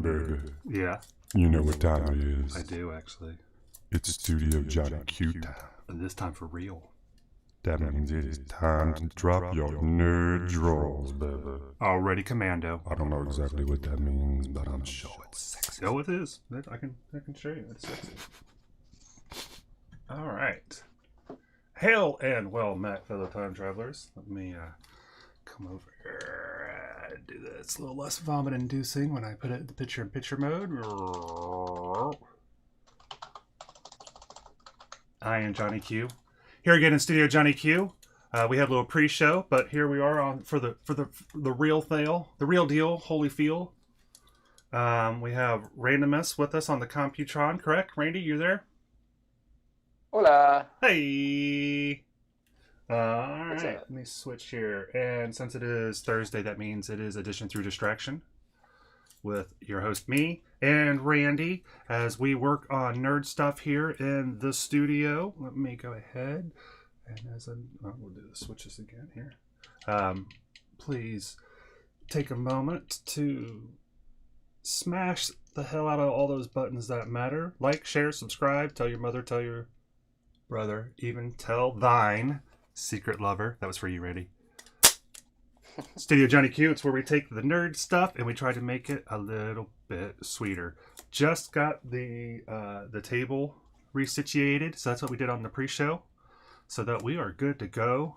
Baby, Yeah, you know what time it is. I do actually. It's Studio Johnny Q time. And this time for real. That means it is time to drop your nerd drawers, baby. Already commando. I don't know exactly what that means, but I'm sure it's sexy. Oh, it is. I can show you. It's sexy. All right. Hail and well met, fellow time travelers. Let me come over here and do this. A little less vomit-inducing when I put it in the picture-in-picture mode. I am Johnny Q. Here again in Studio Johnny Q. We had a little pre-show, but here we are on for the real deal, Holyfield. We have Randomus with us on the Computron, correct? Randy, you there? Hola. Hey. All right, let me switch here. And since it is Thursday, that means it is Addition Through Distraction with your host, me, and Randy, as we work on nerd stuff here in the studio. Let me go ahead and we'll do the switches again here. Please take a moment to smash the hell out of all those buttons that matter. Like, share, subscribe, tell your mother, tell your brother, even tell thine secret lover. That was for you, Randy. Studio Johnny Q, it's where we take the nerd stuff and we try to make it a little bit sweeter. Just got the table resituated, so that's what we did on the pre-show, so that we are good to go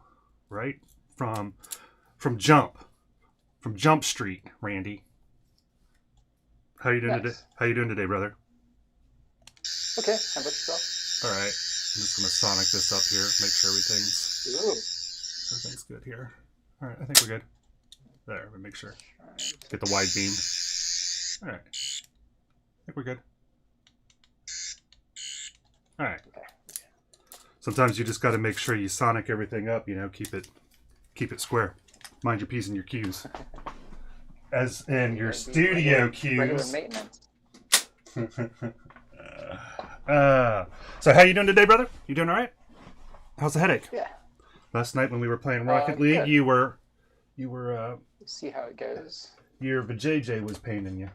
right from Jump Street. Randy, how you doing today? How you doing today, brother? Okay, how about yourself? All right, I'm just gonna sonic this up here, make sure everything's good here. All right, I think we're good. There, we make sure. Get the wide beam. All right, I think we're good. All right. Sometimes you just got to make sure you sonic everything up. You know, keep it square. Mind your P's and your Q's. As in your studio cues. Regular maintenance. So how you doing today, brother? You doing all right? How's the headache? Yeah. Last night when we were playing Rocket League, good. you were See how it goes. your vajayjay was paining you.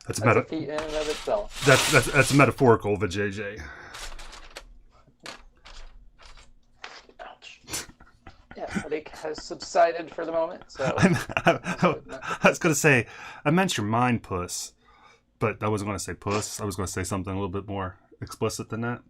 That's a feat in and of itself. That's metaphorical vajayjay. Ouch. Yeah, headache has subsided for the moment. So I was gonna say, I meant your mind, puss. but I wasn't going to say puss. I was going to say something a little bit more explicit than that.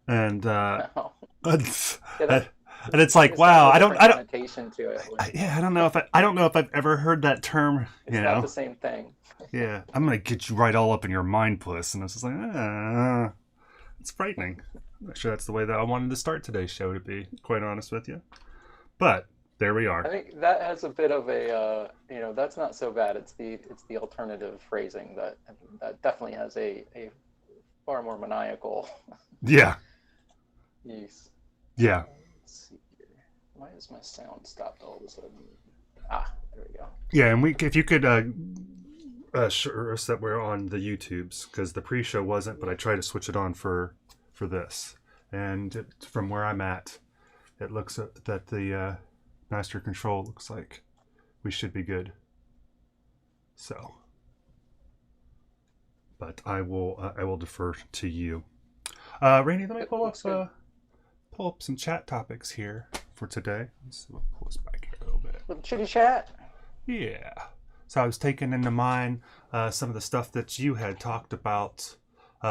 And No. and it's like, wow, I don't connotation to it. I don't know if I've ever heard that term. It's not the same thing. Yeah, I'm gonna get you right all up in your mind, puss. And I was just like, it's frightening. I'm not sure that's the way that I wanted to start today's show, to be quite honest with you. But there we are. I think that has a bit of a, that's not so bad. It's the alternative phrasing that definitely has a far more maniacal Yeah. use. Yeah. Let's see here. Why is my sound stopped all of a sudden? There we go. Yeah, and if you could assure us that we're on the YouTubes, because the pre-show wasn't, but I tried to switch it on for this. And from where I'm at, it looks that the master control looks like we should be good. So, but I will defer to you. Rainey, let me pull up some chat topics here for today. We'll pull this back here a little bit. Little chitty chat. Yeah. So I was taking into mind some of the stuff that you had talked about.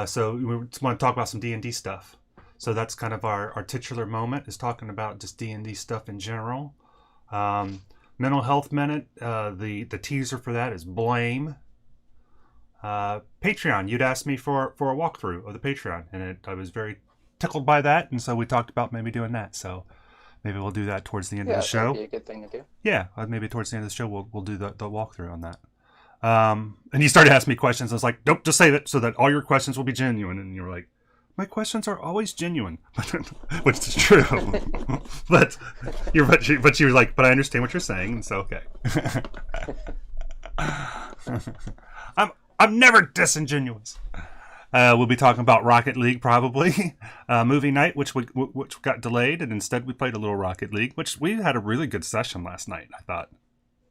So we want to talk about some D&D stuff. So that's kind of our titular moment, is talking about just D&D stuff in general. Mental Health Minute, the teaser for that is Blame. Patreon, you'd asked me for a walkthrough of the Patreon, and I was very tickled by that, and so we talked about maybe doing that. So maybe we'll do that towards the end of the show. That'd be a good thing to do. Yeah, maybe towards the end of the show we'll do the walkthrough on that. And you started asking me questions. I was like, nope, just save it so that all your questions will be genuine. And you were like, my questions are always genuine, which is true. but you were like, but I understand what you're saying, and so okay. I'm never disingenuous. We'll be talking about Rocket League probably, movie night, which got delayed, and instead we played a little Rocket League, which we had a really good session last night. I thought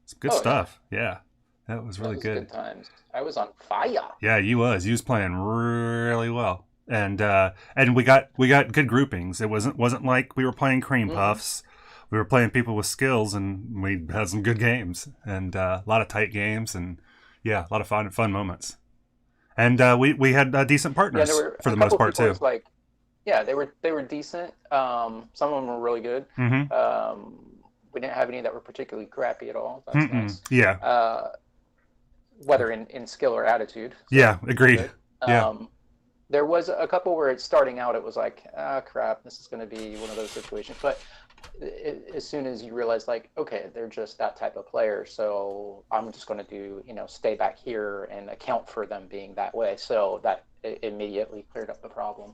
some good stuff. Yeah, that was really good. Good times. I was on fire. Yeah, you was playing really well, and we got good groupings. It wasn't like we were playing cream puffs. We were playing people with skills, and we had some good games, and a lot of tight games, and yeah, a lot of fun moments. And we had decent partners for the most part too. They were decent. Some of them were really good. Mm-hmm. We didn't have any that were particularly crappy at all. That's nice. Yeah. Whether in skill or attitude. So yeah, agreed. Yeah. There was a couple where it's starting out, it was like, crap, this is going to be one of those situations. But as soon as you realize, like, okay, they're just that type of player, so I'm just going to do, stay back here and account for them being that way. So that immediately cleared up the problem.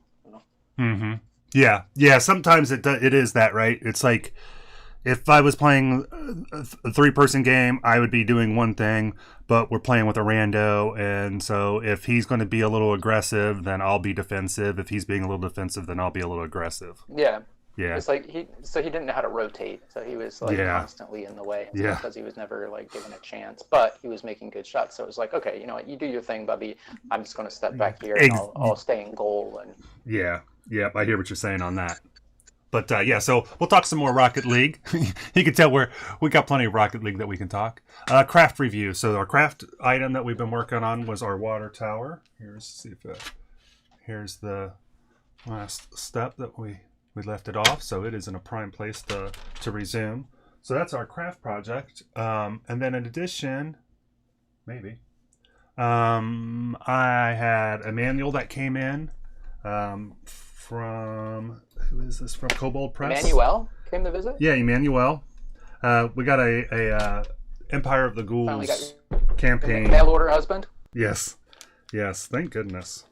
Mm-hmm. Yeah. Sometimes it is that, right? It's like, if I was playing a 3-person game, I would be doing one thing, but we're playing with a rando, and so if he's going to be a little aggressive, then I'll be defensive. If he's being a little defensive, then I'll be a little aggressive. Yeah. Yeah. It's like he didn't know how to rotate, so he was constantly in the way. Yeah. Because he was never given a chance, but he was making good shots. So it was like, okay, you know what, you do your thing, Bubby. I'm just going to step back here and I'll stay in goal. And yeah, I hear what you're saying on that. But so we'll talk some more Rocket League. You can tell we got plenty of Rocket League that we can talk. Craft review. So our craft item that we've been working on was our water tower. Here's the last step that we left it off. So it is in a prime place to resume. So that's our craft project. And then in addition, I had a manual that came in from, who is this, from Kobold Press? Emmanuel came to visit? Yeah, Emmanuel. We got a Empire of the Ghouls campaign. Mail order husband? Yes, thank goodness.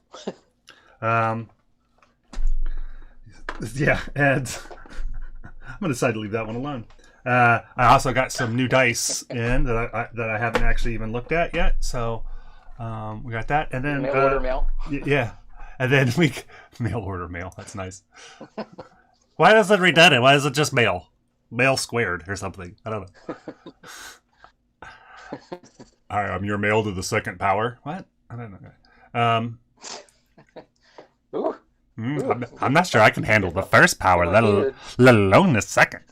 Yeah, and I'm going to decide to leave that one alone. I also got some new dice in that I haven't actually even looked at yet, so we got that. And then mail order mail? Yeah. And then mail order mail. That's nice. Why does it redundant? Why is it just mail? Mail squared or something. I don't know. Hi, I'm your mail to the second power. What? I don't know. Ooh. I'm not sure I can handle the first power, let alone the second.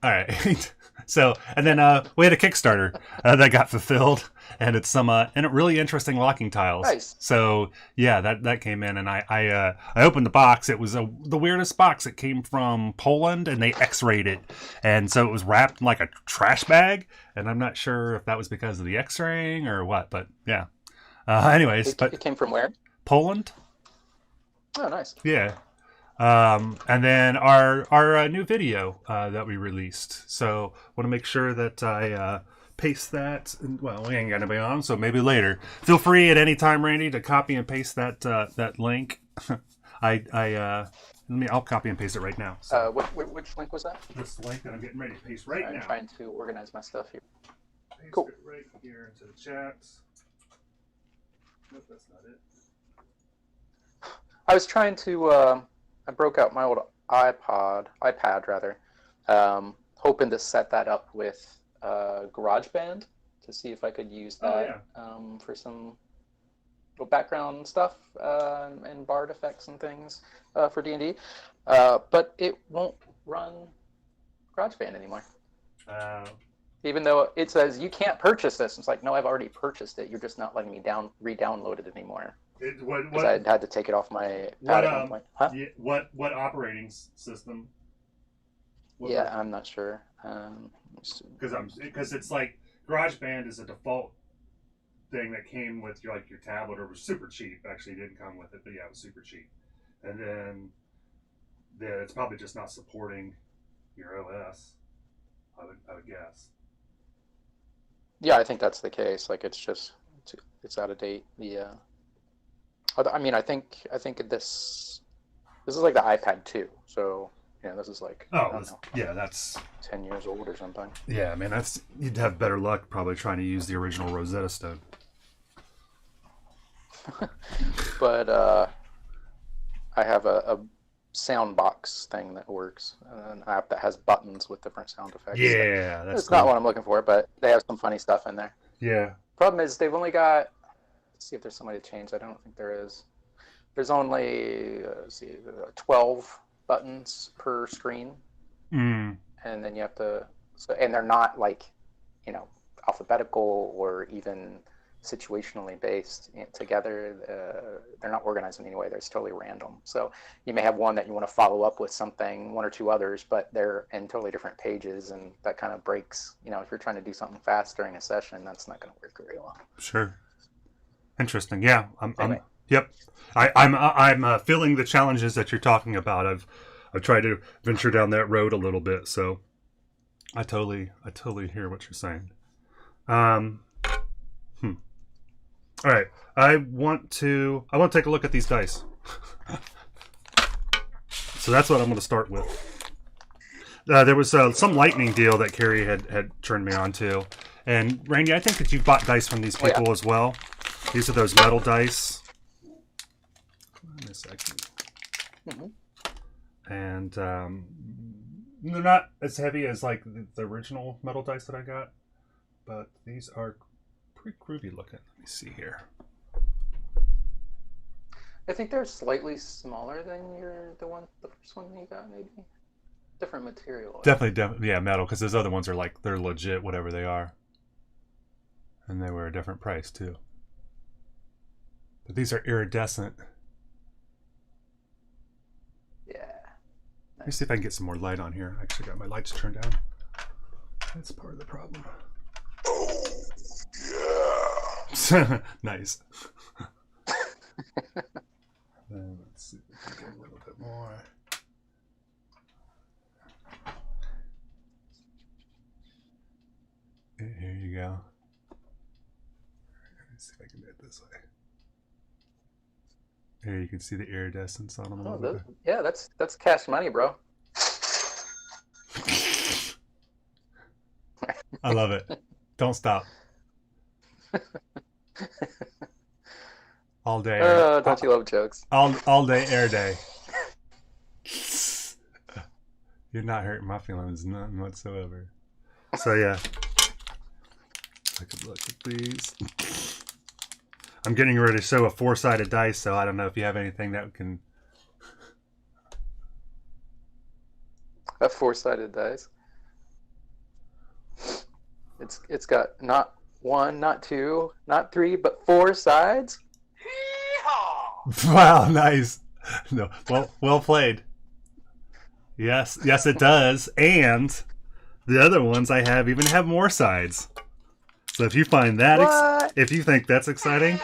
All right. So, and then we had a Kickstarter that got fulfilled, and it's some and really interesting locking tiles. Nice. So yeah, that came in, and I opened the box. It was the weirdest box. It came from Poland, and they X-rayed it, and so it was wrapped in like a trash bag. And I'm not sure if that was because of the X-raying or what, but yeah. Anyways, It came from where? Poland. Oh, nice. Yeah. And then our new video that we released. So want to make sure that I paste that. Well, we ain't gonna be on, so maybe later. Feel free at any time, Randy, to copy and paste that link. I'll copy and paste it right now. So. Which link was that? This link that I'm getting ready to paste right now. I'm trying to organize my stuff here. Paste cool. it right here into the chat. Nope, that's not it. I was trying to. I broke out my old iPad rather, hoping to set that up with GarageBand to see if I could use that for some background stuff and bard effects and things for D&D, but it won't run GarageBand anymore. Even though it says you can't purchase this, it's like, no, I've already purchased it. You're just not letting me re-download it anymore. Because I had to take it off my pad at one point. Huh? What operating system? I'm not sure. Because it's like GarageBand is a default thing that came with your tablet, or it was super cheap. Actually, it didn't come with it, but yeah, it was super cheap. And then it's probably just not supporting your OS. I would guess. Yeah, I think that's the case. Like it's out of date. I mean, I think this is like the iPad 2. So this is like that's 10 years old or something. Yeah, I mean you'd have better luck probably trying to use the original Rosetta Stone. But I have a sound box thing that works, an app that has buttons with different sound effects. Yeah, that's not what I'm looking for, but they have some funny stuff in there. Yeah. Problem is they've only got. Let's see if there's somebody to change. I don't think there is. There's only 12 buttons per screen, and then you have to. And they're not like, alphabetical or even situationally based together. They're not organized in any way. They're totally random. So you may have one that you want to follow up with something, one or two others, but they're in totally different pages, and that kind of breaks. If you're trying to do something fast during a session, that's not going to work very well. Sure. Interesting. Yeah. Anyway. Yep. I'm feeling the challenges that you're talking about. I've tried to venture down that road a little bit, so I totally hear what you're saying. All right. I want to take a look at these dice. So that's what I'm going to start with. There was some lightning deal that Carrie had turned me on to. And Randy, I think that you've bought dice from these people as well. These are those metal dice. Wait a second. Mm-hmm. And they're not as heavy as like the original metal dice that I got, but these are pretty groovy looking. Let me see here. I think they're slightly smaller than the first one you got, maybe. Different material. Definitely, yeah, metal. Because those other ones are like they're legit, whatever they are, and they were a different price too. But these are iridescent. Yeah. Let me see if I can get some more light on here. I actually got my lights turned down. That's part of the problem. Oh, yeah. Nice. Then let's see if we can get a little bit more. Here you go. Let's see if I can do it this way. Here you can see the iridescence on them a little bit. Yeah, that's cash money, bro. I love it. Don't stop. All day. Don't you love jokes? All day, air day. You're not hurting my feelings, none whatsoever. So yeah. I could look at these. I'm getting ready to show a 4-sided dice, so I don't know if you have anything that can. A 4-sided dice. It's got not one, not two, not three, but four sides. Wow, nice. No, well played. Yes, it does. And the other ones I have even have more sides. So if you find that, if you think that's exciting,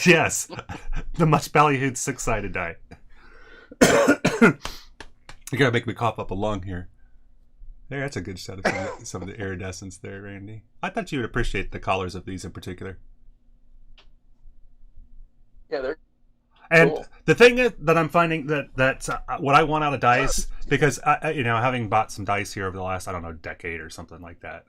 yes, the much ballyhooed 6-sided die. You gotta make me cough up a lung here. There, that's a good shot of some of the iridescence there, Randy. I thought you would appreciate the colors of these in particular. Yeah, they're and cool. The thing is that I'm finding that's what I want out of dice, because I, having bought some dice here over the last, I don't know, decade or something like that,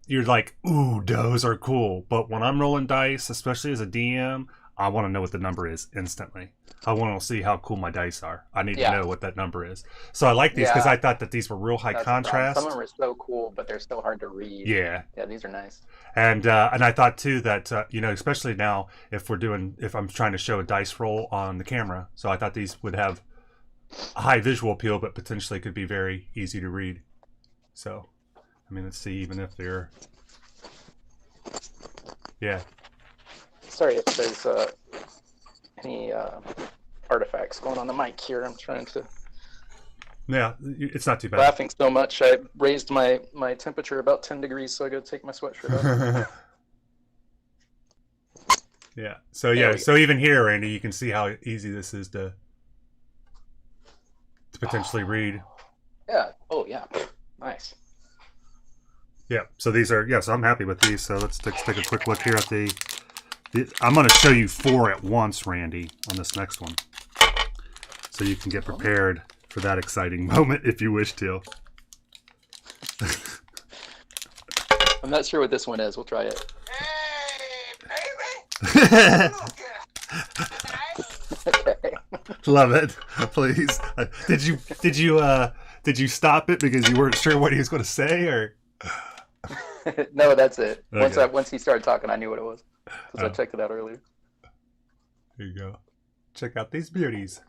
you're like, ooh, those are cool. But when I'm rolling dice, especially as a DM, I want to know what the number is instantly. I want to see how cool my dice are. I need to know what that number is. So I like these because I thought that these were real high contrast. Some of them are so cool, but they're so hard to read. Yeah, these are nice. And I thought too that especially now if I'm trying to show a dice roll on the camera, so I thought these would have a high visual appeal, but potentially could be very easy to read. So, I mean, let's see, even if they're, yeah. Sorry if there's any artifacts going on the mic here. I'm trying to. Yeah, it's not too bad. Laughing so much, I raised my temperature about 10 degrees, so I got to take my sweatshirt off. Yeah. So even here, Randy, you can see how easy this is to potentially read. Yeah. Oh, yeah. Nice. Yeah. So these are so I'm happy with these. So let's take a quick look here at the. I'm going to show you 4 at once, Randy, on this next one, so you can get prepared for that exciting moment if you wish to. I'm not sure what this one is. We'll try it. Hey, baby. Love it. Please. Did you stop it because you weren't sure what he was going to say, or? No, that's it. Okay. Once he started talking, I knew what it was because I checked it out earlier. Here you go. Check out these beauties.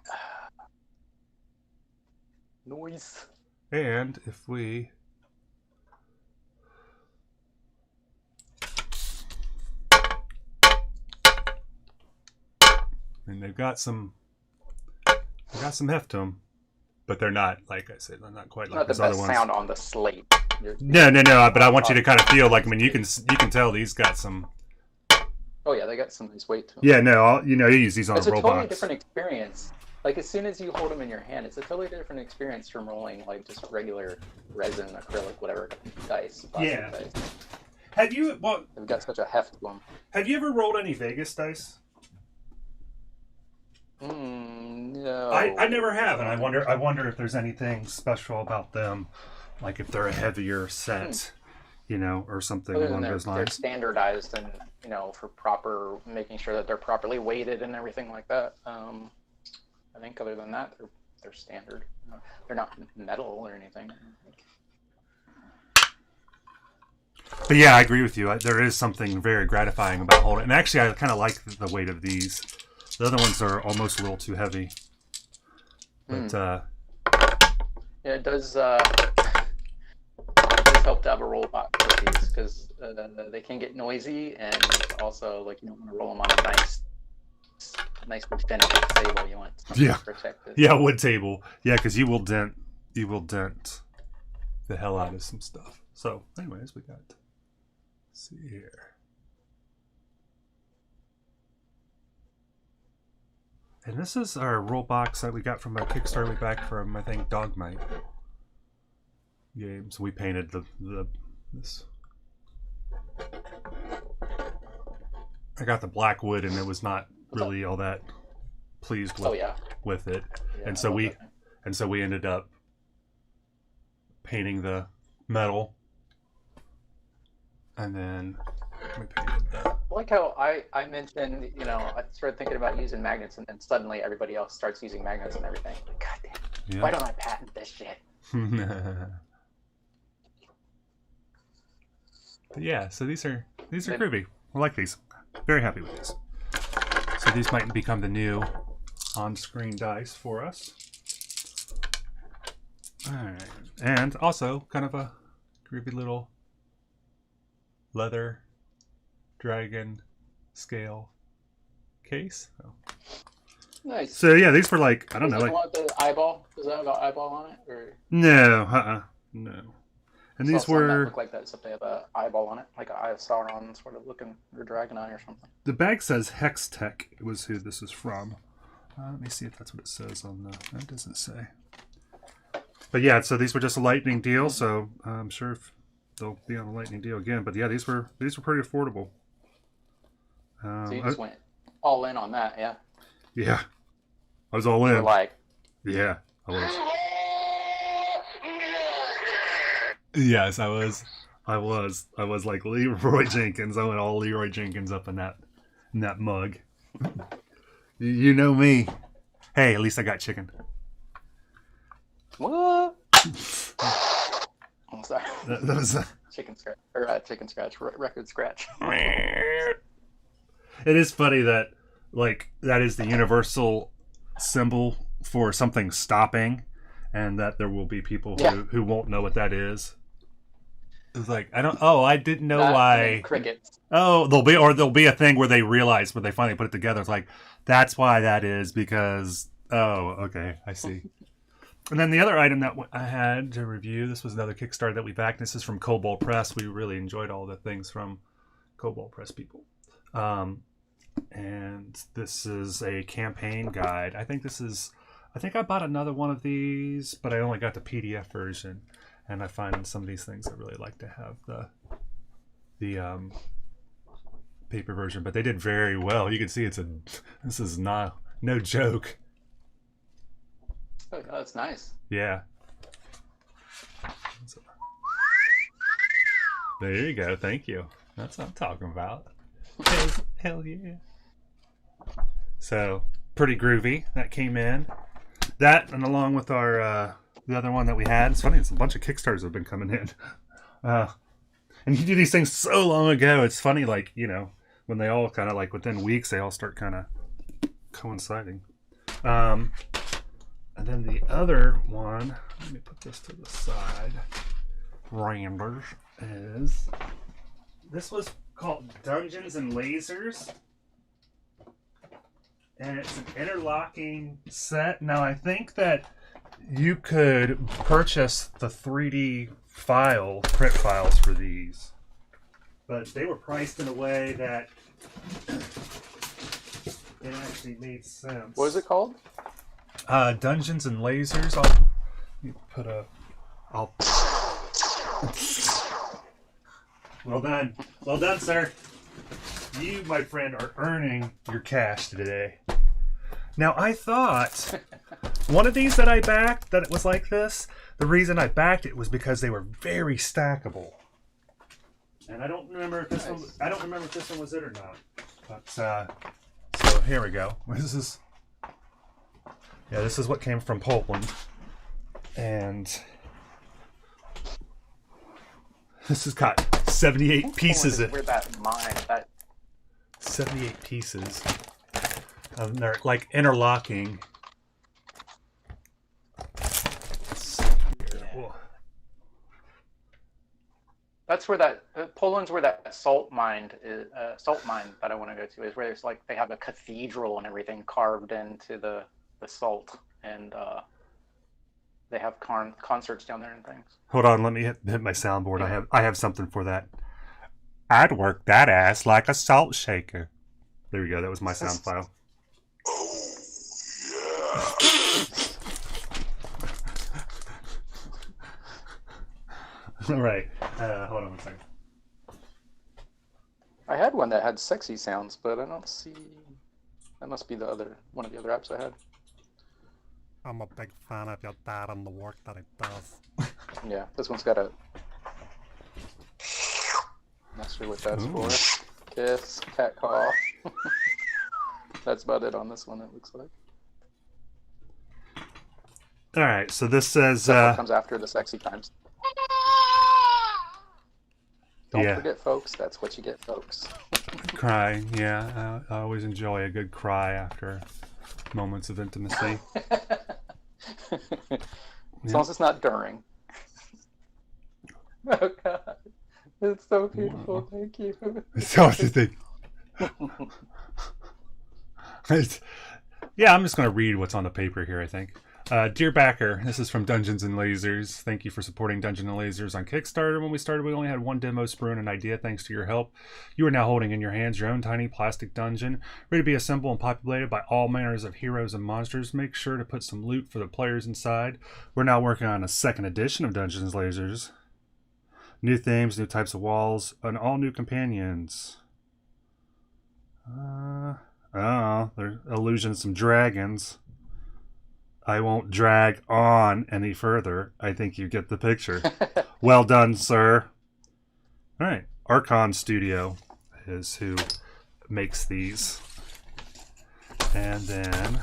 Noise. And if we they've got some heft to them, but they're not, like I said, they're not quite like those other ones. Not the best sound on the slate. No. But I want you to kind of feel like, I mean, you can tell these got some. Oh yeah, they got some nice weight to them. Yeah, no, you use these on a roll box. It's a totally different experience. Like, as soon as you hold them in your hand, it's a totally different experience from rolling, like, just regular resin, acrylic, whatever, dice. Yeah. Dice. Have you, they've got such a heft to them. Have you ever rolled any Vegas dice? No. I never have, and I wonder if there's anything special about them, like if they're a heavier set, or something along those lines. They're standardized and, for proper, making sure that they're properly weighted and everything like that. I think other than that, they're standard. They're not metal or anything. But yeah, I agree with you. There is something very gratifying about holding. And actually, I kind of like the weight of these. The other ones are almost a little too heavy. But yeah, it does help to have a roll box with these because they can get noisy, and also, like, you don't want to roll them on a nicely finished table. You want something protected. Yeah, wood table. Yeah, because you will dent the hell out of some stuff. So, anyways, let's see here. And this is our roll box that we got from a Kickstarter we backed from, I think, Dogmite Games. We painted this. I got the black wood, and it was not really all that pleased with it. Yeah, and so we ended up painting the metal, and then we painted the. I like how I mentioned, I started thinking about using magnets, and then suddenly everybody else starts using magnets and everything. Like, God damn, why don't I patent this shit? But yeah, so these are groovy. I like these. Very happy with these. So these might become the new on-screen dice for us. All right, and also kind of a groovy little leather dragon scale case. Oh. Nice. So yeah, these were like, I don't know, Does it like want the eyeball? Does that have an eyeball on it? Or no, no. And saw these some that were look like that, except they have an eyeball on it, like an eye of Sauron, sort of looking, or dragon eye or something. the bag says Hex Tech was who this is from. Let me see if that's what it says on the. That doesn't say. But yeah, so these were just a lightning deal. So I'm sure if they'll be on a lightning deal again. But yeah, these were pretty affordable. So you just went all in on that, yeah? Yeah, I was all You were in. like, Yeah, I was. Yes, I was. I was like Leroy Jenkins. I went all Leroy Jenkins up in that mug. You know me. Hey, at least I got chicken. what? I'm sorry. That was. Chicken scratch, or chicken scratch, record scratch. It is funny that like that is the universal symbol for something stopping, and that there will be people who won't know what that is. It's like I didn't know why. Crickets. Oh, there'll be a thing where they realize when they finally put it together. It's like that's why that is because okay, I see. And then the other item that I had to review, this was another Kickstarter that we backed. This is from Cobalt Press. We really enjoyed all the things from Cobalt Press people. And this is a campaign guide. I think I bought another one of these, but I only got the PDF version. And I find some of these things I really like to have the paper version, but they did very well. You can see this is no joke. Oh, that's nice. Yeah. There you go. Thank you. That's what I'm talking about. Hell yeah. So, pretty groovy. That came in. That, and along with our the other one that we had. It's funny, it's a bunch of Kickstarters have been coming in. And you do these things so long ago. It's funny, like, you know, when they all kind of, like, within weeks, they all start kind of coinciding. And then the other one, let me put this to the side. Randers is, this was called Dungeons and Lasers. And it's an interlocking set. Now, I think that you could purchase the 3D print files for these. But they were priced in a way that it actually made sense. What is it called? Dungeons and Lasers. Well done. Well done, sir. You, my friend, are earning your cash today. Now, I thought one of these that I backed, that it was like this, the reason I backed it was because they were very stackable. And I don't remember if this one was it or not. But so here we go. This is what came from Poland. And this has got 78 pieces in it. 78 pieces. And they're like interlocking. Yeah. That's where Poland's where that salt mine that I want to go to is, where it's like they have a cathedral and everything carved into the salt, and they have concerts down there and things. Hold on, let me hit my soundboard. Yeah. I have something for that. I'd work that ass like a salt shaker. There we go. That was my sound file. Oh, yeah. All right. Hold on one second. I had one that had sexy sounds, but I don't see. That must be one of the other apps I had. I'm a big fan of your dad and the work that he does. Yeah, this one's got a. Not sure what that's for. Kiss, cat call. That's about it on this one, it looks like. All right, so this says. Comes after the sexy times. Don't forget, folks. That's what you get, folks. Crying, yeah. I always enjoy a good cry after moments of intimacy. As long as it's not during. Oh God, it's so beautiful. Wow. Thank you. So what's the thing? Yeah, I'm just going to read what's on the paper here, I think. Dear backer, this is from Dungeons and Lasers. Thank you for supporting Dungeons and Lasers on Kickstarter. When we started, we only had one demo sprue and an idea. Thanks to your help, you are now holding in your hands your own tiny plastic dungeon, ready to be assembled and populated by all manners of heroes and monsters. Make sure to put some loot for the players inside. We're now working on a second edition of Dungeons and Lasers. New themes, new types of walls, and all new companions. There's illusions, some dragons. I won't drag on any further. I think you get the picture. Well done, sir. All right. Archon Studio is who makes these. And then...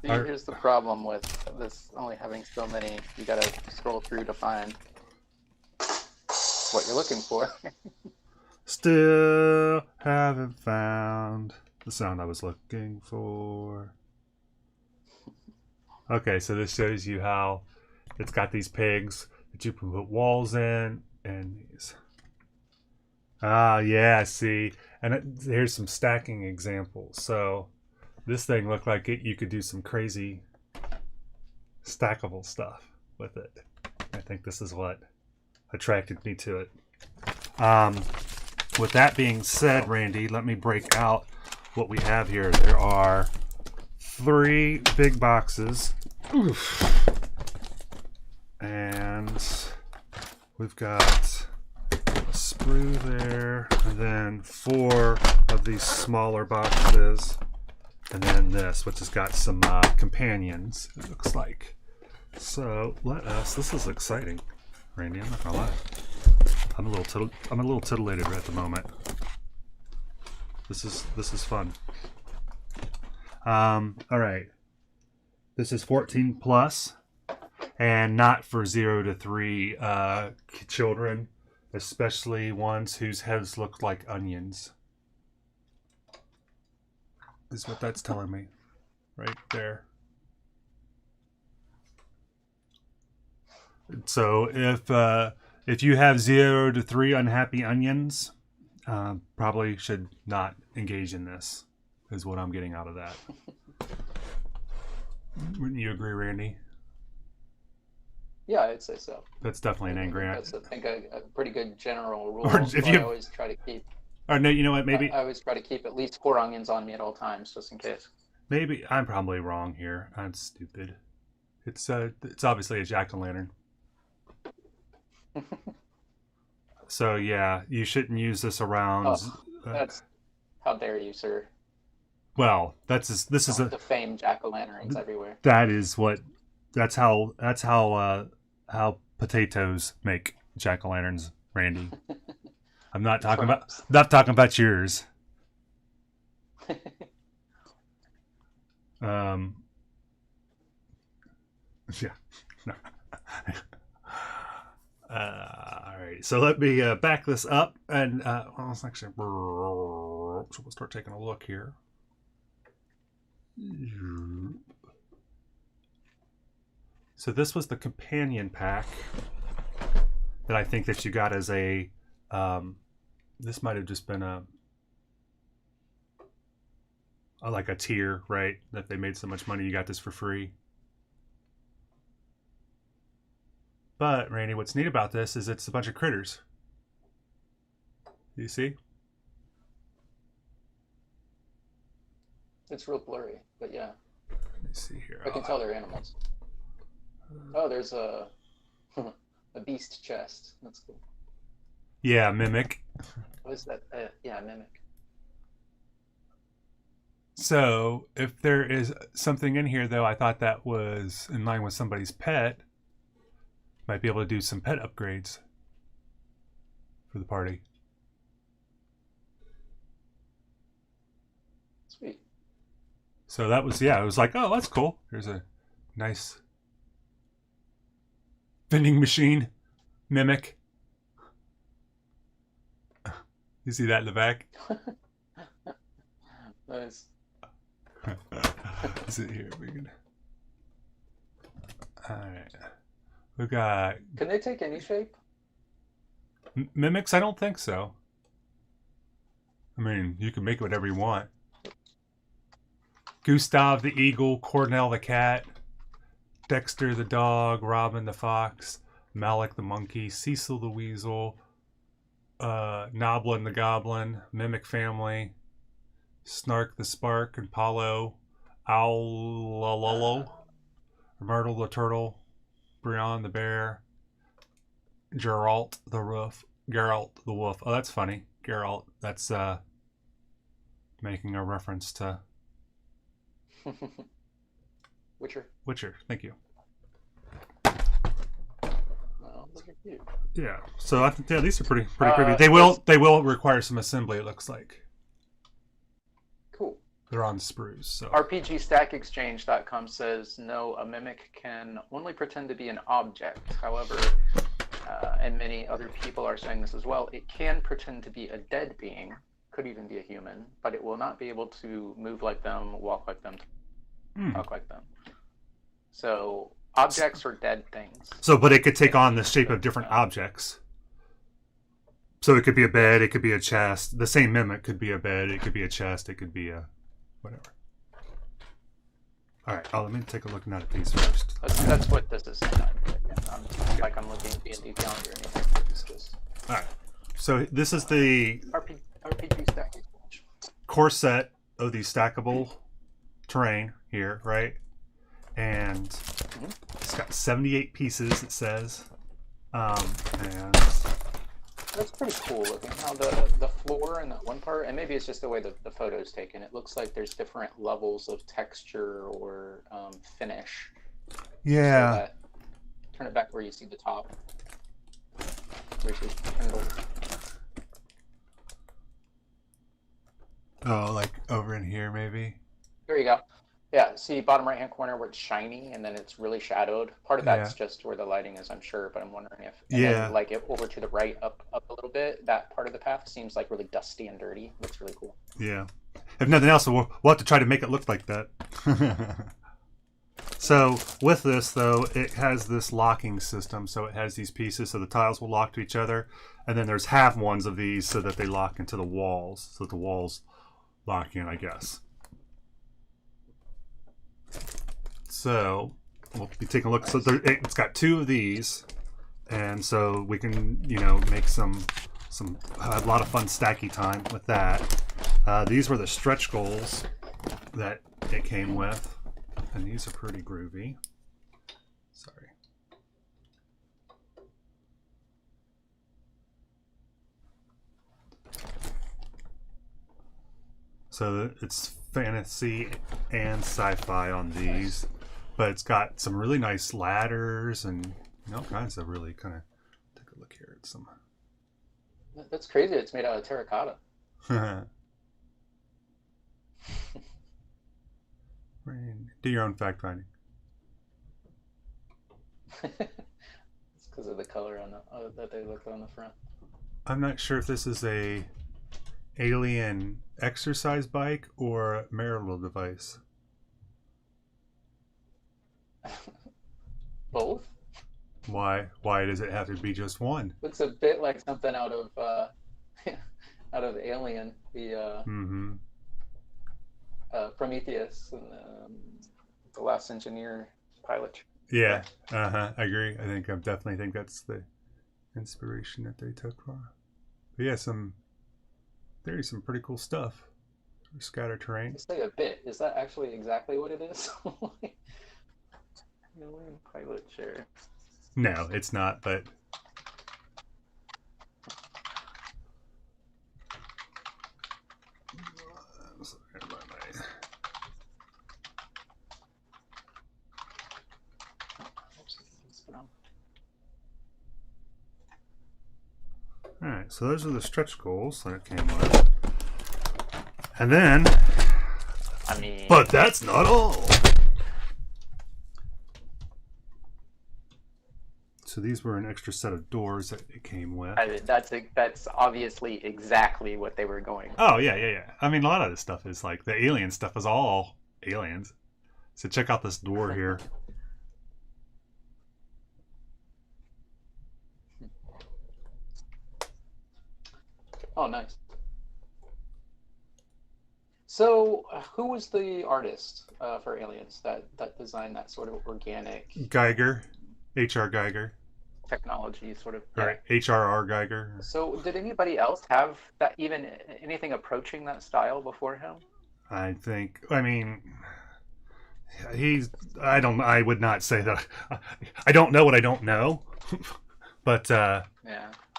Here's the problem with this only having so many. You gotta scroll through to find what you're looking for. Still haven't found the sound I was looking for. Okay, so this shows you how it's got these pigs that you can put walls in, and these. Ah, yeah, see. And here's some stacking examples. So this thing looked like you could do some crazy stackable stuff with it. I think this is what attracted me to it. With that being said, Randy, let me break out what we have here. There are 3 big boxes. Oof. And we've got a sprue there, and then 4 of these smaller boxes, and then this, which has got some companions, it looks like. So this is exciting, Randy, I'm not gonna lie. I'm a little titillated at the moment. This is fun. All right. This is 14 plus, and not for 0 to 3 children, especially ones whose heads look like onions. Is what that's telling me, right there. So if you have 0 to 3 unhappy onions, probably should not engage in this, is what I'm getting out of that. Wouldn't you agree, Randy? Yeah, I'd say so. That's definitely an angry. That's a pretty good general rule. Or if I you always try to keep. Or no, you know what? Maybe I always try to keep at least 4 onions on me at all times, just in case. Maybe I'm probably wrong here. I'm stupid. It's obviously a jack-o'-lantern. So yeah, you shouldn't use this around. Oh, that's how dare you, sir? Well, this is a defame jack-o'-lanterns everywhere. That's how potatoes make jack-o'-lanterns, Randy. I'm not talking about yours. Yeah. No. All right. So let me back this up, and let's actually. So we'll start taking a look here. So this was the companion pack that I think that you got as a. This might have just been like a tier, right? That they made so much money, you got this for free. But Randy, what's neat about this is it's a bunch of critters. You see? It's real blurry, but yeah. Let me see here. I can tell they're animals. Oh, there's a beast chest. That's cool. Yeah, mimic. What is that? Yeah, mimic. So if there is something in here, though, I thought that was in line with somebody's pet. Might be able to do some pet upgrades for the party. Sweet. So that was, yeah, it was like, oh, that's cool. There's a nice vending machine mimic. You see that in the back? Nice. Is it here? We can... Alright. We got Can they take any shape? mimics? I don't think so. I mean, you can make whatever you want. Gustav the eagle, Cornell the cat, Dexter the dog, Robin the fox, Malik the monkey, Cecil the weasel, Noblin the goblin, Mimic family, Snark the spark, and Paulo, Owlololo, Myrtle the turtle, Brian the bear, Geralt the roof, Geralt the wolf. Oh, that's funny. Geralt. That's making a reference to Witcher. Witcher. Thank you. Well, those are cute. Yeah. So I think these are pretty creepy. They will require some assembly. It looks like Cool. they're on sprues. So RPGStackExchange.com says no, a mimic can only pretend to be an object. However, and many other people are saying this as well, it can pretend to be a dead being, could even be a human, but it will not be able to move like them, walk like them, talk like them. So objects are dead things. So, but it could take on the shape of different objects. So it could be a bed, it could be a chest. The same mimic could be a bed, it could be a chest, it could be a whatever. All right. Oh, let me take a look now at these first. That's what this is. I'm looking at D&D calendar and anything. It's just All right. So this is the RPG Stack Exchange. core set of the stackable terrain here, right? And it's got 78 pieces, it says. And That's pretty cool looking. How the floor and that one part, and maybe it's just the way the photo's taken. It looks like there's different levels of texture or finish. yeah. So that, turn it back where you see the top. Where you see turn it over. Oh, like over in here, maybe. There you go. Yeah, see bottom right hand corner where it's shiny and then it's really shadowed. Part of that's just where the lighting is, I'm sure, but I'm wondering if then, like over to the right up a little bit, that part of the path seems like really dusty and dirty. Looks really cool. Yeah. If nothing else, we'll have to try to make it look like that. So with this though, it has this locking system. So it has these pieces, so the tiles will lock to each other, and then there's half ones of these so that they lock into the walls, so that the walls lock in, I guess. So we'll be taking a look. So it's got two of these, and so we can, make some a lot of fun stacky time with that. These were the stretch goals that it came with, and these are pretty groovy. Sorry. So it's fantasy and sci-fi on these, but it's got some really nice ladders and all kinds of really kind of. Take a look here at some. That's crazy. It's made out of terracotta. Do your own fact finding. It's because of the color on that they look on the front. I'm not sure if this is a alien exercise bike or a marital device. Both? Why does it have to be just one? Looks a bit like something out of out of Alien, the Prometheus and the Last Engineer pilot. Yeah, I agree. I definitely think that's the inspiration that they took from. But yeah, there's some pretty cool stuff. Scatter terrain. Just say a bit. Is that actually exactly what it is? Alien pilot chair. No, it's not, but alright, so those are the stretch goals that it came with. And then but that's not all. So these were an extra set of doors that it came with. That's obviously exactly what they were going. Oh yeah. I mean, a lot of this stuff is like the alien stuff is all aliens. So check out this door here. Oh, nice. So, who was the artist for Aliens that designed that sort of organic Geiger, H.R. Geiger, technology, sort of? Yeah. or H.R.R. Geiger. So, did anybody else have that, even anything approaching that style before him? I think. I mean, he's. I would not say that. I don't know what I don't know, but Yeah.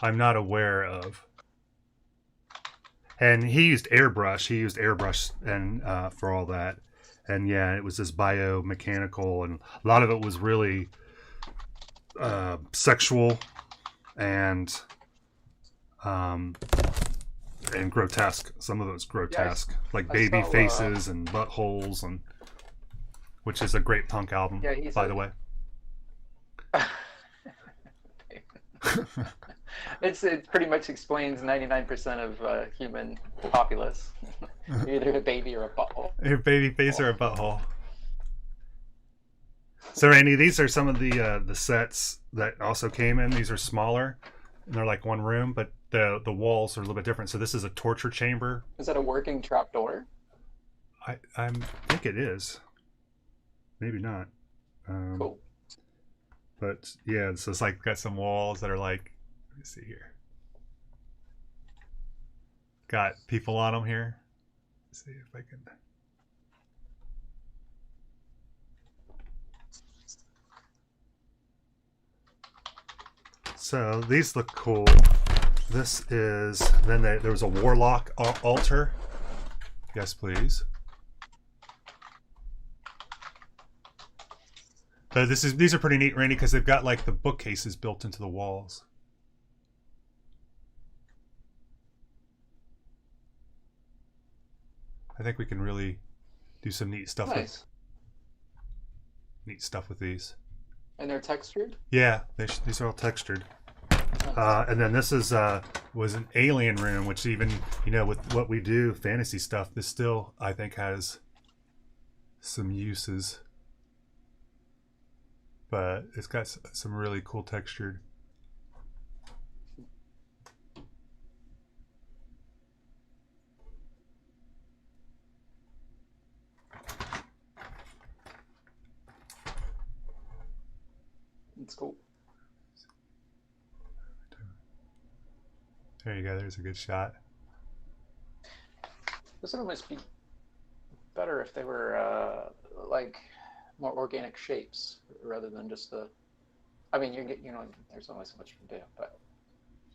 I'm not aware of. And he used airbrush. He used airbrush and for all that. And yeah, it was this biomechanical, and a lot of it was really sexual and grotesque. Some of it was grotesque, like baby faces and buttholes, and which is a great punk album, by the way. It pretty much explains 99% of human populace. Either a baby or a butthole. Your baby face or a butthole. So Randy, these are some of the sets that also came in. These are smaller, and they're like one room, but the walls are a little bit different. So this is a torture chamber. Is that a working trapdoor? I think it is. Maybe not. Cool. But yeah, so it's like got some walls that are like, let me see here. Got people on them here. Let's see if I can. So these look cool. This is, then there was a warlock altar. Yes, please. These are pretty neat, Randy, because they've got like the bookcases built into the walls. I think we can really do some neat stuff. Nice. Neat stuff with these. And they're textured? Yeah, these are all textured. And then this is was an alien room, which even, you know, with what we do, fantasy stuff, this still, I think, has some uses. But it's got some really cool textured. It's cool. There you go. There's a good shot. This would almost be better if they were like more organic shapes rather than just the. I mean, you know, there's only so much you can do, but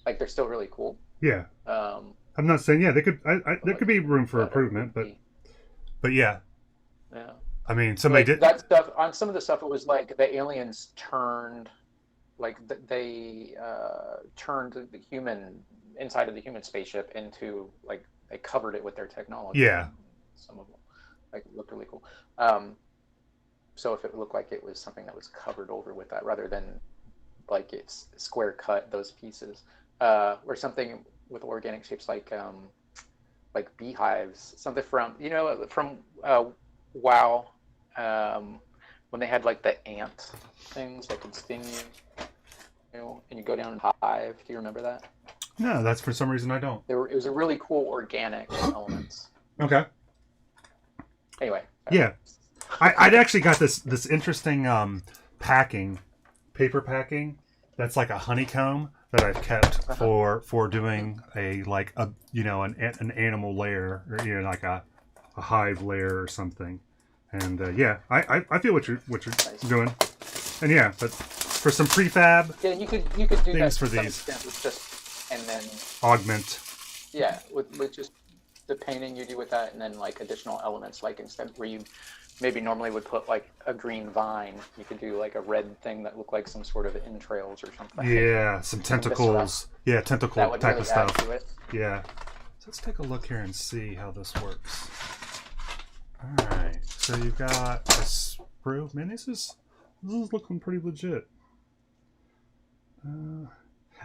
like they're still really cool. Yeah. I'm not saying they could. There could be room for improvement, but yeah. Yeah. I mean, somebody did that stuff on some of the stuff. It was like the aliens turned, like they turned the human inside of the human spaceship into like they covered it with their technology. Yeah. Some of them like looked really cool. So if it looked like it was something that was covered over with that, rather than like it's square cut those pieces, or something with organic shapes like beehives, something from WoW. When they had like the ant things that could sting you, and you go down and hive. Do you remember that? No, that's for some reason I don't. It was a really cool organic elements. Okay. Anyway. Yeah, I'd actually got this interesting paper packing that's like a honeycomb that I've kept for doing an animal lair, or like a hive lair or something. And I feel what you're nice. Doing, and yeah, but for some prefab, you could do things for these, and then augment. Yeah, with just the painting you do with that, and then like additional elements, like instead where you maybe normally would put like a green vine, you could do like a red thing that looked like some sort of entrails or something. Yeah, some tentacles. Yeah, tentacle type really of stuff. To it. Yeah. So let's take a look here and see how this works. All right, so you've got a sprue. Man, this is looking pretty legit. And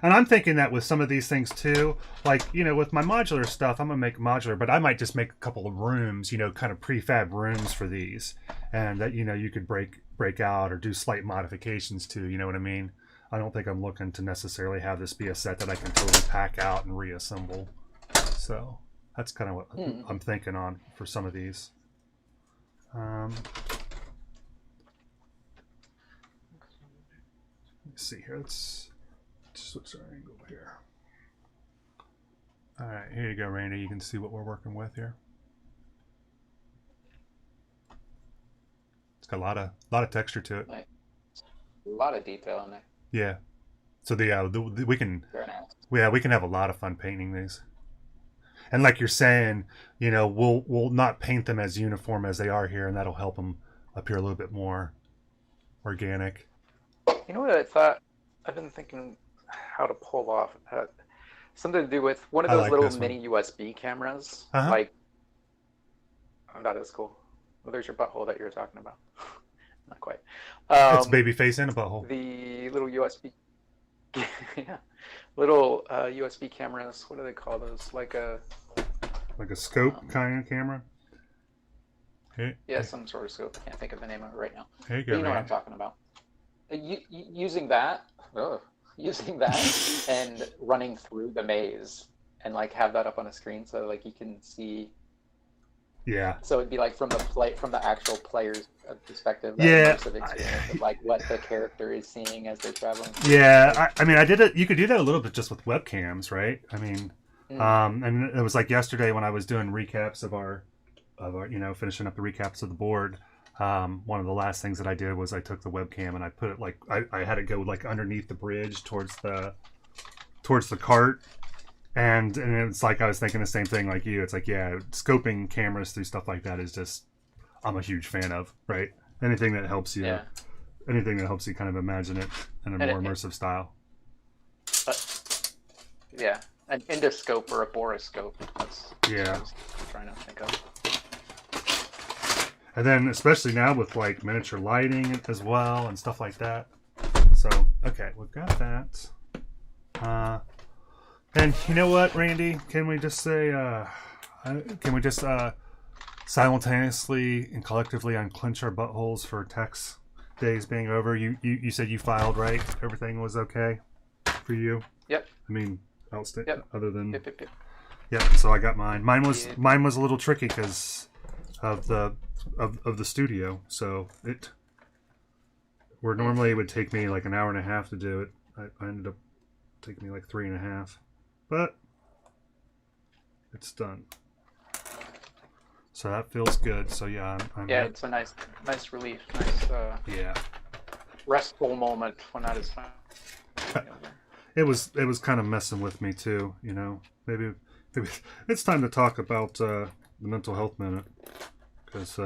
I'm thinking that with some of these things too, like, you know, with my modular stuff, I'm gonna make modular, but I might just make a couple of rooms, you know, kind of prefab rooms for these, and that, you know, you could break out or do slight modifications to. You know what I mean? I don't think I'm looking to necessarily have this be a set that I can totally pack out and reassemble. So that's kind of what I'm thinking on for some of these. Let's see here. Let's switch our angle here. All right, here you go, Randy. You can see what we're working with here. It's got a lot of texture to it. Nice. A lot of detail in there. Yeah. So we can have a lot of fun painting these. And like you're saying, you know, we'll not paint them as uniform as they are here, and that'll help them appear a little bit more organic. You know what I thought? I've been thinking how to pull off something to do with one of those little mini USB cameras. Like, oh, that is cool. Well, there's your butthole that you were talking about. Not quite. It's a baby face and a butthole. The little USB, yeah, little USB cameras. What do they call those? Like a scope kind of camera. Yeah, some sort of scope. I can't think of the name of it right now. There you go. You know what I'm talking about. Using that and running through the maze and like have that up on a screen so like you can see. Yeah. So it'd be like from the actual player's perspective. Yeah. Immersive experience of like what the character is seeing as they're traveling. Yeah, I mean, I did it. You could do that a little bit just with webcams, right? I mean, and it was like yesterday when I was doing recaps of our, finishing up the recaps of the board. One of the last things that I did was I took the webcam and I put it like I had it go like underneath the bridge towards the cart. And it's like I was thinking the same thing like you. It's like, yeah, scoping cameras through stuff like that is just, I'm a huge fan of, right? Anything that helps you kind of imagine it in a more immersive style. Yeah, an endoscope or a borescope. That's what I was trying to think of. And then especially now with like miniature lighting as well and stuff like that. So, okay, we've got that. And you know what, Randy? Can we just say, simultaneously and collectively unclench our buttholes for tax days being over? You said you filed, right? Everything was okay for you? Yep. I mean, other than... Yep. Yeah, so I got mine. Mine was a little tricky because of the studio. So where normally it would take me like an hour and a half to do it, I ended up taking me like 3.5. But it's done. So that feels good. So yeah, it's a nice relief. Nice restful moment when that is fine. It was kind of messing with me too, you know. Maybe it's time to talk about the mental health minute, because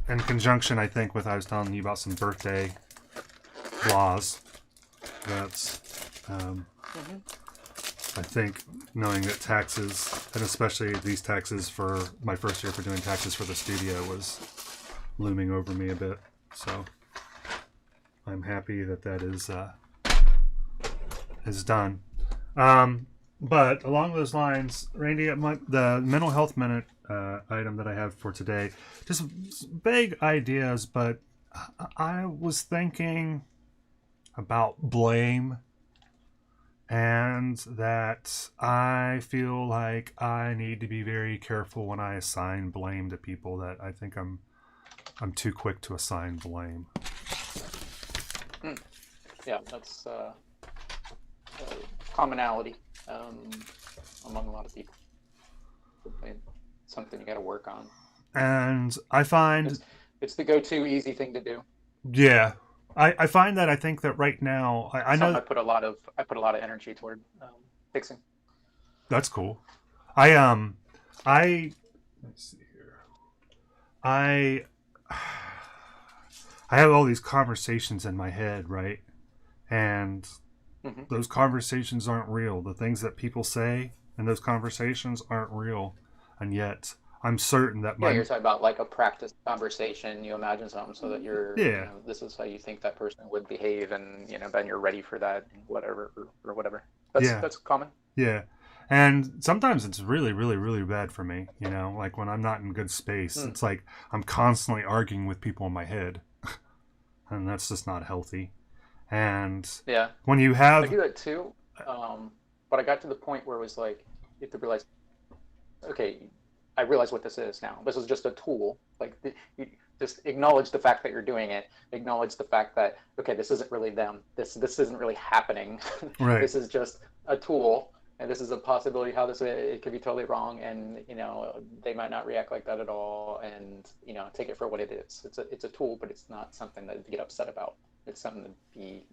in conjunction, I think, with I was telling you about some birthday laws. That's I think knowing that taxes, and especially these taxes for my first year for doing taxes for the studio, was looming over me a bit. So I'm happy that is done. But along those lines, Randy, the mental health minute item that I have for today, just vague ideas, but I was thinking about blame, and that I feel like I need to be very careful when I assign blame to people. That I think I'm too quick to assign blame. Yeah, that's commonality among a lot of people. Something you got to work on. And I find it's the go-to easy thing to do. Yeah. I find that I think that right now I know I put a lot of energy toward fixing. That's cool. Let's see here. I have all these conversations in my head, right? And those conversations aren't real. The things that people say in those conversations aren't real, and yet I'm certain that you're talking about like a practice conversation. You imagine something so that this is how you think that person would behave, and then you're ready for that, whatever or whatever. That's common. Yeah, and sometimes it's really, really, really bad for me. Like when I'm not in good space, it's like I'm constantly arguing with people in my head, and that's just not healthy. And when you have, I do that too. But I got to the point where it was like, you have to realize, okay, I realize what this is now. This is just a tool. Like, you just acknowledge the fact that you're doing it. Acknowledge the fact that, okay, this isn't really them. This isn't really happening. Right. This is just a tool, and this is a possibility how it could be totally wrong, and they might not react like that at all, and take it for what it is. It's a tool, but it's not something to get upset about. It's something to be,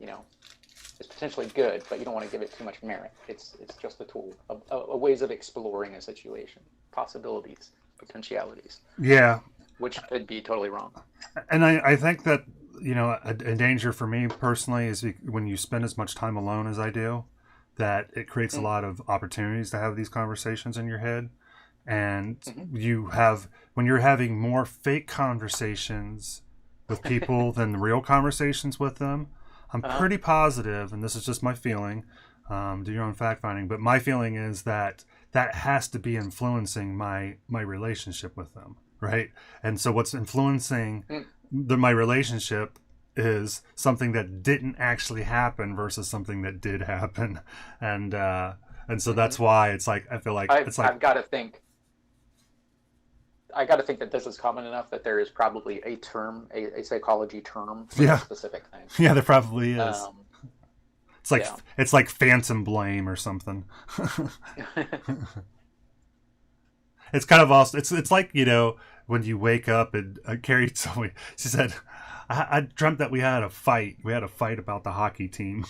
it's potentially good, but you don't want to give it too much merit. It's just a tool, a ways of exploring a situation, possibilities, potentialities. Yeah. Which could be totally wrong. And I think that, a danger for me personally is when you spend as much time alone as I do, that it creates a lot of opportunities to have these conversations in your head. And when you're having more fake conversations with people than real conversations with them, I'm pretty positive, and this is just my feeling, do your own fact finding, but my feeling is that has to be influencing my relationship with them, right? And so what's influencing my relationship is something that didn't actually happen versus something that did happen. And so that's why it's like, I feel like I've got to think that this is common enough that there is probably a term, a psychology term for a specific thing. Yeah, there probably is. It's like phantom blame or something. It's kind of also, it's like, when you wake up, and Carrie told me, she said, I dreamt that we had a fight. We had a fight about the hockey team,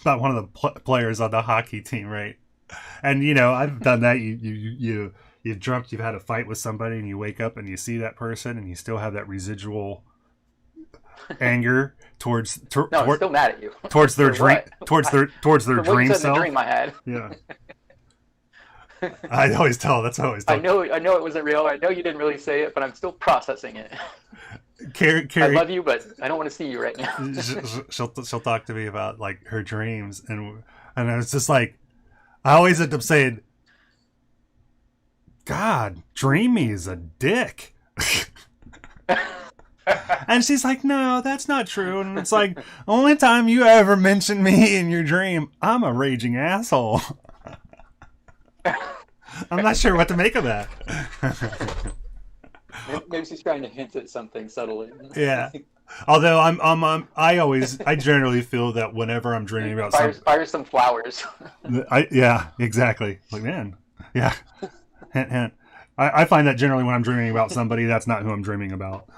about one of the players on the hockey team, right? And I've done that. You've dreamt you've had a fight with somebody, and you wake up and you see that person, and you still have that residual anger towards. I'm still mad at you. Towards their dream. Towards their dream self. The dream I had. Yeah. I always tell. That's how I always tell. I know it wasn't real. I know you didn't really say it, but I'm still processing it. Carrie, I love you, but I don't want to see you right now. she'll talk to me about like her dreams, and I was just like, I always end up saying, God, Dreamy is a dick. And she's like, no, that's not true. And it's like, only time you ever mention me in your dream, I'm a raging asshole. I'm not sure what to make of that. Maybe she's trying to hint at something subtly. Yeah. Although I generally feel that whenever I'm dreaming about something, fire some flowers. Yeah, exactly. Like, man, yeah. Hint, hint. I find that generally when I'm dreaming about somebody, that's not who I'm dreaming about.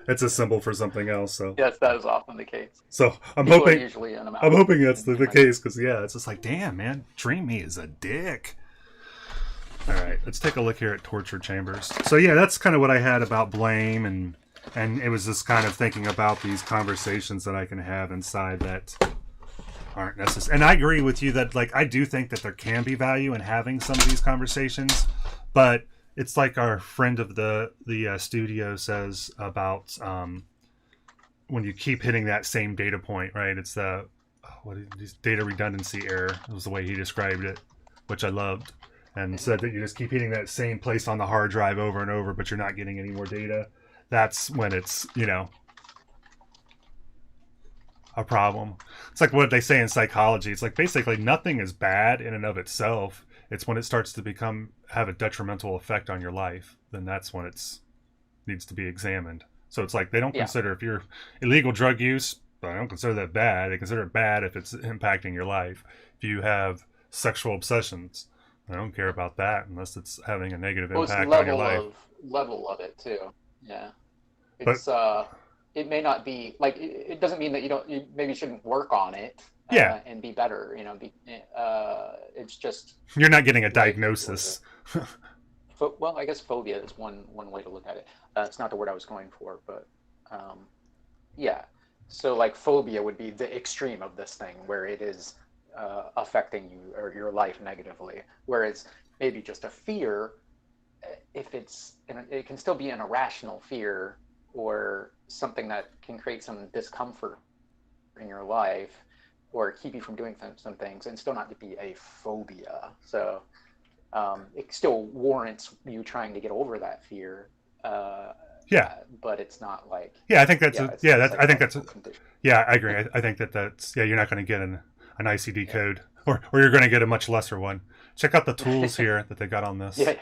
It's a symbol for something else. So yes, that is often the case. So I'm hoping that's the case, because it's just like, damn, man, Dreamy is a dick. All right, let's take a look here at torture chambers. So that's kind of what I had about blame, and it was just kind of thinking about these conversations that I can have inside that aren't necessary. And I agree with you that, like, I do think that there can be value in having some of these conversations, but it's like our friend of the studio says about when you keep hitting that same data point, right? It's the data redundancy error. It was the way he described it, which I loved, and said that you just keep hitting that same place on the hard drive over and over, but you're not getting any more data. That's when it's a problem. It's like what they say in psychology. It's like basically nothing is bad in and of itself. It's when it starts to have a detrimental effect on your life, then that's when it's needs to be examined. So it's like they don't consider if you're illegal drug use, but I don't consider that bad. They consider it bad if it's impacting your life. If you have sexual obsessions, I don't care about that unless it's having a negative impact on your life. Level of it too. Yeah. It's it may not be like it doesn't mean that you maybe shouldn't work on it. And be better. It's just you're not getting a diagnosis. Well, I guess phobia is one way to look at it. It's not the word I was going for, but so like phobia would be the extreme of this thing where it is affecting you or your life negatively, whereas maybe just a fear, if it can still be an irrational fear or something that can create some discomfort in your life or keep you from doing some things, and still not to be a phobia. So it still warrants you trying to get over that fear. But it's not like I think that's I think that's I agree. I think that's you're not going to get an ICD code or you're going to get a much lesser one. Check out the tools here that they got on this. Yeah.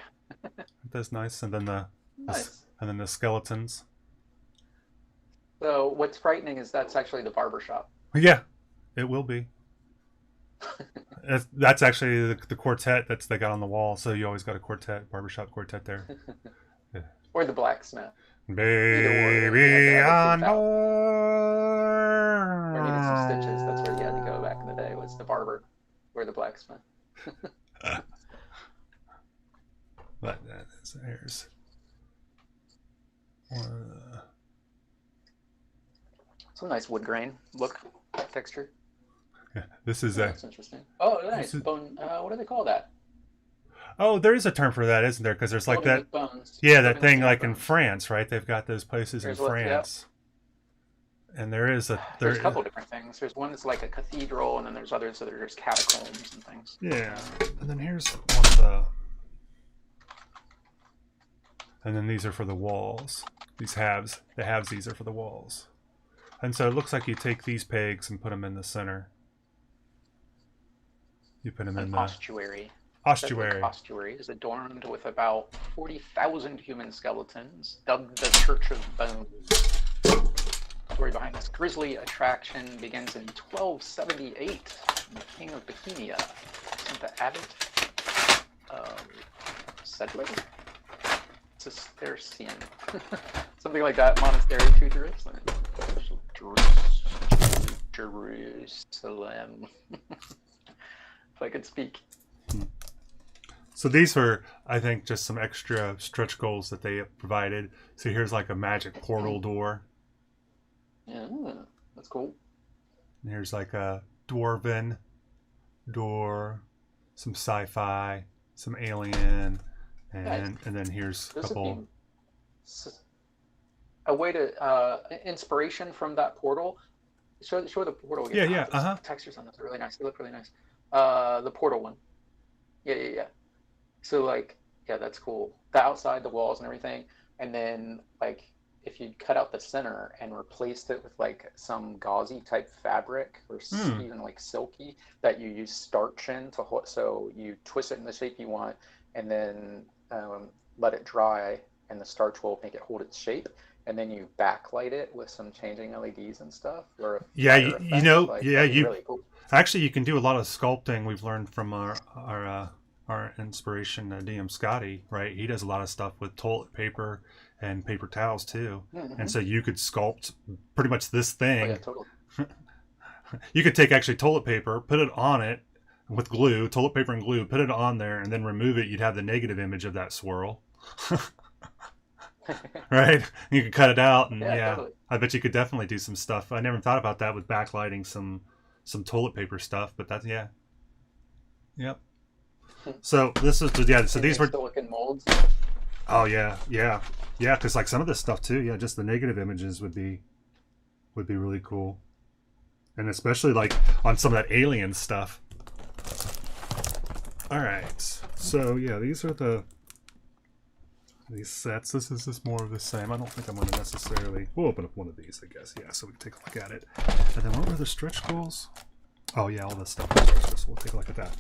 That's nice. And then Nice. the skeletons. So what's frightening is that's actually the barber shop. Yeah, it will be. That's actually the quartet that's they got on the wall. So you always got a quartet, barbershop quartet there. Yeah. Or the blacksmith. Baby, I know. Or needed some stitches. That's where you had to go back in the day, was the barber or the blacksmith. But here's some nice wood grain look, texture. yeah, this is That's interesting. Oh, nice. Bone, what do they call that? Oh, there is a term for that, isn't there? Because there's like Building that. with bones. Yeah, that Building thing with like in bones. France, right? They've got those places There's in what- yep. France. And there is There's a couple different things. There's one that's like a cathedral, and then there's others that are just catacombs and things. Yeah. And then here's one of the. And then these are for the walls. These halves. The halvesies are for the walls. And so it looks like you take these pegs and put them in the center. You put them in An the ossuary. ossuary. The ossuary is adorned with about 40,000 human skeletons, dubbed the Church of Bones. The story behind this grisly attraction begins in 1278. The King of Bohemia sent the abbot Sedley? Cistercian. Something like that, monastery to Jerusalem. Jerusalem. If I could speak. So these are, I think, just some extra stretch goals that they have provided. So here's like a magic portal door. Yeah, that's cool. And here's like a dwarven door, some sci-fi, some alien, and then here's a This would couple. be a way to inspiration from that portal. Show the portal again. Yeah, The textures on this are really nice. They look really nice. The portal one. Yeah. So like, yeah, that's cool. The outside, the walls and everything, and then like if you cut out the center and replaced it with like some gauzy type fabric or even like silky that you use starch in to hold, so you twist it in the shape you want and then let it dry and the starch will make it hold its shape, and then you backlight it with some changing LEDs and stuff. Or Yeah, you know, like, yeah, you really cool. actually you can do a lot of sculpting. We've learned from our inspiration, DM Scotty, right? He does a lot of stuff with toilet paper and paper towels too. Mm-hmm. And so you could sculpt pretty much this thing. Oh, yeah, totally. You could take actually toilet paper, put it on it with glue, toilet paper and glue, put it on there, and then remove it. You'd have the negative image of that swirl. Right? You could cut it out, and yeah, totally. I bet you could definitely do some stuff. I never thought about that with backlighting some toilet paper stuff, but that's, yeah. Yep. So this is, yeah, so these were silicon molds. Oh yeah, because like some of this stuff too, yeah, just the negative images would be really cool, and especially like on some of that alien stuff. All right, so yeah, these are these sets. This is just more of the same. I don't think I'm going to necessarily. We'll open up one of these, I guess. Yeah, so we can take a look at it. And then what were the stretch goals? Oh yeah, all this stuff. So we'll take a look at that.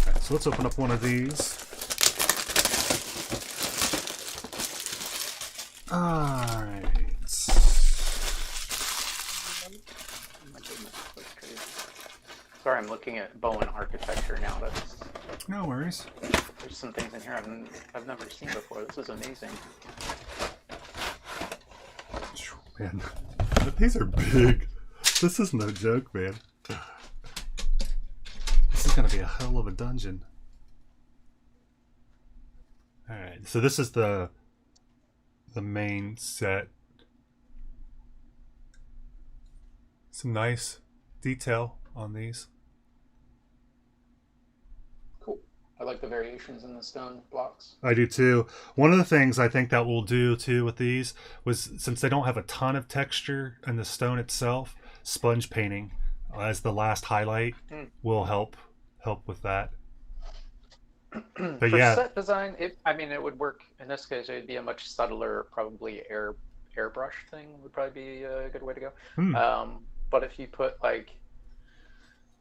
All right, so let's open up one of these. Alright. Sorry, I'm looking at Bowen architecture now. No worries. There's some things in here I've never seen before. This is amazing. Man, these are big. This is no joke, man. This is gonna be a hell of a dungeon. Alright, so this is the main set. Some nice detail on these. Cool. I like the variations in the stone blocks. I do too. One of the things I think that we'll do too with these was, since they don't have a ton of texture in the stone itself, sponge painting as the last highlight will help with that. But For yeah, set design, it would work. In this case, it would be a much subtler, probably airbrush thing would probably be a good way to go. But if you put like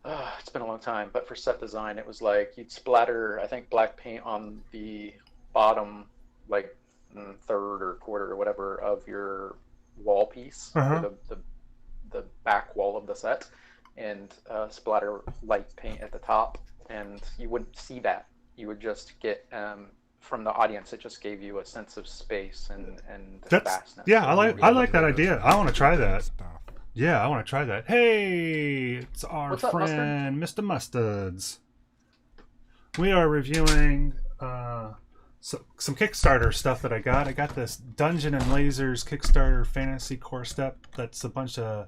It's been a long time, but for set design, it was like you'd splatter, I think, black paint on the bottom, like third or quarter or whatever of your wall piece, or Uh-huh. the back wall of the set, and splatter light paint at the top, and you wouldn't see that. You would just get from the audience. It just gave you a sense of space and That's vastness. yeah. So you'd be I able like that to. idea. I want to try that. Stuff. Yeah, I want to try that. Hey, it's our What's up, Mustard? friend Mr. Mustards. We are reviewing some Kickstarter stuff that I got. I got this Dungeon and Lasers Kickstarter Fantasy Core Step. That's a bunch of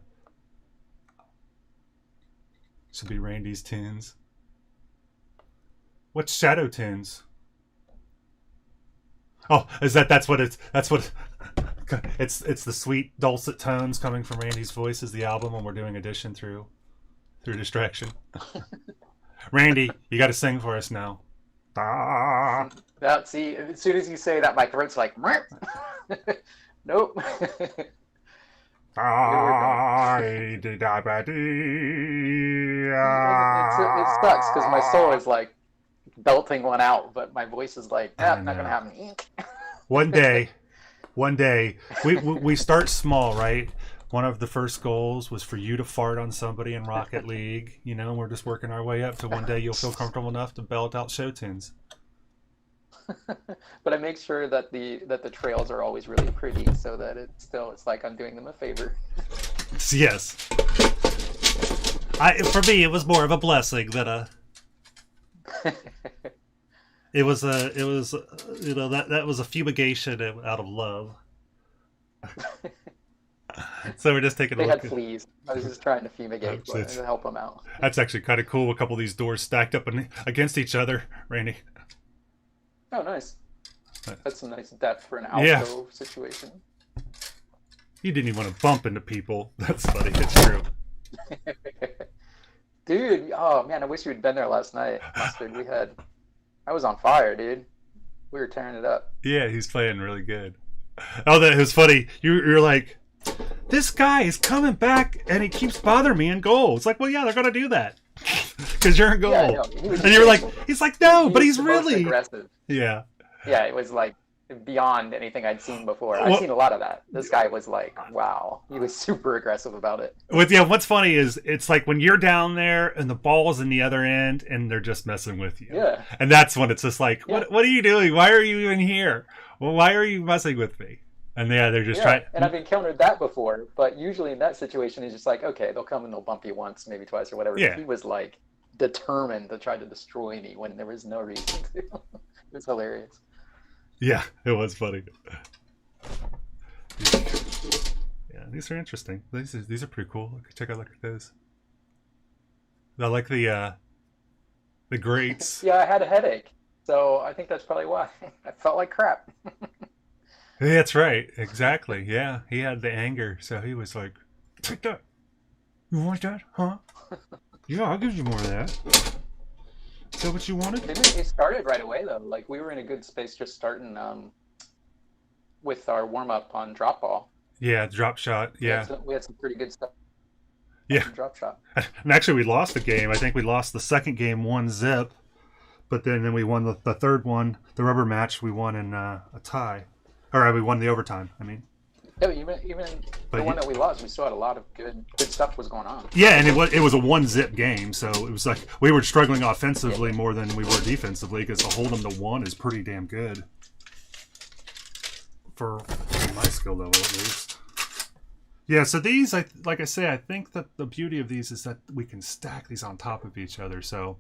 should be Randy's tunes. What's Shadow Tunes? Oh, that's what it's the sweet dulcet tones coming from Randy's voice is the album when we're doing Edition through Distraction. Randy, you got to sing for us now. Ah. That see, as soon as you say that, my throat's like, nope. It sucks because my soul is like belting one out, but my voice is like, not gonna happen. One day, we start small, right? One of the first goals was for you to fart on somebody in Rocket League, and we're just working our way up to one day you'll feel comfortable enough to belt out show tunes. But I make sure that the trails are always really pretty, so that it's like I'm doing them a favor. Yes. For me, it was more of a blessing than a. It was that was a fumigation out of love. So we're just taking a They look. had fleas. I was just trying to fumigate to help them out. That's actually kind of cool. A couple of these doors stacked up against each other, Randy. Oh, nice. That's some nice depth for an Yeah. alto situation. You didn't even want to bump into people. That's funny. It's true. Dude, oh man, I wish you had been there last night, Mustard. I was on fire, dude. We were tearing it up. Yeah, he's playing really good. Oh, that was funny. You're like, this guy is coming back and he keeps bothering me in goal. It's like, well, yeah, they're gonna do that because you're in goal. Yeah, I know. And you're like, he's like, no, but he's the most really aggressive. Yeah. Yeah, it was like beyond anything I'd seen before. I've seen a lot of that. This guy was like, wow, he was super aggressive about it. What's funny is it's like when you're down there and the ball's in the other end and they're just messing with you. Yeah. And that's when it's just like, Yeah. what are you doing? Why are you even here? Well, why are you messing with me? And yeah, they're just trying. And I've encountered that before, but usually in that situation, it's just like, okay, they'll come and they'll bump you once, maybe twice or whatever. Yeah. But he was like determined to try to destroy me when there was no reason to. It was hilarious. Yeah, it was funny. Yeah, these are interesting. These are pretty cool. Check out, look at those. I like the grates. Yeah, I had a headache, so I think that's probably why. I felt like crap. Yeah, that's right. Exactly. Yeah, he had the anger, so he was like, "Take that. You want that? Huh? Yeah, I'll give you more of that. Is that what you wanted?" It started right away though. Like we were in a good space just starting with our warm up on drop ball. Yeah, drop shot. Yeah. We had some pretty good stuff. Yeah. Drop shot. And actually, we lost the game. I think we lost the second game 1-0, but then we won the third one, the rubber match. We won in a tie, or we won the overtime. I mean. Yeah, even the one that we lost, we still had a lot of good stuff was going on. Yeah, and it was a 1-0 game, so it was like we were struggling offensively more than we were defensively because to hold them to 1 is pretty damn good for my skill level at least. Yeah, so these, like I say, I think that the beauty of these is that we can stack these on top of each other. So,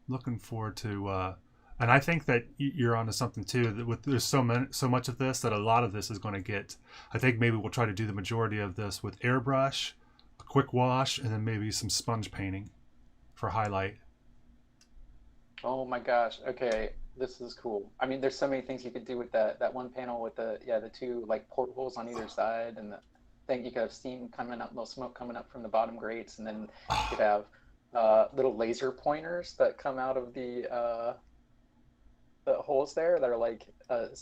looking forward to, and I think that you're onto something too. That there's so much of this that a lot of this is going to get. I think maybe we'll try to do the majority of this with airbrush, a quick wash, and then maybe some sponge painting for highlight. Oh my gosh! Okay, this is cool. I mean, there's so many things you could do with that one panel with the two like portholes on either side, and the thing you could have steam coming up, no smoke coming up from the bottom grates, and then you could have little laser pointers that come out of the holes there that are like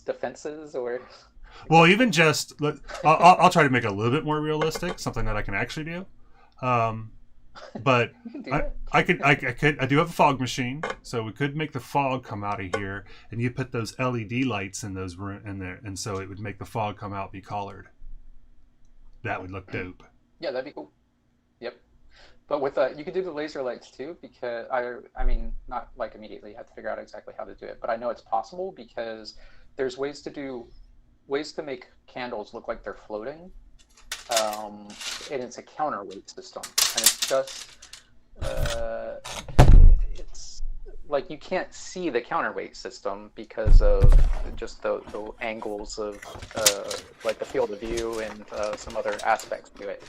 defenses or. Well, even just I'll try to make it a little bit more realistic, something that I can actually do. But You can do it. I do have a fog machine, so we could make the fog come out of here, and you put those LED lights in those in there, and so it would make the fog come out, be colored. That would look dope. Yeah, that'd be cool. Yep. But with you could do the laser lights too, because I mean, not like immediately. You have to figure out exactly how to do it, but I know it's possible because there's ways to make candles look like they're floating, and it's a counterweight system, and it's just it's like you can't see the counterweight system because of just the angles of like the field of view and some other aspects to it.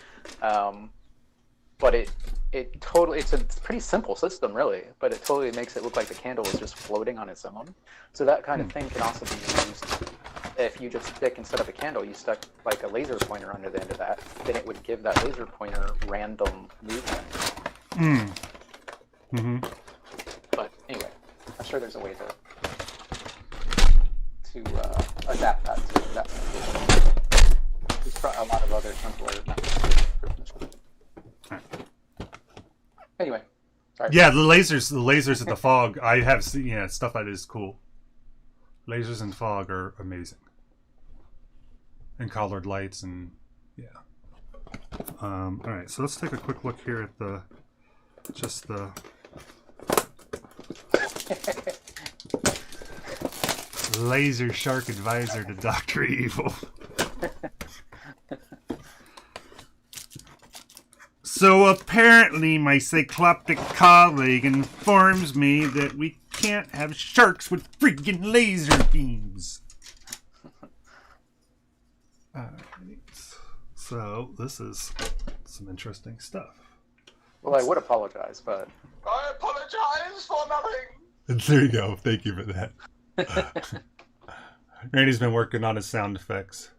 But it totally, it's a pretty simple system really, but it totally makes it look like the candle is just floating on its own. So that kind of thing can also be used if you just stick, instead of a candle, you stuck like a laser pointer under the end of that, then it would give that laser pointer random movement. But anyway, I'm sure there's a way to adapt that to that. There's a lot of other simpler methods. Anyway, sorry. Yeah, the lasers at the fog. I have seen, yeah, stuff that is cool. Lasers and fog are amazing, and colored lights, and yeah. All right, so let's take a quick look here at the Laser Shark Advisor to Dr. Evil. So apparently my cycloptic colleague informs me that we can't have sharks with freaking laser beams. So this is some interesting stuff. Well, I would apologize, but... I apologize for nothing! There you go. Thank you for that. Randy's been working on his sound effects.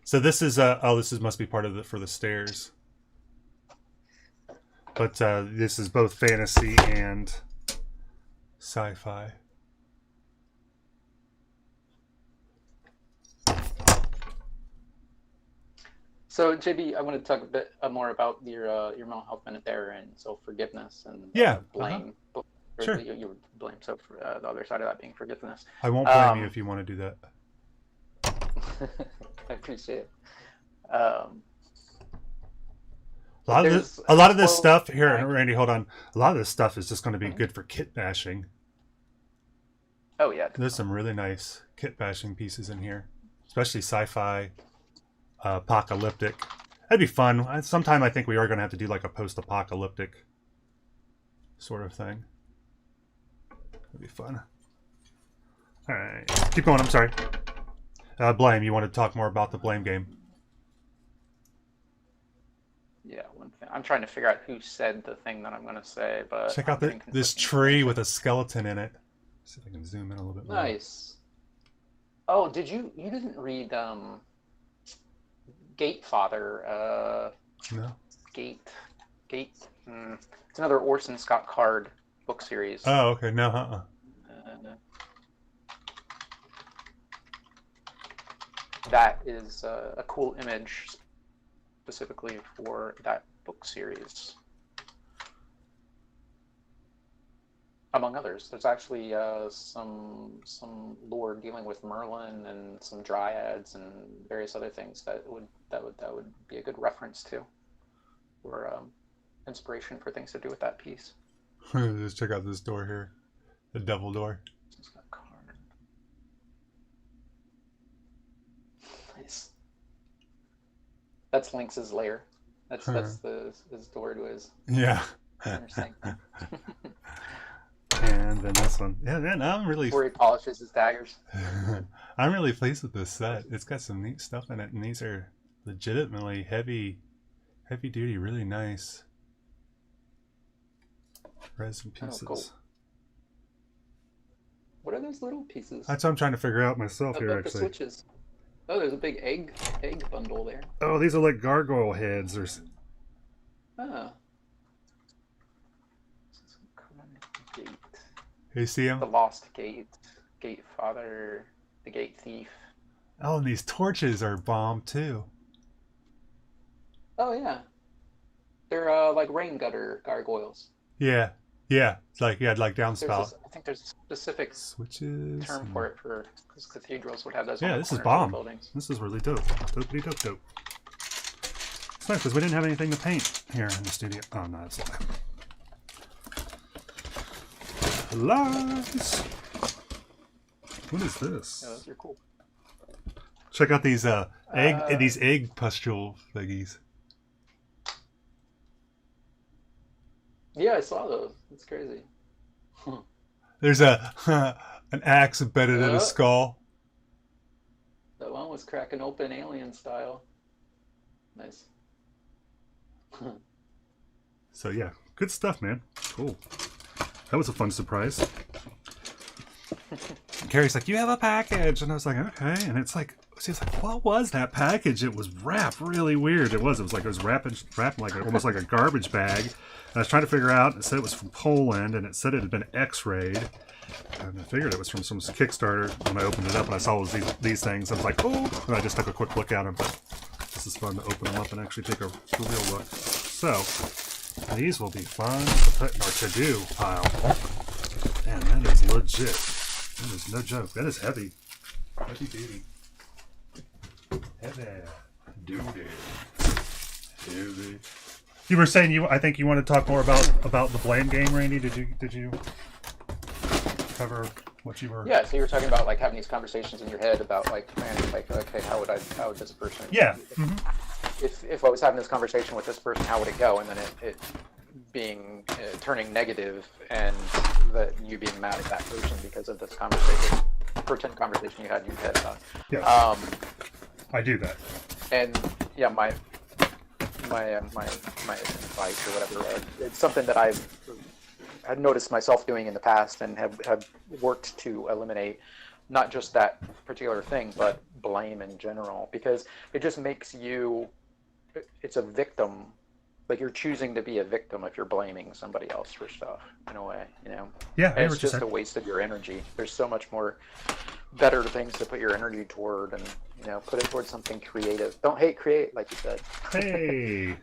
So this is must be part of for the stairs. But this is both fantasy and sci-fi. So JB, I want to talk a bit more about your mental health minute there, and so forgiveness and blame. Sure. You would blame, so for, the other side of that being forgiveness. I won't blame you if you want to do that. I appreciate it. A lot of this stuff here, Randy, hold on. A lot of this stuff is just going to be good for kit bashing. Oh yeah. There's some really nice kit bashing pieces in here, especially sci-fi, apocalyptic. That'd be fun. Sometime I think we are going to have to do like a post-apocalyptic sort of thing. That'd be fun. All right, keep going. I'm sorry. Blame. You want to talk more about the blame game? Yeah, one thing. I'm trying to figure out who said the thing that I'm going to say, but check out this tree with a skeleton in it. See if I can zoom in a little bit more. Nice. Oh, you didn't read Gatefather? No. Gate. It's another Orson Scott Card book series. Oh, okay. No, That is a cool image specifically for that book series. Among others, there's actually some lore dealing with Merlin and some dryads and various other things that would be a good reference to, or inspiration for things to do with that piece. Just check out this door here, the devil door. Nice. That's Lynx's lair. That's his door to his inner sanctum. And then this one. Yeah, man, I'm really... where he polishes his daggers. I'm really pleased with this set. It's got some neat stuff in it, and these are legitimately heavy duty, really nice resin pieces. Oh, cool. What are those little pieces? That's what I'm trying to figure out myself here, actually. The switches. Oh, there's a big egg bundle there. Oh, these are like gargoyle heads. Oh. Gate. You see them? The Lost Gate. Gatefather. The Gate Thief. Oh, and these torches are bomb too. Oh yeah, they're like rain gutter gargoyles. Yeah, yeah. It's like you had like There's downspout this, I think there's a specific switches. term for it for because cathedrals would have those on Yeah, the this is corners of their bomb. buildings. This is really dope. Dopey dope. It's nice because we didn't have anything to paint here in the studio. Oh no, that's lies. What is this? Yeah, those are cool. Check out these egg pustule thingies. Yeah, I saw those. That's crazy. There's a an axe embedded in a skull. That one was cracking open alien style. Nice. So yeah, good stuff, man. Cool. That was a fun surprise. Carrie's like, "You have a package," and I was like, "Okay." And it's like, she's like, "What was that package?" It was wrapped really weird. It was like it was wrapped like almost like a garbage bag. And I was trying to figure out. It said it was from Poland, and it said it had been X-rayed. And I figured it was from some Kickstarter. When I opened it up and I saw it was these things, I was like, "Oh!" And I just took a quick look at them. But this is fun to open them up and actually take a real look. So these will be fun to put in our to-do pile. Man, that is legit. That is no joke. That is heavy. Heavy duty. Heavy duty. Heavy. You were saying I think you want to talk more about the blame game, Randy. Did you cover what you were? Yeah, so you were talking about like having these conversations in your head about like planning, like, okay, how would this person? Yeah. If I was having this conversation with this person, how would it go? And then it being turning negative, and that you being mad at that person because of this pretend conversation you had in your head about. Yeah. I do that. And yeah, my advice or whatever, it's something that I've noticed myself doing in the past and have worked to eliminate, not just that particular thing, but blame in general, because it just makes you, it's a victim. Like you're choosing to be a victim if you're blaming somebody else for stuff in a way, you know? Yeah, and it's just a waste of your energy. There's so much more better things to put your energy toward, and you know, put it towards something creative. Don't hate, create, like you said. Hey.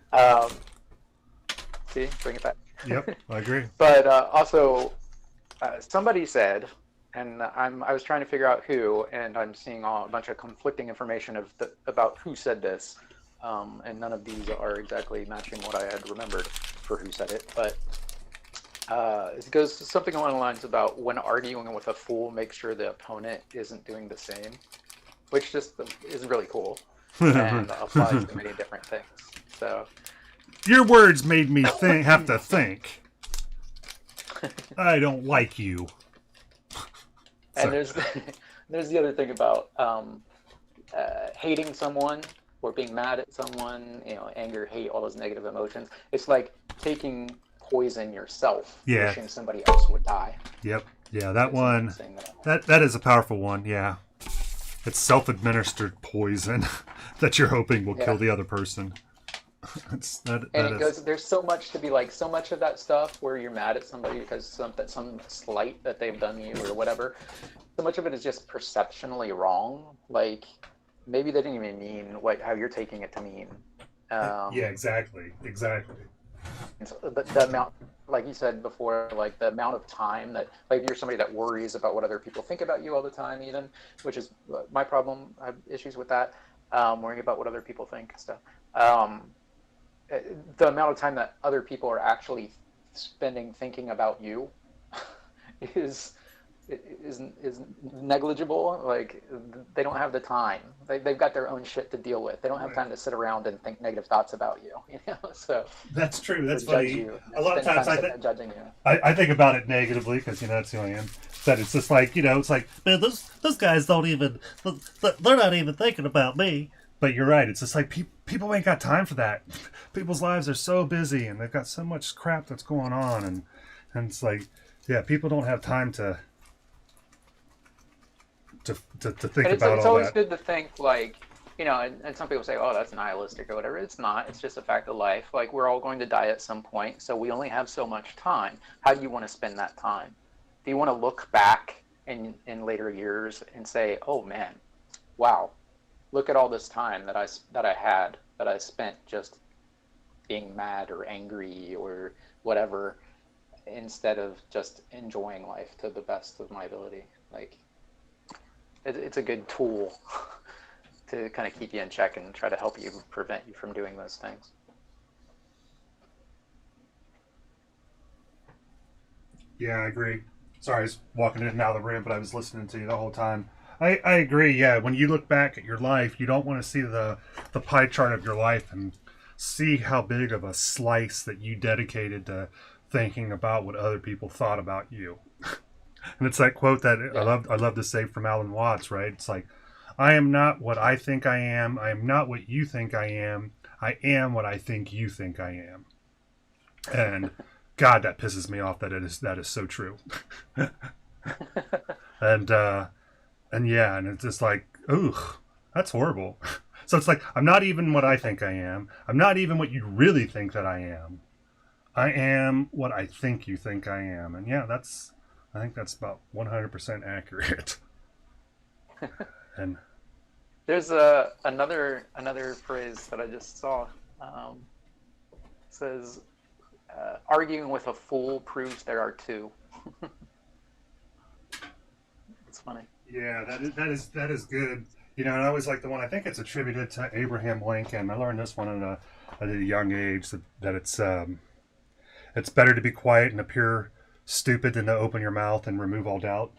See, bring it back. Yep, I agree. But also, somebody said, and I was trying to figure out who, and I'm seeing a bunch of conflicting information about who said this. And none of these are exactly matching what I had remembered for who said it, but it goes something along the lines about when arguing with a fool, make sure the opponent isn't doing the same, which just is really cool and applies to many different things. So your words made me have to think. I don't like you. And there's the other thing about hating someone or being mad at someone, you know, anger, hate, all those negative emotions. It's like taking poison yourself, wishing somebody else would die. Yep. Yeah, that one. That is a powerful one. Yeah, it's self-administered poison that you're hoping will kill the other person. There's so much to be like, so much of that stuff where you're mad at somebody because some slight that they've done to you or whatever. So much of it is just perceptionally wrong. Like, maybe they didn't even mean how you're taking it to mean. Yeah, exactly. So the amount, like you said before, like the amount of time that, like, you're somebody that worries about what other people think about you all the time, even, which is my problem. I have issues with that, worrying about what other people think and stuff. The amount of time that other people are actually spending thinking about you is negligible. Like, they don't have the time. They've got their own shit to deal with. They don't have time to sit around and think negative thoughts about you. You know, so that's true. That's funny. A lot of times judging you. I think about it negatively because, you know, that's who I am. But it's just like, you know, it's like, man, those guys don't even, they're not even thinking about me. But you're right. It's just like people ain't got time for that. People's lives are so busy and they've got so much crap that's going on, and it's like, yeah, people don't have time to think about all that. It's always good to think, like, you know, and some people say, oh, that's nihilistic or whatever. It's not. It's just a fact of life. Like, we're all going to die at some point, so we only have so much time. How do you want to spend that time? Do you want to look back in later years and say, oh man, wow, look at all this time that I spent just being mad or angry or whatever, instead of just enjoying life to the best of my ability. Like, it's a good tool to kind of keep you in check and try to help you, prevent you from doing those things. Yeah, I agree. Sorry, I was walking in and out of the room, but I was listening to you the whole time. I agree, yeah. When you look back at your life, you don't want to see the pie chart of your life and see how big of a slice that you dedicated to thinking about what other people thought about you. And it's that quote that I love to say from Alan Watts, right? It's like, I am not what I think I am. I am not what you think I am. I am what I think you think I am. And God, that pisses me off that is so true. And yeah, and it's just like, ooh, that's horrible. So it's like, I'm not even what I think I am. I'm not even what you really think that I am. I am what I think you think I am. And yeah, I think that's about 100% accurate. And there's another phrase that I just saw. Says, arguing with a fool proves there are two. It's funny. Yeah, that is good. You know, and I always like the one, I think it's attributed to Abraham Lincoln. I learned this one at a young age, that it's better to be quiet and appear stupid than to open your mouth and remove all doubt.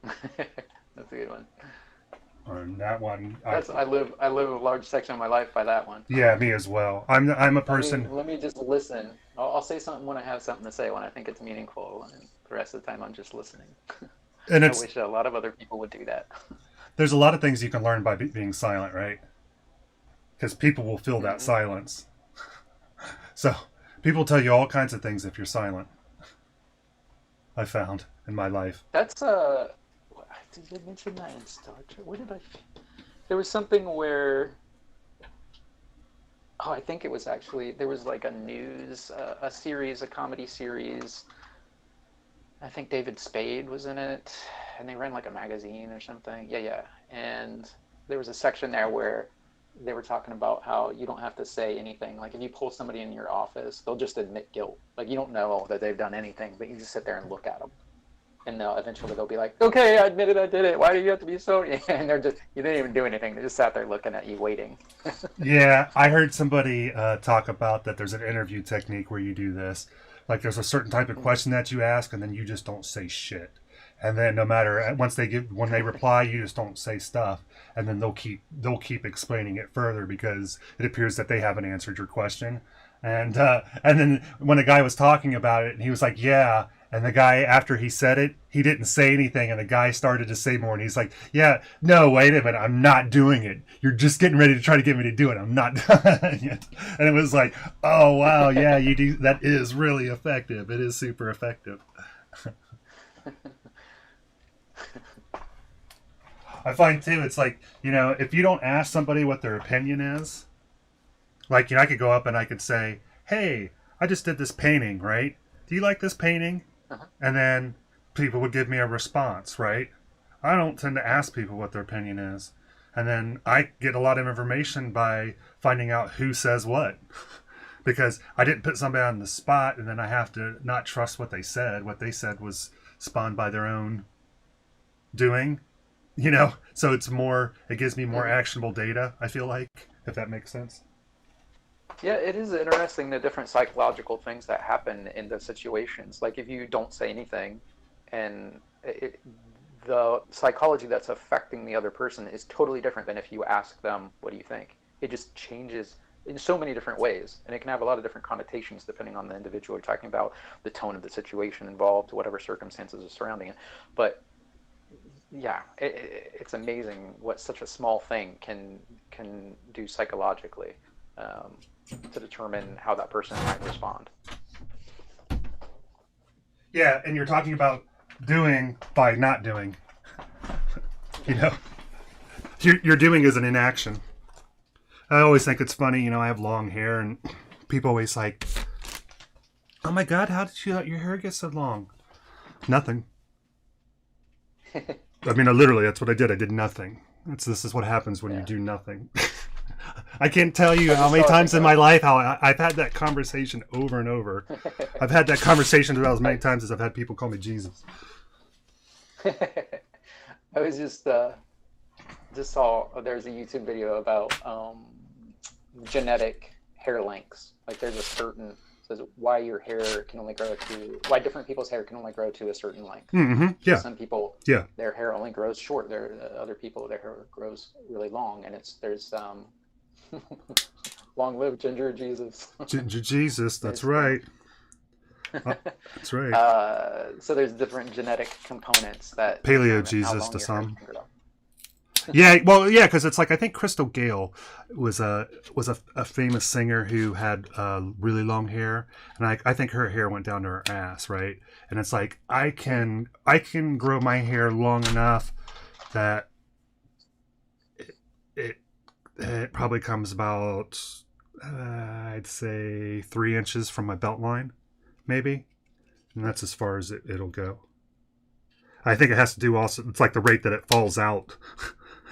That's a good one. On that one, I live a large section of my life by that one. Yeah, me as well. I'm a person. Let me just listen. I'll say something when I have something to say, when I think it's meaningful, and the rest of the time I'm just listening. And I wish a lot of other people would do that. There's a lot of things you can learn by being silent, right? Because people will fill that silence. So people tell you all kinds of things if you're silent. I found in my life. That's did they mention that in Star Trek? Where did I? There was something where. Oh, I think it was actually, there was like a comedy series. I think David Spade was in it, and they ran like a magazine or something. Yeah. And there was a section there where they were talking about how you don't have to say anything. Like, if you pull somebody in your office, they'll just admit guilt. Like, you don't know that they've done anything, but you just sit there and look at them. And eventually they'll be like, okay, I admit it, I did it. Why do you have to be so... And you didn't even do anything. They just sat there looking at you, waiting. Yeah, I heard somebody talk about that there's an interview technique where you do this. Like, there's a certain type of question that you ask, and then you just don't say shit. And then no matter, when they reply, you just don't say stuff. And then they'll keep explaining it further because it appears that they haven't answered your question. And then when the guy was talking about it, and he was like, yeah. And the guy, after he said it, he didn't say anything. And the guy started to say more. And he's like, yeah, no, wait a minute. I'm not doing it. You're just getting ready to try to get me to do it. I'm not doing it. And it was like, oh, wow. Yeah, you do. That is really effective. It is super effective. I find too, it's like, if you don't ask somebody what their opinion is, like, I could go up and I could say, hey, I just did this painting, right? Do you like this painting? Uh-huh. And then people would give me a response, right? I don't tend to ask people what their opinion is. And then I get a lot of information by finding out who says what. Because I didn't put somebody on the spot, and then I have to not trust what they said. What they said was spawned by their own doing, So it gives me more actionable data, I feel like, if that makes sense. Yeah, it is interesting, the different psychological things that happen in the situations. Like, if you don't say anything, and the psychology that's affecting the other person is totally different than if you ask them, what do you think? It just changes in so many different ways, and it can have a lot of different connotations depending on the individual you're talking about, the tone of the situation involved, whatever circumstances are surrounding it. But yeah, it's amazing what such a small thing can do psychologically. To determine how that person might respond. Yeah, and you're talking about doing by not doing. Your doing is an inaction. I always think it's funny, I have long hair, and people always like, oh my God, how did you let your hair get so long? Nothing. I mean, literally, that's what I did. I did nothing. This is what happens when you do nothing. I can't tell you how many times in my life I've had that conversation over and over. I've had that conversation about as many times as I've had people call me Jesus. I was just saw there's a YouTube video about genetic hair lengths. Like there's a certain says why your hair can only grow to why different people's hair can only grow to a certain length. Mm-hmm. Yeah. Some people, their hair only grows short. Other people, their hair grows really long, and there's long live Ginger Jesus. Ginger Jesus, that's right. That's right. So there's different genetic components that Paleo Jesus to some. Yeah, well, yeah, because it's like I think Crystal Gale was a famous singer who had really long hair, and I think her hair went down to her ass, right? And it's like I can grow my hair long enough that it probably comes about I'd say 3 inches from my belt line, maybe, and that's as far as it'll go. I think it has to do also. It's like the rate that it falls out.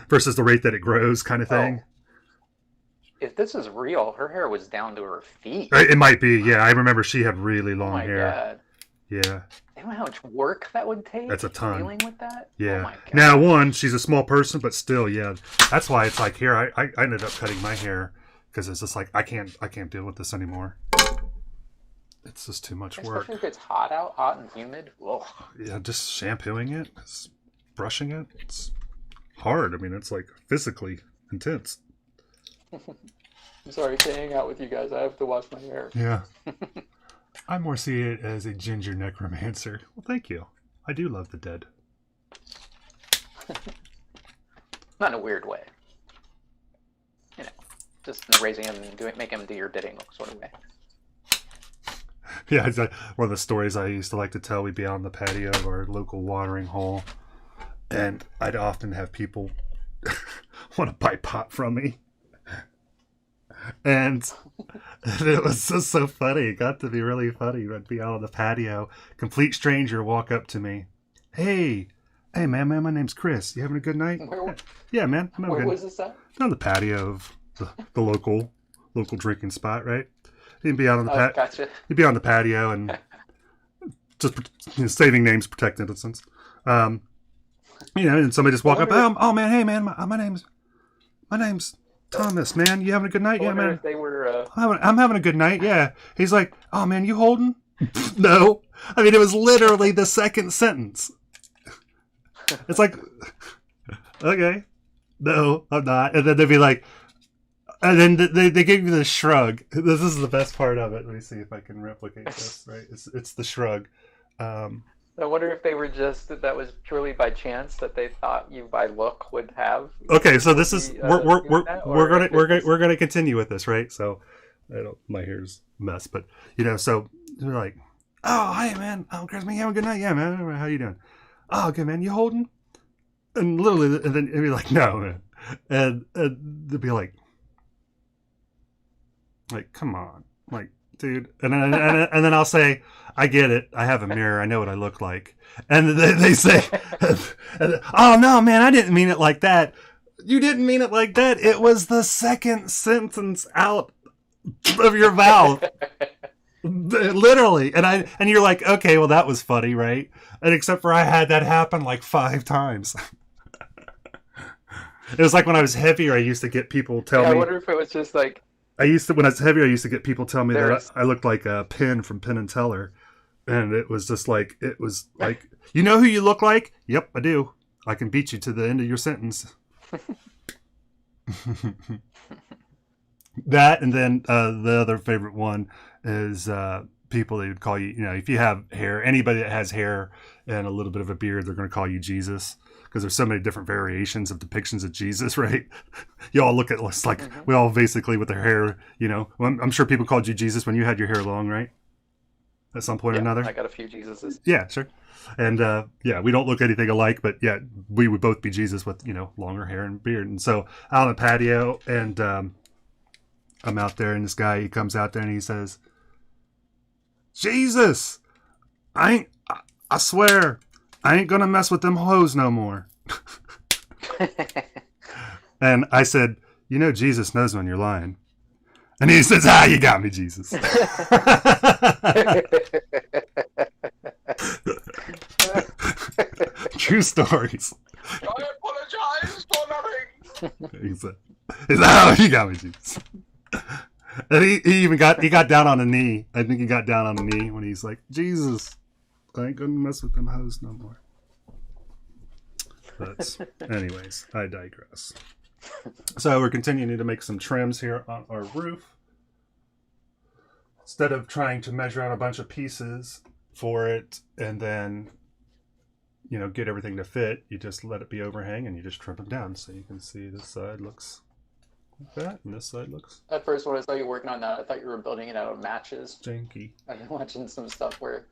Versus the rate that it grows, kind of thing. If this is real, her hair was down to her feet. It might be, yeah. I remember she had really long hair. God. Yeah. You know how much work that would take? That's a ton. Dealing with that? Yeah. Oh my God. Now, one, she's a small person, but still, yeah. That's why it's like here. I ended up cutting my hair because it's just like I can't deal with this anymore. It's just too much work. Especially if it's hot out, hot and humid. Whoa. Yeah, just shampooing it, brushing it. It's hard. I mean, it's like physically intense. I'm sorry to hang out with you guys. I have to wash my hair. Yeah. I more see it as a ginger necromancer. Well, thank you. I do love the dead. Not in a weird way. You know, just raising him and making him do your bidding sort of way. Yeah, it's like one of the stories I used to like to tell. We'd be out on the patio of our local watering hole, and I'd often have people want to buy pot from me. And it was just so funny. It got to be really funny. I'd be out on the patio, complete stranger walk up to me. Hey man, my name's Chris. You having a good night? Yeah, man. Where was this at? On the patio of the local drinking spot, right? He'd be out on the Gotcha. He'd be on the patio and just saving names, protect innocence. And somebody just walk up. Oh man, hey man, my name's Thomas. Man, you having a good night? Yeah, man. If they were, I'm having a good night. Yeah. He's like, oh man, you holding? No. I mean, it was literally the second sentence. It's like, okay, no, I'm not. And then they'd be like. And then they give you the shrug. This is the best part of it. Let me see if I can replicate this. Right, it's the shrug. I wonder if they were that was purely by chance that they thought you by look would have. Okay, so this is we're gonna continue with this, right? So my hair's a mess, but so they're like, oh hi man, oh Chris, man, you have a good night, yeah man, how you doing? Oh good man, you holding? And literally, and then it'd be like no man, and they'd be like, come on, like, dude. And then I'll say, I get it. I have a mirror. I know what I look like. And they say, oh, no, man, I didn't mean it like that. You didn't mean it like that. It was the second sentence out of your mouth. Literally. And you're like, okay, well, that was funny, right? And except for I had that happen like 5 times. It was like when I was heavier, I used to get people tell me. I wonder if it was just like. When I was heavier, I used to get people tell me that I looked like a Penn from Penn and Teller. And it was just like, you know who you look like? Yep, I do. I can beat you to the end of your sentence. That, and then the other favorite one is people that would call you, if you have hair, anybody that has hair and a little bit of a beard, they're going to call you Jesus. Because there's so many different variations of depictions of Jesus, right? You all look at us like we all basically with their hair, I'm sure people called you Jesus when you had your hair long, right? At some point or another. I got a few Jesuses. Yeah, sure. And we don't look anything alike, but yeah, we would both be Jesus with, longer hair and beard. And so out on the patio, and I'm out there, and this guy, he comes out there and he says, Jesus, I swear, I ain't gonna mess with them hoes no more. And I said, You know Jesus knows when you're lying. And he says, you got me, Jesus. True stories. I apologize for nothing. He said, oh, you got me, Jesus. And he even got down on a knee. I think he got down on a knee when he's like, Jesus, I ain't gonna mess with them hoes no more. But anyways, I digress. So we're continuing to make some trims here on our roof. Instead of trying to measure out a bunch of pieces for it and then, you know, get everything to fit, you just let it be overhang and you just trim them down. So you can see this side looks like that and this side looks... At first, when I saw you working on that, I thought you were building it out of matches. janky. I've been watching some stuff where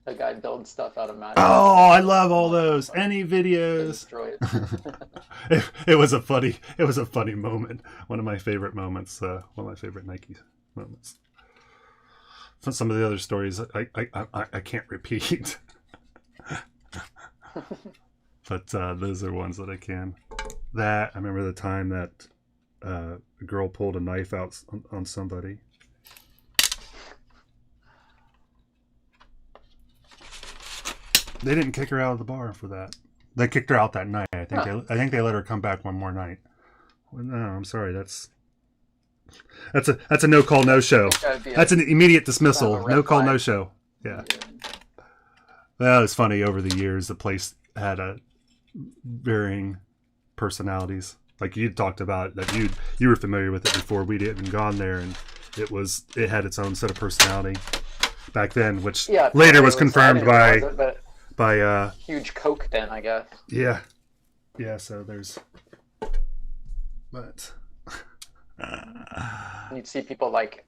a guy builds stuff out of matches. Oh, I love all those. Any videos. Destroy it. It was a funny moment. One of my favorite moments. One of my favorite Nike moments. Some of the other stories I can't repeat. But those are ones that I can. I remember the time that a girl pulled a knife out on somebody. They didn't kick her out of the bar for that. They kicked her out that night. I think they let her come back one more night. Well, no, I'm sorry. That's a no call, no show. That's an immediate dismissal. No call, no show. Yeah. That was funny. Over the years, the place had varying personalities. Like you talked about that you were familiar with it before we'd even gone there, and it had its own set of personality back then, which later was confirmed by huge Coke den, I guess. Yeah. So there's, but you'd see people like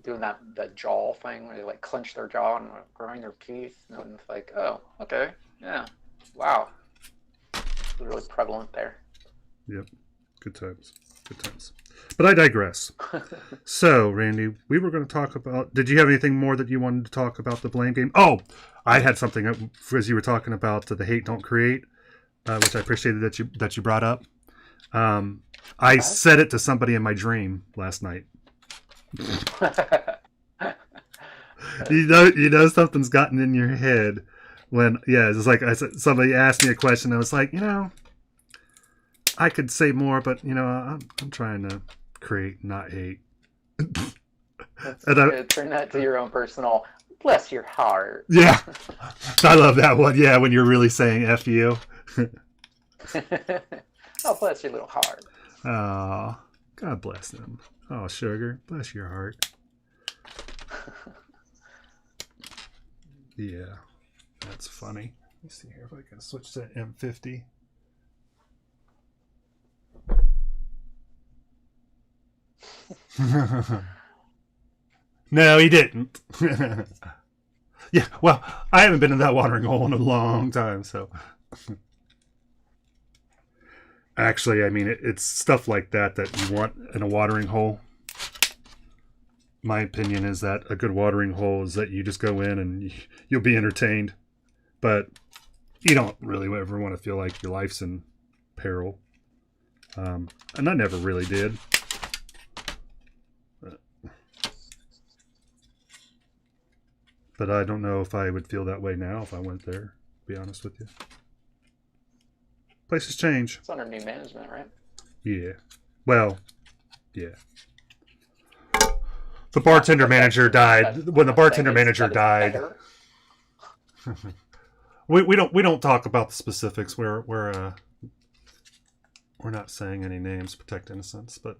doing the jaw thing where they like clench their jaw and grind their teeth, and it's like, oh, okay, yeah, wow, it's really prevalent there. Yep, good times. But I digress. So, Randy, we were going to talk about. Did you have anything more that you wanted to talk about the blame game? Oh, I had something as you were talking about the hate don't create, which I appreciated that you brought up. I said it to somebody in my dream last night. You know something's gotten in your head when it's like I said, somebody asked me a question. I was like, I could say more, but I'm trying to create, not hate. Turn that to your own personal. Bless your heart. Yeah, I love that one. Yeah, when you're really saying "f you." Oh, bless your little heart. Oh, God bless them. Oh, sugar, bless your heart. Yeah, that's funny. Let me see here if I can switch to M50. No, he didn't. Yeah, well, I haven't been in that watering hole in a long time, so. Actually, I mean, it's stuff like that you want in a watering hole. My opinion is that a good watering hole is that you just go in and you'll be entertained, but you don't really ever want to feel like your life's in peril. And I never really did. But I don't know if I would feel that way now if I went there, to be honest with you. Places change. It's under new management, right? Yeah. Well, yeah. The bartender manager died. When the bartender manager died, we don't talk about the specifics. We're not saying any names, protect innocence, but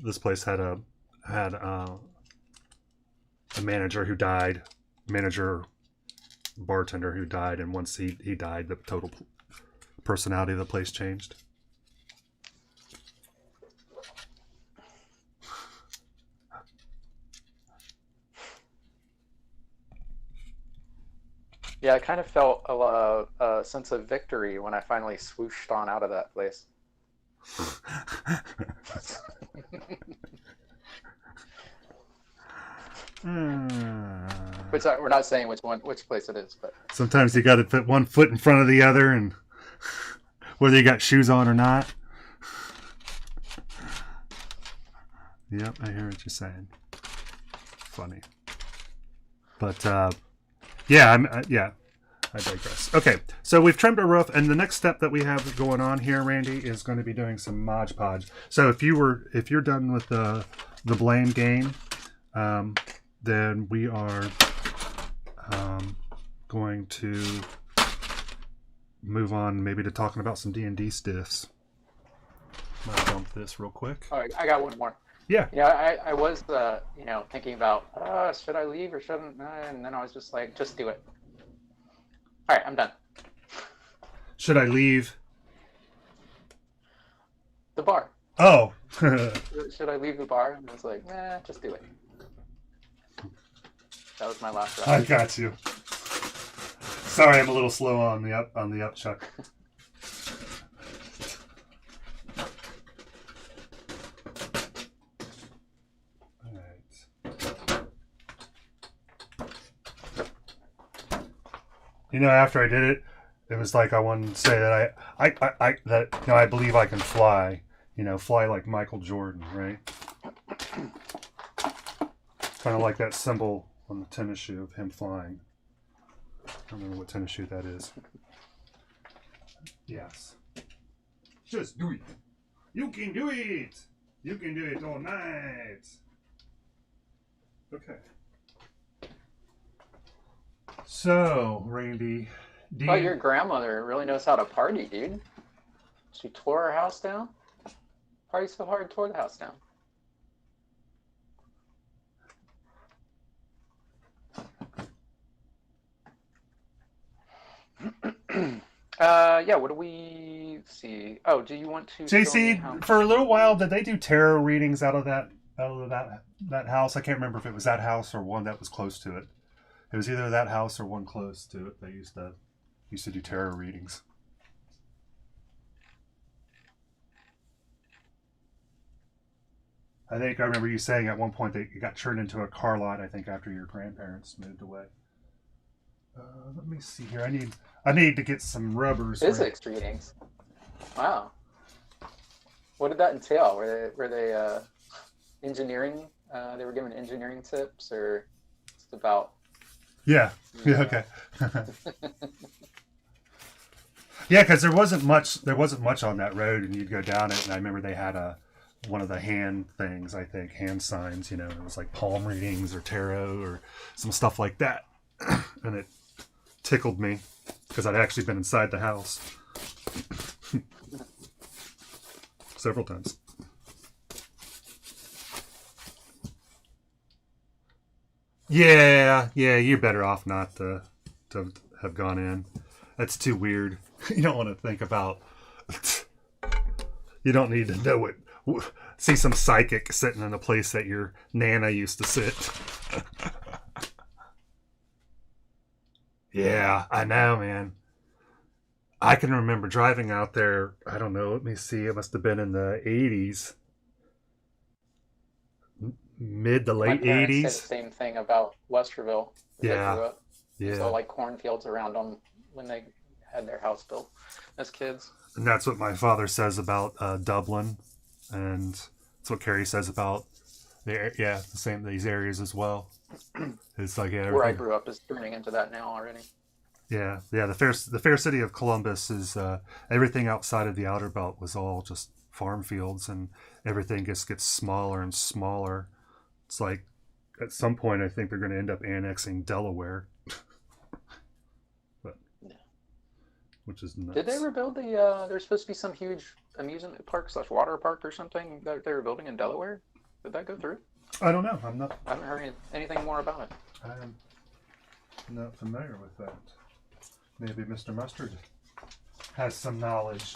this place had a manager who died, bartender who died, and once he died, the total personality of the place changed. Yeah, I kind of felt a sense of victory when I finally swooshed on out of that place. We're not saying which place it is, but Sometimes you got to put one foot in front of the other, and whether you got shoes on or not. Yep, I hear what you're saying. Funny, but yeah. I digress. Okay, so we've trimmed our roof, and the next step that we have going on here, Randy, is going to be doing some Mod Podge. So if you're done with the blame game, then we are going to move on maybe to talking about some DnD stiffs. I'm gonna dump this real quick. all right, I got one more. Yeah. I was thinking about should I leave or shouldn't I? And then I was just like, just do it. All right, I'm done. Should I leave? The bar. Oh. Should I leave the bar? And I was like, nah, just do it. That was my last round. I got you. Sorry, I'm a little slow on the up, Chuck. All right. After I did it, it was like I wanted to say that I believe I can fly. Fly like Michael Jordan, right? Kind of like that symbol on the tennis shoe of him flying. I don't remember what tennis shoe that is. Yes. Just do it. You can do it. You can do it all night. Okay. So, Randy. Oh, your grandmother really knows how to party, dude. She tore her house down. Party so hard, tore the house down. Yeah, what do we see? Oh, do you want to JC, for a little while, did they do tarot readings out of that house? I can't remember if it was that house or one that was close to it. It was either that house or one close to it. They used to do tarot readings. I think I remember you saying at one point that it got turned into a car lot, I think, after your grandparents moved away. Let me see here. I need to get some rubbers. Physics readings. Wow. What did that entail? Were they engineering? They were given engineering tips, or just about? Yeah. Yeah. Okay. Yeah, because there wasn't much on that road, and you'd go down it, and I remember they had one of the hand things, I think, hand signs. It was like palm readings or tarot or some stuff like that, and it tickled me because I'd actually been inside the house several times. Yeah, you're better off not to have gone in. That's too weird. You don't want to think about. You don't need to know it. See some psychic sitting in a place that your Nana used to sit. Yeah, I know, man. I can remember driving out there. I don't know. Let me see. It must have been in the 80s. Mid to late 80s. Said the same thing about Westerville. Yeah. Yeah. So like cornfields around them when they had their house built as kids. And that's what my father says about Dublin, and that's what Carrie says about the same these areas as well. It's like where I grew up is turning into that now already. Yeah. The fair city of Columbus is everything outside of the outer belt was all just farm fields, and everything just gets smaller and smaller. It's like at some point I think they're going to end up annexing Delaware, which is nuts. Did they ever build there's supposed to be some huge amusement park / water park or something that they were building in Delaware? Did that go through? I don't know. I haven't heard anything more about it. I am not familiar with that. Maybe Mr. Mustard has some knowledge,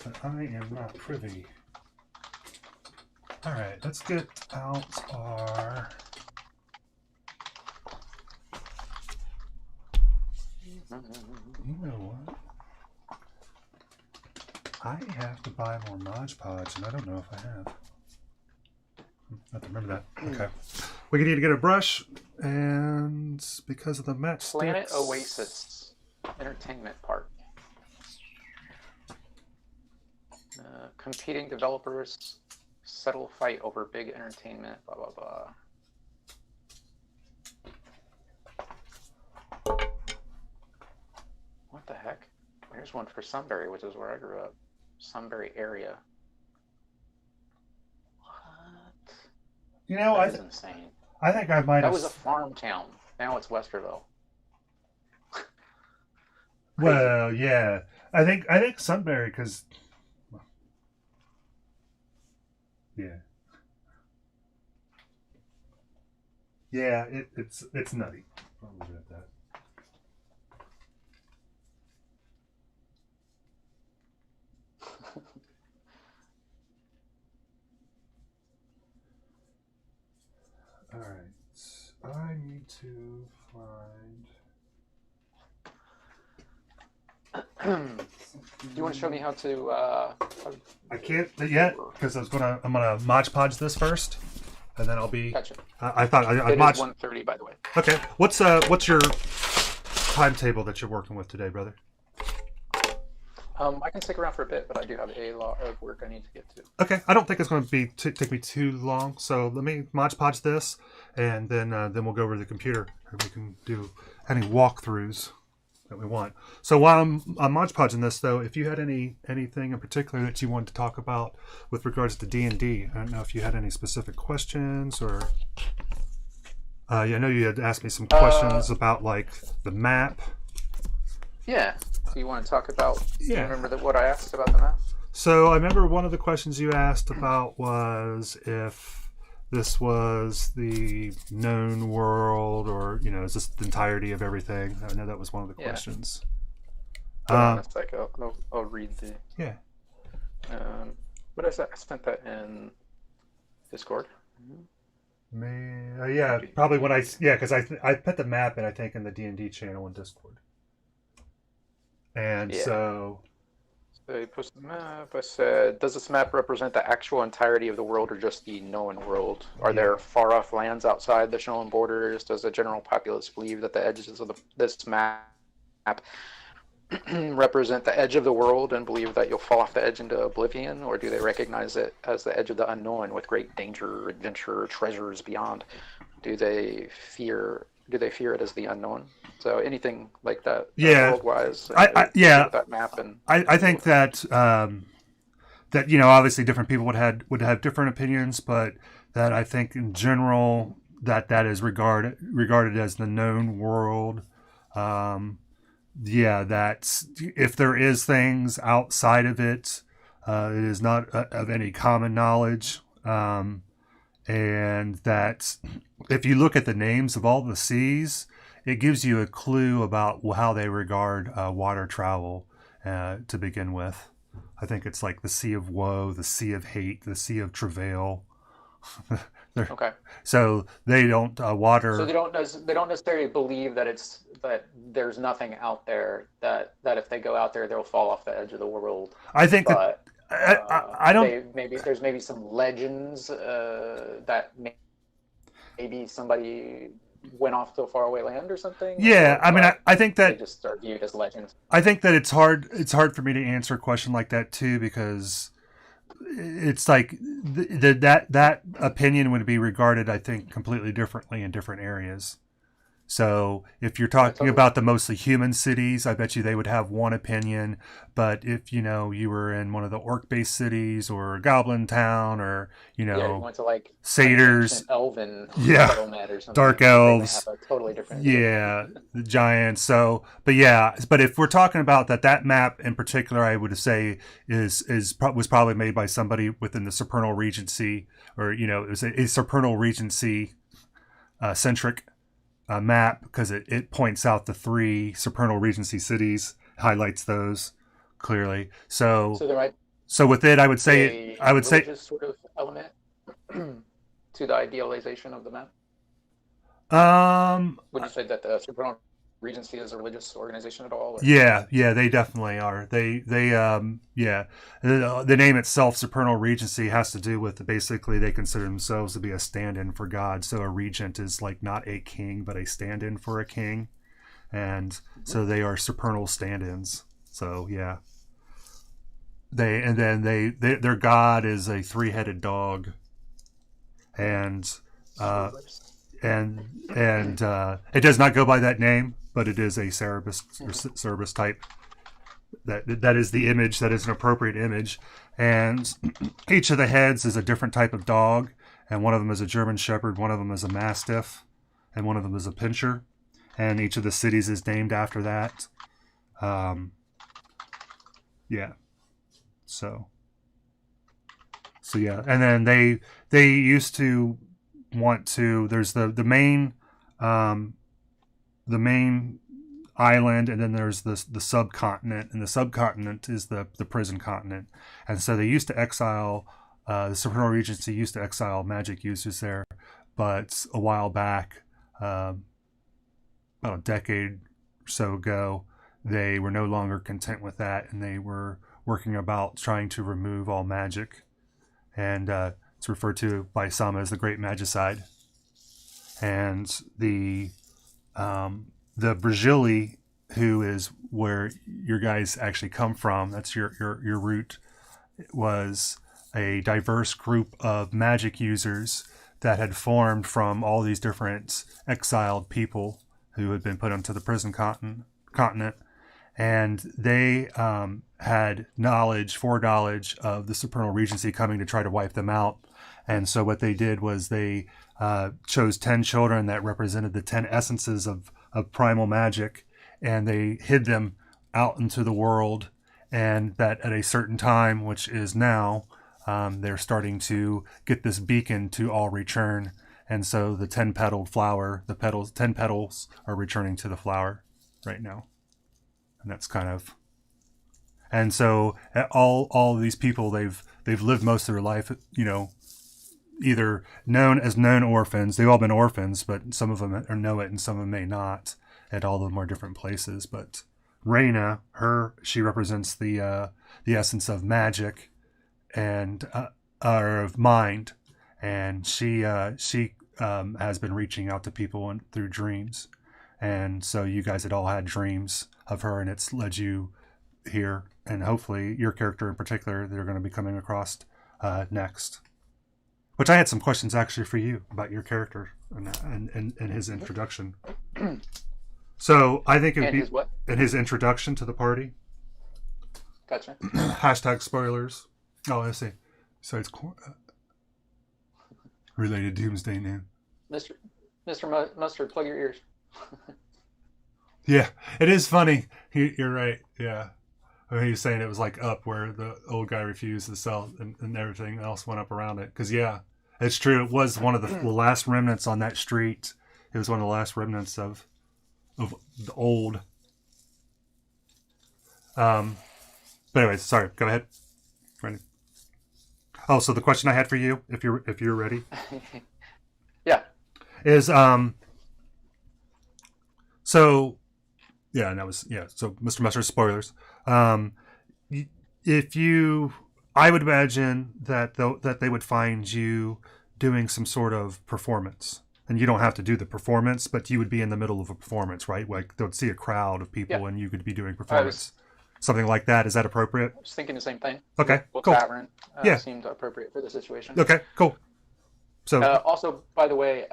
but I am not privy. All right, let's get out our. You know what? I have to buy more Mod Podge, and I don't know if I have. I have to remember that. Okay. We need to get a brush And because of the Planet matchsticks... Oasis Entertainment Park. Competing developers settle fight over big entertainment, blah, blah, blah. What the heck? Here's one for Sunbury, which is where I grew up. Sunbury area. What? You know, That is insane. I think I might That have... was a farm town. Now it's Westerville. Well, yeah. I think Sunbury, because... Yeah. Yeah, it's nutty. I'll leave it at that. All right. I need to find... Do you want to show me how to? I can't yet because I'm gonna Mod Podge this first, and then I'll be. Gotcha. I thought I It is Mod. 1:30, by the way. Okay. What's your timetable that you're working with today, brother? I can stick around for a bit, but I do have a lot of work I need to get to. Okay. I don't think it's going to be take me too long, so let me Mod Podge this, and then we'll go over to the computer and we can do any walkthroughs that we want. So while I'm Mod Podging this, though, if you had anything in particular that you wanted to talk about with regards to D&D, I don't know if you had any specific questions or... I know you had asked me some questions about like the map. Yeah. So you want to talk about? Do you Yeah. remember what I asked about the map? So I remember one of the questions you asked about was if this was the known world, or is this the entirety of everything? I know that was one of the questions. It's like I'll read the. Yeah. What is that? I sent that in Discord. Yeah, probably when because I put the map in, I think, in the D&D channel in Discord. And so They posted the map. I said, does this map represent the actual entirety of the world or just the known world? Are there far-off lands outside the shown borders? Does the general populace believe that the edges of this map represent the edge of the world and believe that you'll fall off the edge into oblivion? Or do they recognize it as the edge of the unknown with great danger, adventure, treasures beyond? Do they fear it as the unknown? So anything like that, world-wise. That map and I think that obviously different people would have different opinions, but that I think in general that is regarded as the known world. That if there is things outside of it, it is not of any common knowledge. And that if you look at the names of all the seas, it gives you a clue about how they regard water travel to begin with. I think it's like the Sea of Woe, the Sea of Hate, the Sea of Travail. Okay. So they don't water. So they don't necessarily believe that there's nothing out there, that if they go out there they'll fall off the edge of the world. I think but, I don't. Maybe some legends that maybe somebody went off to a faraway land or something. Yeah, I mean, I think that they just are viewed as legends. I think that it's hard for me to answer a question like that too, because it's like that opinion would be regarded, I think, completely differently in different areas. So if you're talking about the mostly human cities, I bet you they would have one opinion. But if you were in one of the orc-based cities or Goblin Town, or you went to like satyrs, elven settlement or something, dark elves, they have a totally different the giants. So, but if we're talking about that map in particular, I would say was probably made by somebody within the Supernal Regency, or it was a Supernal Regency centric map, because it points out the 3 Supernal Regency cities, highlights those clearly. So with it, I would say sort of element to the idealization of the map. Would you say that the Supernal Regency is a religious organization at all? Or? Yeah, they definitely are. Yeah. The name itself, Supernal Regency, has to do with basically they consider themselves to be a stand-in for God. So a regent is like not a king, but a stand-in for a king, and so they are supernal stand-ins. So yeah, their god is a three-headed dog, and it does not go by that name, but it is a Cerberus type. That is the image. That is an appropriate image, and each of the heads is a different type of dog, and one of them is a German Shepherd, one of them is a Mastiff, and one of them is a Pinscher, and each of the cities is named after that. Yeah. So yeah, and then they used to want to. There's the main island, and then there's the subcontinent, and the subcontinent is the prison continent. And so they used to exile. The Supernal Regency used to exile magic users there, but a while back, about a decade or so ago, they were no longer content with that, and they were working about trying to remove all magic, and it's referred to by some as the Great Magicide. And the Brigili, who is where your guys actually come from, that's your root, was a diverse group of magic users that had formed from all these different exiled people who had been put onto the prison continent. And they had foreknowledge of the Supernal Regency coming to try to wipe them out. And so what they did was they chose 10 children that represented the 10 essences of primal magic, and they hid them out into the world. And that at a certain time, which is now, they're starting to get this beacon to all return. And so the 10-petaled flower, 10 petals are returning to the flower right now. And that's kind of, and so all of these people, they've lived most of their life, either known orphans. They've all been orphans, but some of them know it and some of them may not. At all of them are different places. But Reyna, she represents the essence of magic and or of mind, and she has been reaching out to people through dreams. And so you guys had all had dreams of her, and it's led you here. And hopefully your character in particular, they're going to be coming across next. Which I had some questions actually for you about your character and his introduction. So I think it would be in his introduction to the party. Gotcha. Hashtag spoilers. Oh, I see. So it's related Doomsday name. Mr. Mustard, plug your ears. Yeah, it is funny. You're right. Yeah. I mean, he was saying it was like up where the old guy refused to sell and everything else went up around it. Because, yeah, it's true. It was one of the last remnants on that street. It was one of the last remnants of the old. But anyways, sorry. Go ahead. Ready? Oh, so the question I had for you, if you're ready. Yeah. Is so yeah, and that was so Mr. Mustard spoilers. I would imagine that they would find you doing some sort of performance. And you don't have to do the performance, but you would be in the middle of a performance, right? Like they'll see a crowd of people and you could be doing performance. Something like that. Is that appropriate? I was thinking the same thing. Okay, Well, cool. Tavern seemed appropriate for the situation. Okay, cool. So also, by the way,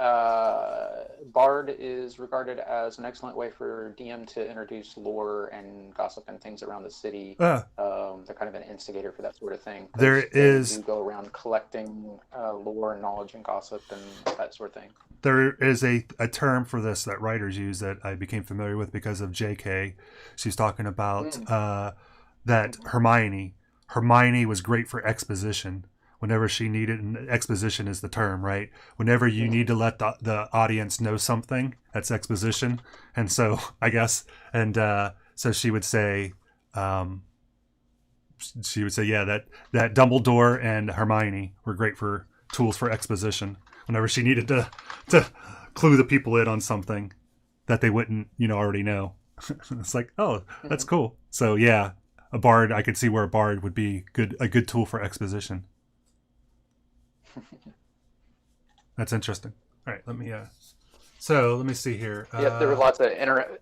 Bard is regarded as an excellent way for DM to introduce lore and gossip and things around the city. They're kind of an instigator for that sort of thing. You go around collecting lore and knowledge and gossip and that sort of thing. There is a term for this that writers use that I became familiar with because of JK. She's talking about that Hermione was great for exposition. Whenever she needed, and exposition is the term, right? Whenever you need to let the audience know something, that's exposition. And so I guess, so she would say, yeah, that Dumbledore and Hermione were great for tools for exposition. Whenever she needed to clue the people in on something. that they wouldn't, already know. It's like, oh, that's cool. So yeah, a bard, I could see where a bard would be a good tool for exposition. That's interesting. All right, let me see here. Yeah, there were lots of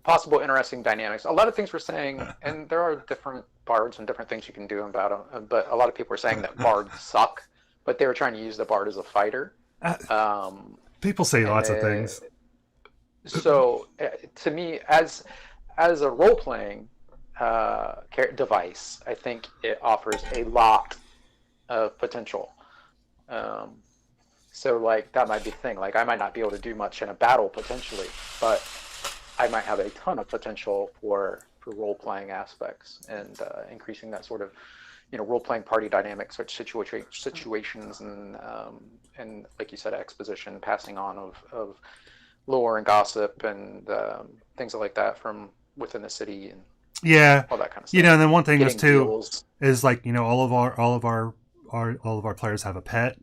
possible interesting dynamics. A lot of things were saying, and there are different bards and different things you can do about them, but a lot of people were saying that bards suck, but they were trying to use the bard as a fighter. People say lots of things. So to me, as a role-playing device, I think it offers a lot of potential. So like that might be the thing. Like I might not be able to do much in a battle potentially, but I might have a ton of potential for role-playing aspects and increasing that sort of role-playing party dynamics, such situations and like you said, exposition, passing on of lore and gossip and things like that from within the city and all that kind of stuff. And then one thing is too deals. is like all of our players have a pet,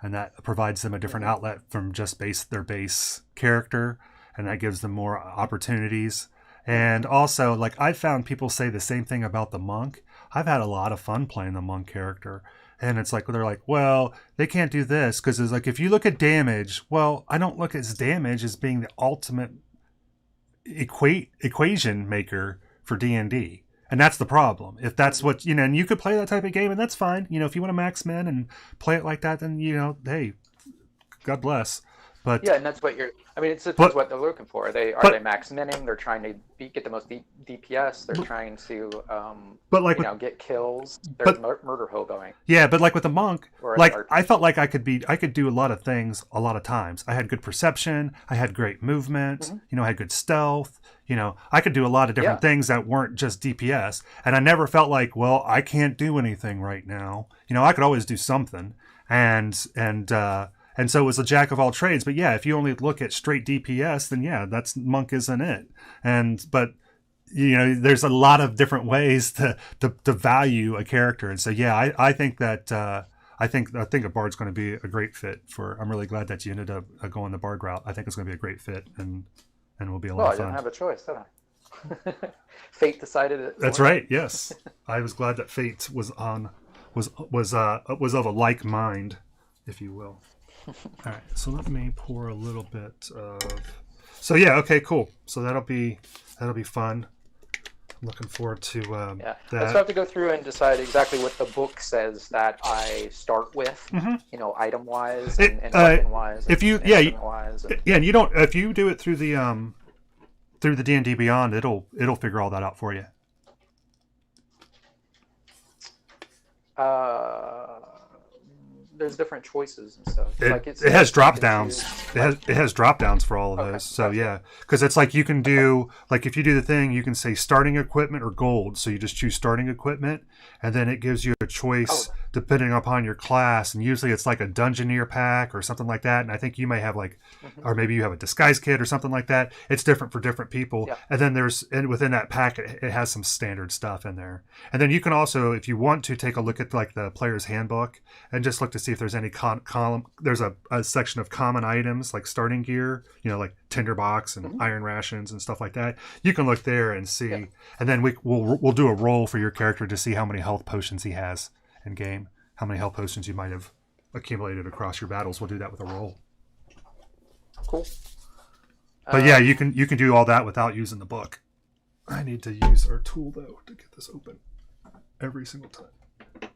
and that provides them a different outlet from just their base character, and that gives them more opportunities. And also, like I found people say the same thing about the monk. I've had a lot of fun playing the monk character. And it's like, they're like, well, they can't do this because it's like, if you look at damage, well, I don't look at damage as being the ultimate equation maker for DnD. And that's the problem. If that's what, and you could play that type of game and that's fine. If you want to max min and play it like that, then, hey, God bless. But yeah, and that's what it depends what they're looking for. Are they max minning? They're trying to get the most DPS. They're trying to get kills. There's murder hoboing. Yeah, but like with the monk, I felt like I could do a lot of things a lot of times. I had good perception. I had great movement. I had good stealth. I could do a lot of different things that weren't just DPS. And I never felt like, well, I can't do anything right now. I could always do something. And so it was a jack of all trades. But yeah, if you only look at straight DPS, then yeah, that's monk isn't it. But there's a lot of different ways to value a character. And so yeah, I think that I think a bard's going to be a great fit for. I'm really glad that you ended up going the bard route. I think it's going to be a great fit and will be a lot of fun. I didn't have a choice, did I? Fate decided it. That's right. Yes, I was glad that fate was of a like mind, if you will. All right, so let me pour a little bit of. So yeah, okay, cool. So that'll be fun. I'm looking forward to that. I still have to go through and decide exactly what the book says that I start with. Item wise and weapon wise. If you and you don't if you do it through the D&D Beyond, it'll figure all that out for you. There's different choices and stuff. It has drop downs. It has drop downs for all of those. So yeah, because it's like you can do if you do the thing, you can say starting equipment or gold. So you just choose starting equipment, and then it gives you a choice depending upon your class. And usually it's like a Dungeoneer pack or something like that. And I think you may have or maybe you have a disguise kit or something like that. It's different for different people. Yeah. And then within that pack, it has some standard stuff in there. And then you can also, if you want to, take a look at the player's handbook and just look to see if there's any column. There's a section of common items like starting gear, like tinderbox and iron rations and stuff like that. You can look there and see, and then we'll do a roll for your character to see how many health potions he has in game, how many health potions you might have accumulated across your battles. We'll do that with a roll. Cool. But yeah, you can do all that without using the book. I need to use our tool though to get this open every single time.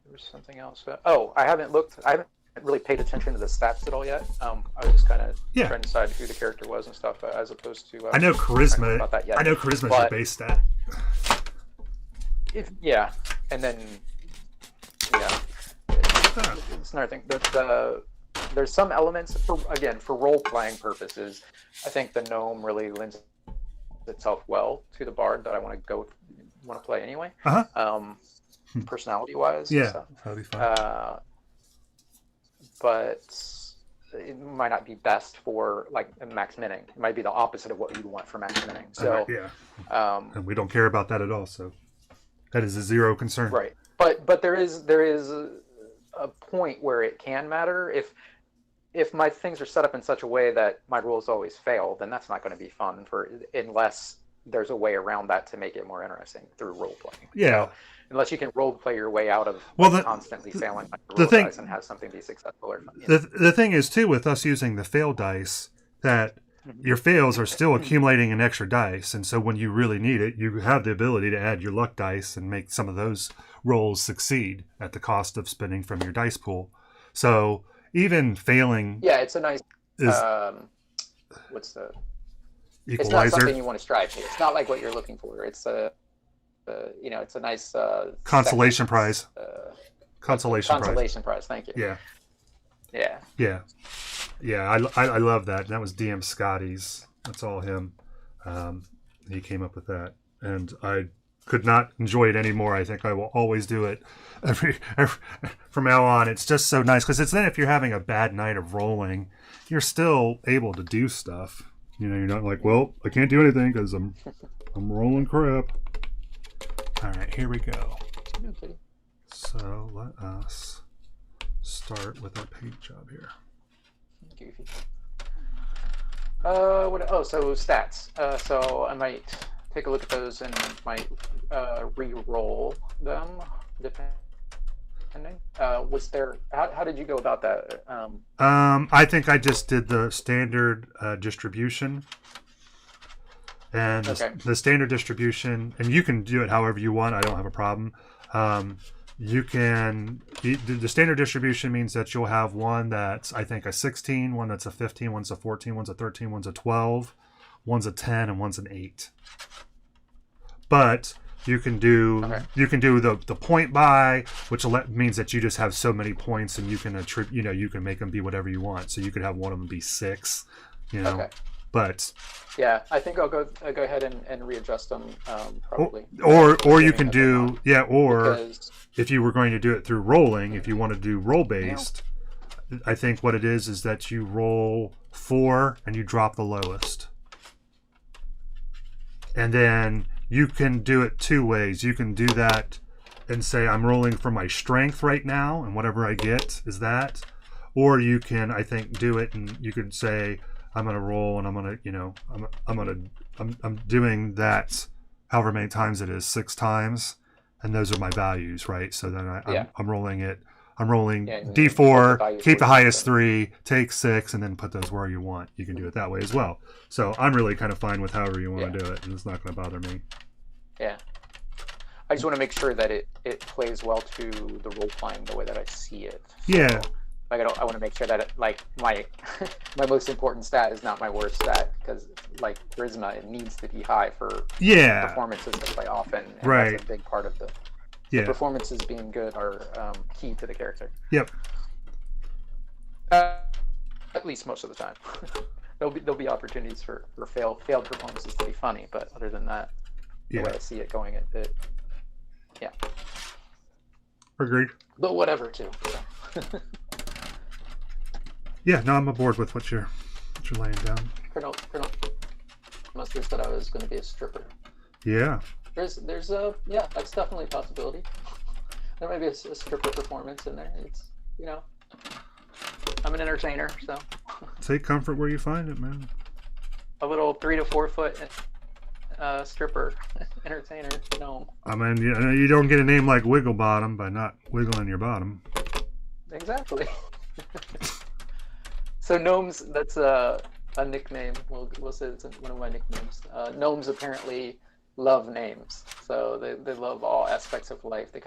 There's something else. I haven't really paid attention to the stats at all yet. I was just kind of trying to decide who the character was and stuff, as opposed to. I know charisma. I know charisma is your base stat. And then it's another thing. There's some elements for role playing purposes. I think the gnome really lends itself well to the bard that I want to play anyway. Personality wise. Yeah, that'll be fun. But it might not be best for max minning. It might be the opposite of what you want for max minning. So and we don't care about that at all. So that is a zero concern. Right. But there is a point where it can matter if my things are set up in such a way that my rolls always fail, then that's not going to be fun unless there's a way around that to make it more interesting through role playing. Yeah. So, unless you can role play your way out of constantly failing on your roll dice and have something be successful or the thing is too with us using the fail dice that your fails are still accumulating an extra dice, and so when you really need it, you have the ability to add your luck dice and make some of those rolls succeed at the cost of spending from your dice pool. So even failing, it's a nice what's the equalizer? It's not something you want to strive to. It's not like what you're looking for. It's it's a nice consolation prize. Consolation prize. Thank you. Yeah. I love that. That was DM Scotty's. That's all him. He came up with that, and I could not enjoy it anymore. I think I will always do it every from now on. It's just so nice because it's then if you're having a bad night of rolling, you're still able to do stuff. You're not like, well, I can't do anything because I'm rolling crap. All right, here we go. Okay. So let us start with our paint job here. Goofy. So stats. So I might take a look at those and might re-roll them, depending. How did you go about that? I think I just did the standard distribution. And the standard distribution, and you can do it however you want. I don't have a problem. The standard distribution means that you'll have one that's, I think, a 16, one that's a 15, one's a 14, one's a 13, one's a 12, one's a 10, and one's an 8. But you can do the point buy, which means that you just have so many points, and you can you can make them be whatever you want. So you could have one of them be 6, Okay. But yeah, I think I'll go ahead and readjust them probably. Or you can do if you were going to do it through rolling, if you want to do roll based, I think what it is that you roll 4 and you drop the lowest, and then you can do it 2 ways. You can do that and say I'm rolling for my strength right now, and whatever I get is that, or you can do it and you could say, I'm gonna roll, and I'm doing that however many times it is, 6 times, and those are my values, right? So then I'm rolling it. I'm rolling D4, keep the highest 3, take 6, and then put those where you want. You can do it that way as well. So I'm really kind of fine with however you want to do it, and it's not going to bother me. Yeah. I just want to make sure that it plays well to the role playing the way that I see it. So, yeah. I want to make sure that my my most important stat is not my worst stat, because charisma, it needs to be high for performances to play often. And right. That's a big part of the performances being good are key to the character. Yep. At least most of the time. There'll be opportunities for failed performances to be funny, but other than that, the way I see it going, yeah. Agreed. But whatever too. So. Yeah, no, I'm aboard with what you're laying down. Colonel must have said I was going to be a stripper. Yeah. There's that's definitely a possibility. There might be a stripper performance in there. It's I'm an entertainer, so. Take comfort where you find it, man. A little 3 to 4 foot stripper entertainer gnome. I mean, you don't get a name like Wigglebottom by not wiggling your bottom. Exactly. So gnomes, that's a nickname. We'll say it's one of my nicknames. Gnomes apparently love names, so they love all aspects of life. They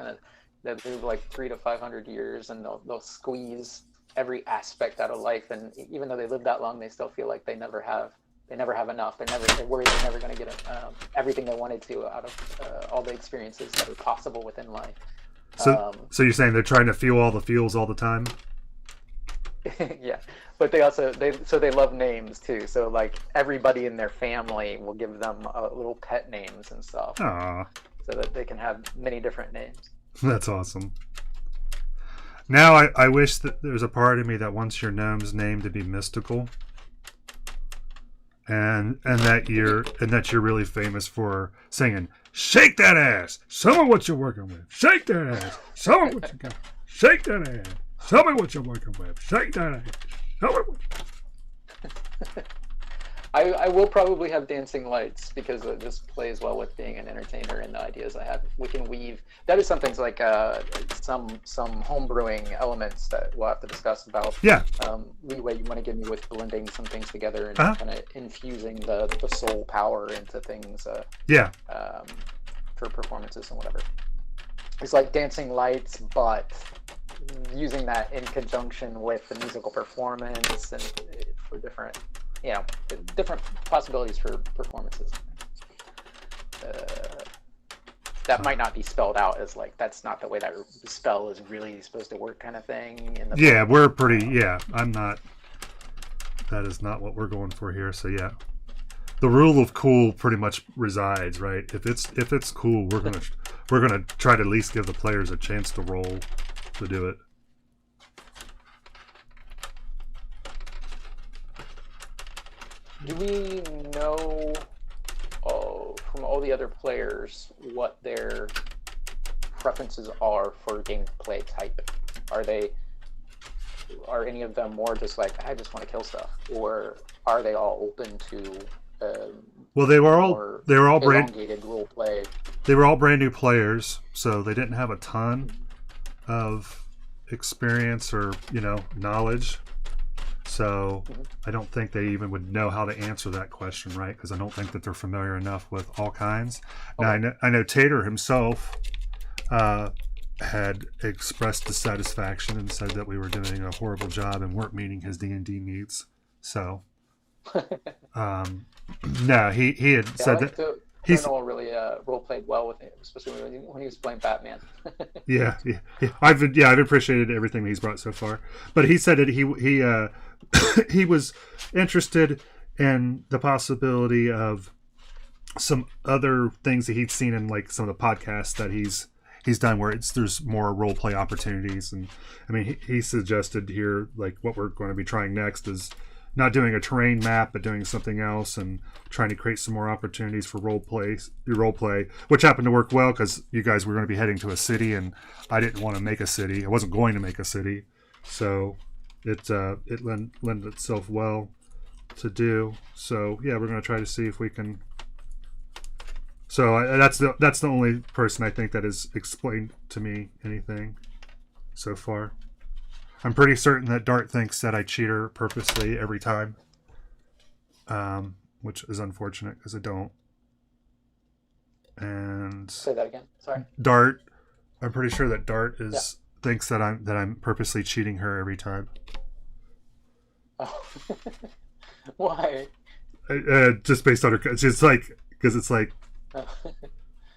live like 300 to 500 years, and they'll squeeze every aspect out of life. And even though they live that long, they still feel like they never have enough. They're worried they're never going to get everything they wanted to out of all the experiences that are possible within life. So you're saying they're trying to feel all the feels all the time? Yeah, but they love names too. So like everybody in their family will give them little pet names and stuff. Aww. So that they can have many different names. That's awesome. Now I wish that there's a part of me that wants your gnome's name to be mystical, and that you're really famous for singing "Shake that ass, show me what you're working with. Shake that ass, show me what you got. Shake that ass, show me what you're working with. Shake that ass, I will probably have dancing lights because it just plays well with being an entertainer and the ideas I have. We can weave. That is something like some homebrewing elements that we'll have to discuss about. Yeah. Leeway you want to give me with blending some things together and Uh-huh. kind of infusing the soul power into things. Yeah. For performances and whatever. It's like dancing lights, but using that in conjunction with the musical performance and for different, different possibilities for performances. That might not be spelled out as like, that's not the way that spell is really supposed to work kind of thing. Yeah, we're pretty, I'm not, that is not what we're going for here. So yeah, the rule of cool pretty much resides, right? If it's cool, we're gonna try to at least give the players a chance to roll to do it. Do we know from all the other players what their preferences are for gameplay type? Are any of them more just like, I just want to kill stuff, or are they all open to? Well, they were all elongated role play. They were all brand new players, so they didn't have a ton of experience or knowledge. So I don't think they even would know how to answer that question, right? Because I don't think that they're familiar enough with all kinds. Okay. Now I know Tater himself had expressed dissatisfaction and said that we were doing a horrible job and weren't meeting his D&D needs. So, no, he had said that. Colonel really role played well with him, especially when he was playing Batman. Yeah. I've appreciated everything he's brought so far. But he said that he was interested in the possibility of some other things that he'd seen in like some of the podcasts that he's done where there's more role play opportunities. And I mean, he suggested here like what we're going to be trying next is not doing a terrain map, but doing something else and trying to create some more opportunities for role play, which happened to work well because you guys were going to be heading to a city and I didn't want to make a city. I wasn't going to make a city. So it lended itself well to do. So yeah, we're going to try to see if we can. So that's the only person I think that has explained to me anything so far. I'm pretty certain that Dart thinks that I cheat her purposely every time, which is unfortunate because I don't. And say that again. Sorry. Dart, I'm pretty sure that Dart thinks that I'm purposely cheating her every time. Oh. Why? Just based on her, it's like because it's like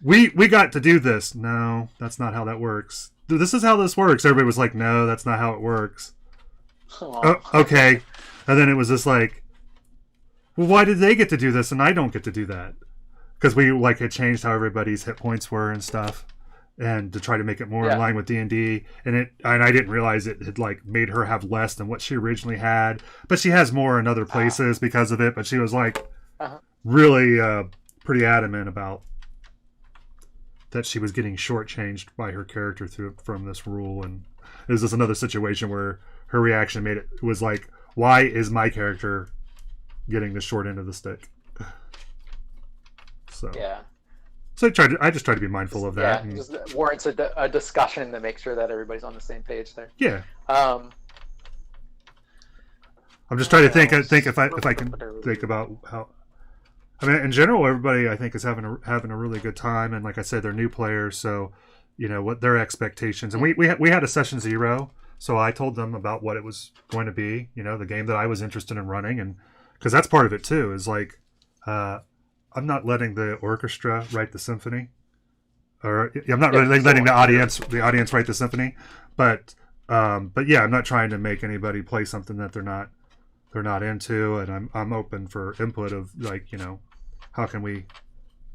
we got to do this. No, that's not how that works. This is how this works. Everybody was like, no, that's not how it works. Oh, okay. And then it was just like, well, why did they get to do this and I don't get to do that? Because we like had changed how everybody's hit points were and stuff, and to try to make it more in line with D&D. And I didn't realize it had like made her have less than what she originally had, but she has more in other places because of it. But she was like really pretty adamant about that she was getting shortchanged by her character from this rule. And it was just another situation where her reaction made it was like, why is my character getting the short end of the stick? So so I just try to be mindful of that. Yeah, just warrants a discussion to make sure that everybody's on the same page there. Yeah. I'm just trying to think if I can think about how. I mean, in general, everybody I think is having a really good time, and like I said, they're new players, so what their expectations. And we had a session 0, so I told them about what it was going to be, the game that I was interested in running, and because that's part of it too. Is like I'm not letting the orchestra write the symphony, or I'm not really letting the audience write the symphony, but yeah, I'm not trying to make anybody play something that they're not into, and I'm open for input of like how can we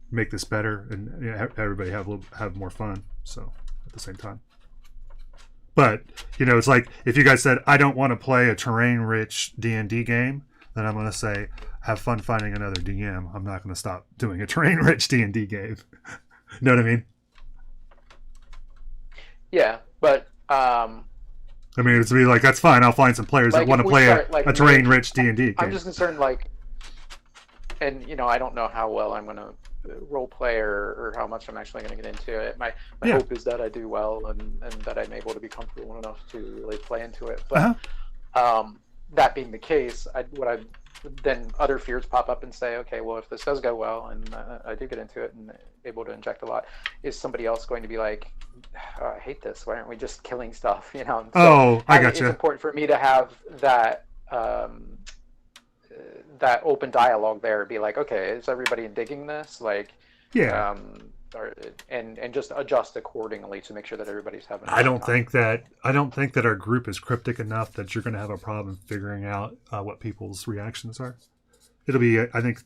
make this better and everybody have more fun. So at the same time, but it's like if you guys said I don't want to play a terrain-rich D&D game, then I'm going to say have fun finding another DM. I'm not going to stop doing a terrain-rich D&D game. You know what I mean? Yeah, but I mean, it's be like, that's fine. I'll find some players that Like, want if to we play start, like, a terrain-rich D&D I'm game. just concerned, like, and I don't know how well I'm gonna role play or how much I'm actually gonna get into it. My Yeah. hope is that I do well and that I'm able to be comfortable enough to really play into it. But that being the case, then other fears pop up and say, okay, well, if this does go well and I do get into it and able to inject a lot, is somebody else going to be like, oh, I hate this, why aren't we just killing stuff? So I gotcha. It's important for me to have that that open dialogue there, be like, okay, is everybody digging this? Like, Yeah. And just adjust accordingly to make sure that everybody's having. I don't think that our group is cryptic enough that you're going to have a problem figuring out what people's reactions are. It'll be, I think,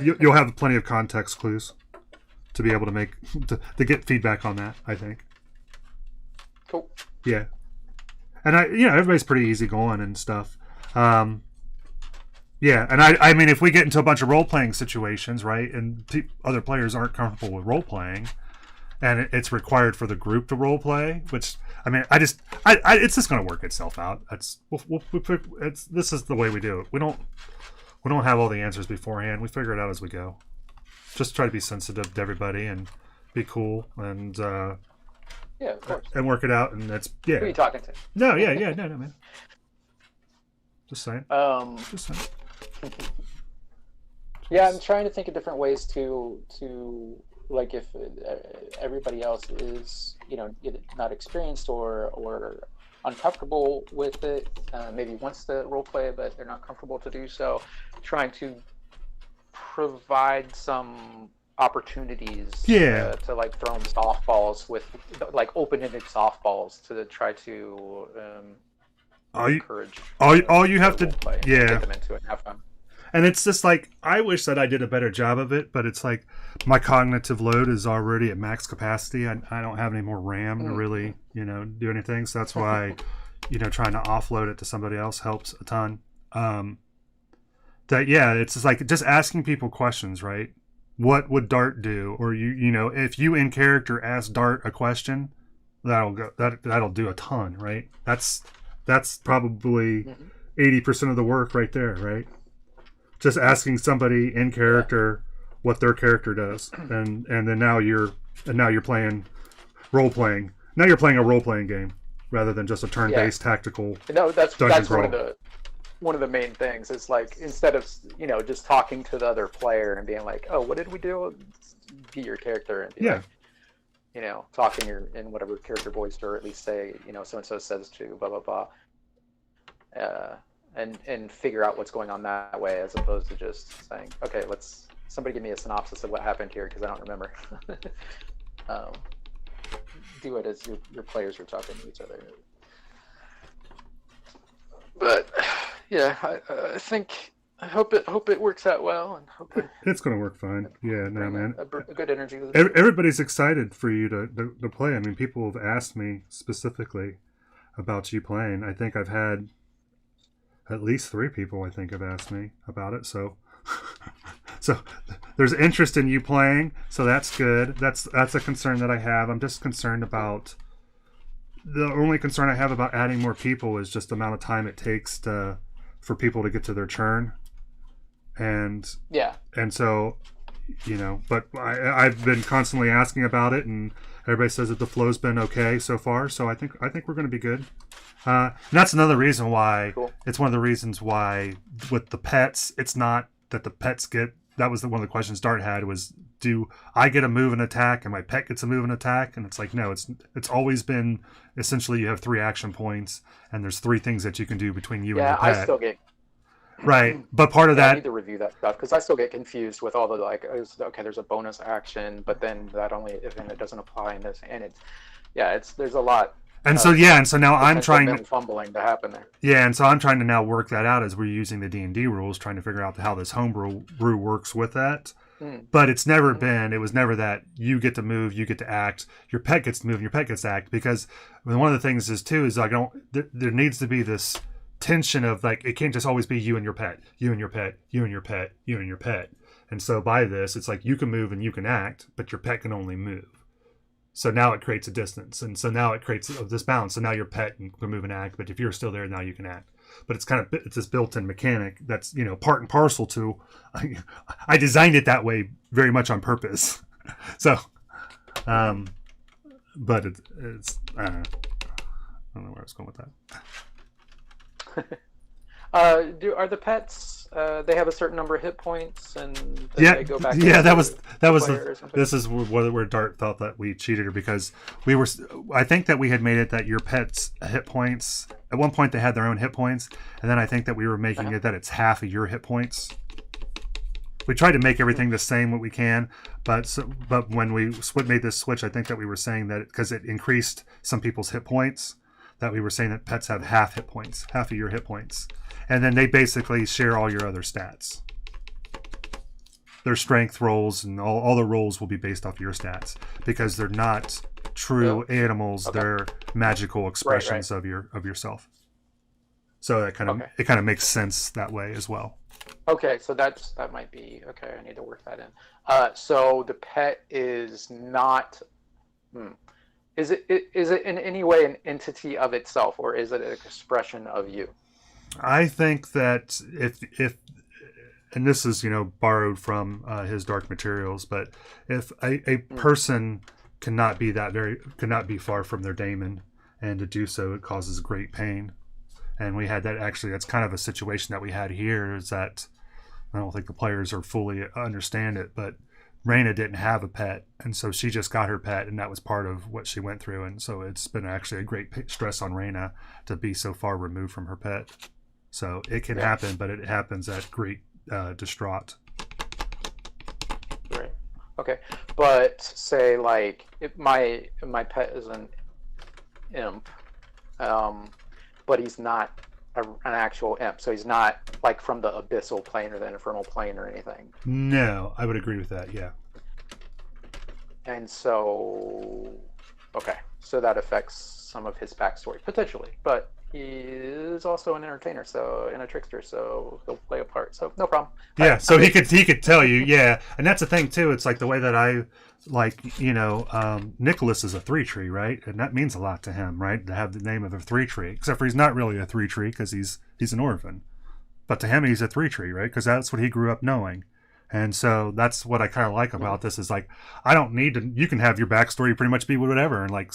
you'll have plenty of context clues to be able to make to get feedback on that. I think. Cool. Yeah, and everybody's pretty easygoing and stuff. Yeah, and I mean, if we get into a bunch of role-playing situations, right, and other players aren't comfortable with role-playing, and it's required for the group to role-play, which, I mean, it's just going to work itself out. This is the way we do it. We don't have all the answers beforehand. We figure it out as we go. Just try to be sensitive to everybody and be cool and yeah, of course, and work it out. And that's Who are you talking to? No, no, man. Just saying. Just saying. Yeah, I'm trying to think of different ways to like, if everybody else is either not experienced or uncomfortable with it, maybe wants to role play but they're not comfortable to do so, trying to provide some opportunities to like throw them softballs with like open-ended softballs to try to encourage all you have to get them into it and have fun. And it's just like, I wish that I did a better job of it, but it's like my cognitive load is already at max capacity. I don't have any more RAM to really, do anything. So that's why, trying to offload it to somebody else helps a ton. It's just like just asking people questions, right? What would Dart do? Or if you in character ask Dart a question, that'll do a ton, right? That's probably 80% of the work right there, right? Just asking somebody in character what their character does, and then now you're playing role playing. Now you're playing a role playing game rather than just a turn based tactical. No, that's crawl. one of the main things. Is like, instead of just talking to the other player and being like, oh, what did we do? Be your character and be like, talking in whatever character voice, or at least say so and so says to blah blah blah. And figure out what's going on that way, as opposed to just saying, okay, somebody give me a synopsis of what happened here because I don't remember. Do it as your players are talking to each other. But yeah, I hope it works out well, and hope it's going to work fine. Yeah, no, man. A good energy. Everybody's excited for you to play. I mean, people have asked me specifically about you playing. I think I've had at least 3 people, I think, have asked me about it. So there's interest in you playing. So that's good. That's a concern that I have. I'm just concerned about, the only concern I have about adding more people is just the amount of time it takes for people to get to their turn. And so, but I've been constantly asking about it, and everybody says that the flow's been okay so far. So I think we're going to be good. And that's another reason why. Cool. It's one of the reasons why with the pets, it's not that the pets get. That was one of the questions Dart had, was, do I get a move and attack and my pet gets a move and attack? And it's like, no, it's always been essentially you have 3 action points and there's 3 things that you can do between you and your pet. I still get. Right, but part of that. I need to review that stuff because I still get confused with all the okay, there's a bonus action, but then that only event it doesn't apply in this, and there's a lot. And so now I'm trying fumbling to happen there. Yeah, and so I'm trying to now work that out as we're using the D&D rules, trying to figure out how this homebrew works with that. But it's never been. It was never that you get to move, you get to act, your pet gets to move, and your pet gets to act. Because one of the things is like there needs to be this tension of like, it can't just always be you and your pet, you and your pet, you and your pet, you and your pet. And so by this, it's like you can move and you can act, but your pet can only move. So now it creates a distance, and so now it creates this balance. So now your pet can move and act, but if you're still there, now you can act. But it's this built-in mechanic that's part and parcel to. I designed it that way very much on purpose. So, but it's I don't know where I was going with that. Are the pets? They have a certain number of hit points, and then they go back. That was this is where Dart thought that we cheated her, because we were. I think that we had made it that your pet's hit points. At one point, they had their own hit points, and then I think that we were making it that it's half of your hit points. We tried to make everything the same what we can, but when we made this switch, I think that we were saying that because it increased some people's hit points, that we were saying that pets have half hit points, half of your hit points. And then they basically share all your other stats. Their strength rolls and all the rolls will be based off your stats, because they're not true animals. Okay. They're magical expressions of yourself. So that it kind of makes sense that way as well. Okay, so that might be okay. I need to work that in. So the pet is not. Is it in any way an entity of itself, or is it an expression of you? I think that if and this is borrowed from his Dark Materials, but if a person cannot be far from their daemon, and to do so it causes great pain, and we had that that's kind of a situation that we had here, is that I don't think the players are fully understand it, but Raina didn't have a pet, and so she just got her pet, and that was part of what she went through, and so it's been actually a great stress on Raina to be so far removed from her pet. So it can happen, but it happens at great distraught. Right. Okay. But say like if my pet is an imp, but he's not an actual imp, so he's not like from the abyssal plane or the infernal plane or anything. No, I would agree with that. Yeah. And so, so that affects some of his backstory potentially, but he is also an entertainer, and a trickster, so he'll play a part. So no problem. Yeah, so he could tell you, yeah, and that's the thing too. It's like the way that I Nicholas is a 3-tree, right? And that means a lot to him, right? To have the name of a 3-tree, except for he's not really a 3-tree because he's an orphan, but to him he's a 3-tree, right? Because that's what he grew up knowing. And so that's what I kind of like about this is like, I don't need to, you can have your backstory pretty much be whatever. And like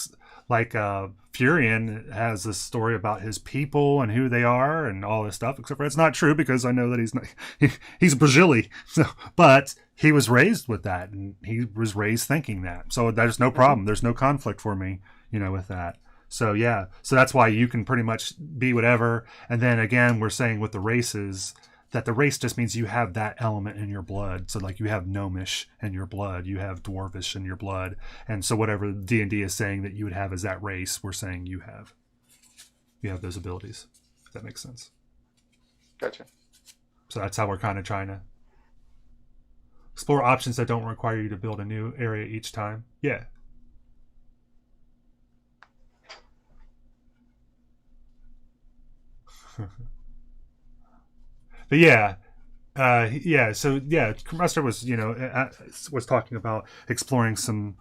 Furion has this story about his people and who they are and all this stuff, except for it's not true because I know that he's not, he's Brazili. So, but he was raised with that and he was raised thinking that. So there's no problem. There's no conflict for me, with that. So yeah, so that's why you can pretty much be whatever. And then again, we're saying with the races, that the race just means you have that element in your blood. So like you have gnomish in your blood, you have dwarvish in your blood. And so whatever D&D is saying that you would have as that race, we're saying you have those abilities, if that makes sense. Gotcha. So that's how we're kind of trying to explore options that don't require you to build a new area each time. Yeah. But so Mustard was, was talking about exploring some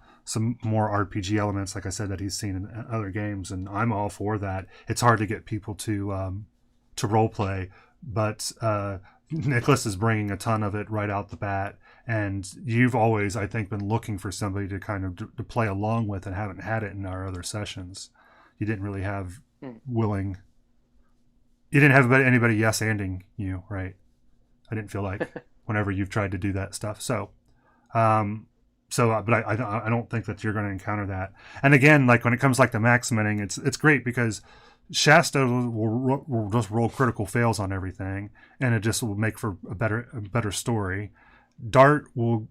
more RPG elements, like I said, that he's seen in other games, and I'm all for that. It's hard to get people to role play, but Nicholas is bringing a ton of it right out the bat, and you've always, I think, been looking for somebody to kind of to play along with, and haven't had it in our other sessions. You didn't really have willing. You didn't have anybody yes-anding you, right? I didn't feel like whenever you've tried to do that stuff. So, but I don't think that you're going to encounter that. And again, like when it comes like to maximating, it's great because Shasta will just roll critical fails on everything, and it just will make for a better story. Dart will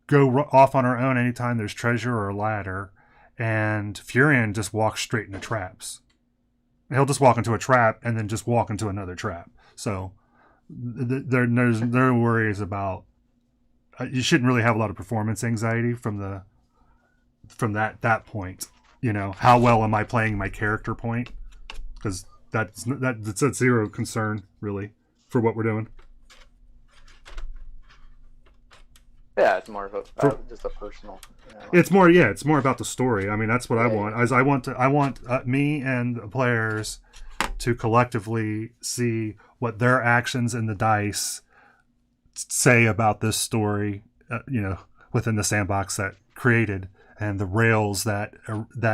go off on her own anytime there's treasure or a ladder, and Furion just walks straight into traps. He'll just walk into a trap and then just walk into another trap. So there's no worries about. You shouldn't really have a lot of performance anxiety from that point. How well am I playing my character point? Because that's a zero concern really for what we're doing. Yeah, it's more of a just a personal. It's more about the story. I mean, that's what I want. As I want me and the players to collectively see what their actions in the dice say about this story, within the sandbox that created, and the rails that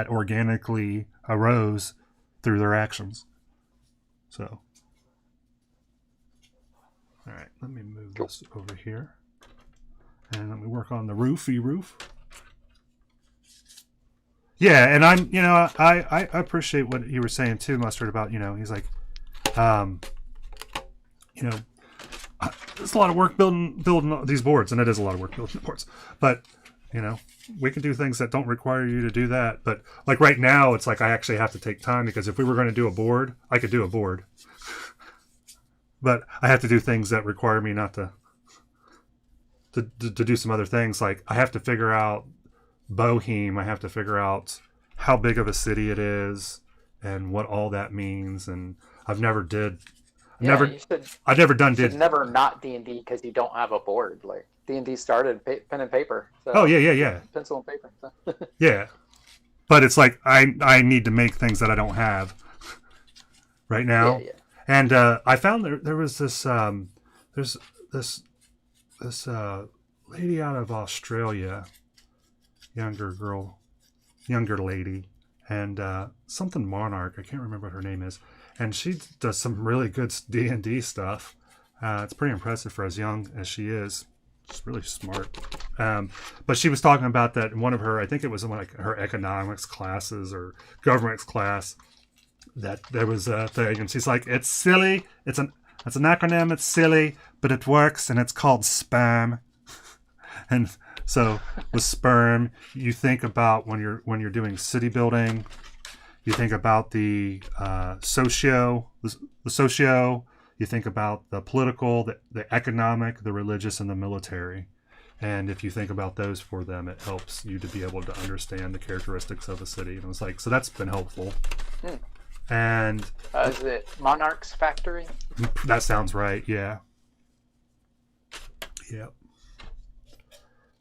organically arose through their actions. So, all right, let me move this over here, and let me work on the roof. Yeah, and I appreciate what you were saying too, Mustard, about, he's like, it's a lot of work building these boards, and it is a lot of work building the boards, but we can do things that don't require you to do that. But like right now, it's like I actually have to take time, because if we were going to do a board, I could do a board, but I have to do things that require me not to do some other things. Like I have to figure out Bohem. I have to figure out how big of a city it is and what all that means. And I've never done DnD. Never not D&D because you don't have a board. Like D&D started pen and paper. So oh yeah. Pencil and paper. So. Yeah, but it's like I need to make things that I don't have right now. Yeah. And I found there was this there's this lady out of Australia, younger lady, and something Monarch. I can't remember what her name is. And she does some really good D&D stuff. It's pretty impressive for as young as she is. She's really smart. But she was talking about that in one of her, I think it was in like her economics classes or governance class, that there was a thing. And she's like, it's silly. It's an acronym. It's silly, but it works. And it's called SPAM. And so with sperm, you think about when you're doing city building, you think about the socio, you think about the political, the economic, the religious, and the military. And if you think about those for them, it helps you to be able to understand the characteristics of a city. And it was like, so that's been helpful. And is it Monarch's Factory? That sounds right. Yeah. Yep.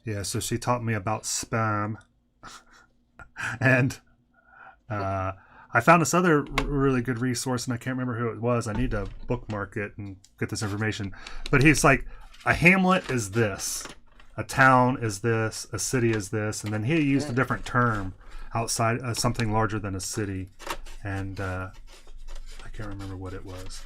Yeah. So she taught me about spam, and I found this other really good resource, and I can't remember who it was. I need to bookmark it and get this information. But he's like, a hamlet is this, a town is this, a city is this, and then he used a different term outside something larger than a city, and I can't remember what it was.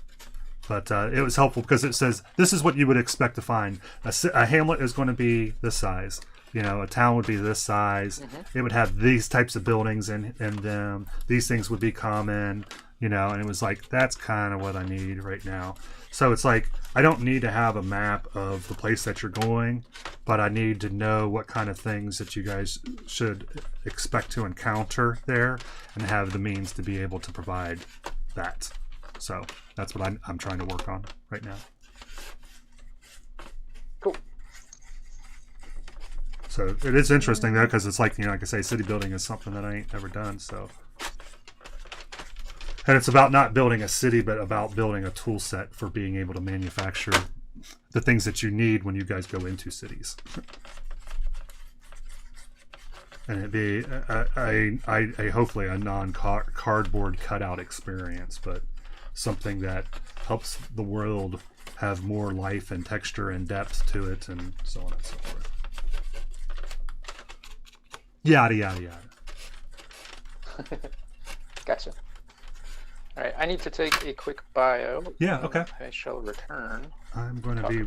But it was helpful because it says this is what you would expect to find. A hamlet is going to be this size. A town would be this size. It would have these types of buildings in them. These things would be common, and it was like, that's kind of what I need right now. So it's like, I don't need to have a map of the place that you're going, but I need to know what kind of things that you guys should expect to encounter there and have the means to be able to provide that. So that's what I'm trying to work on right now. Cool. So it is interesting though, because it's like, like I say, city building is something that I ain't ever done. So, and it's about not building a city, but about building a tool set for being able to manufacture the things that you need when you guys go into cities. And it'd be a hopefully a non-cardboard cutout experience, but something that helps the world have more life and texture and depth to it, and so on and so forth. Yada yada yada. Gotcha. All right, I need to take a quick bio. Yeah. Okay. I shall return. I'm going to be.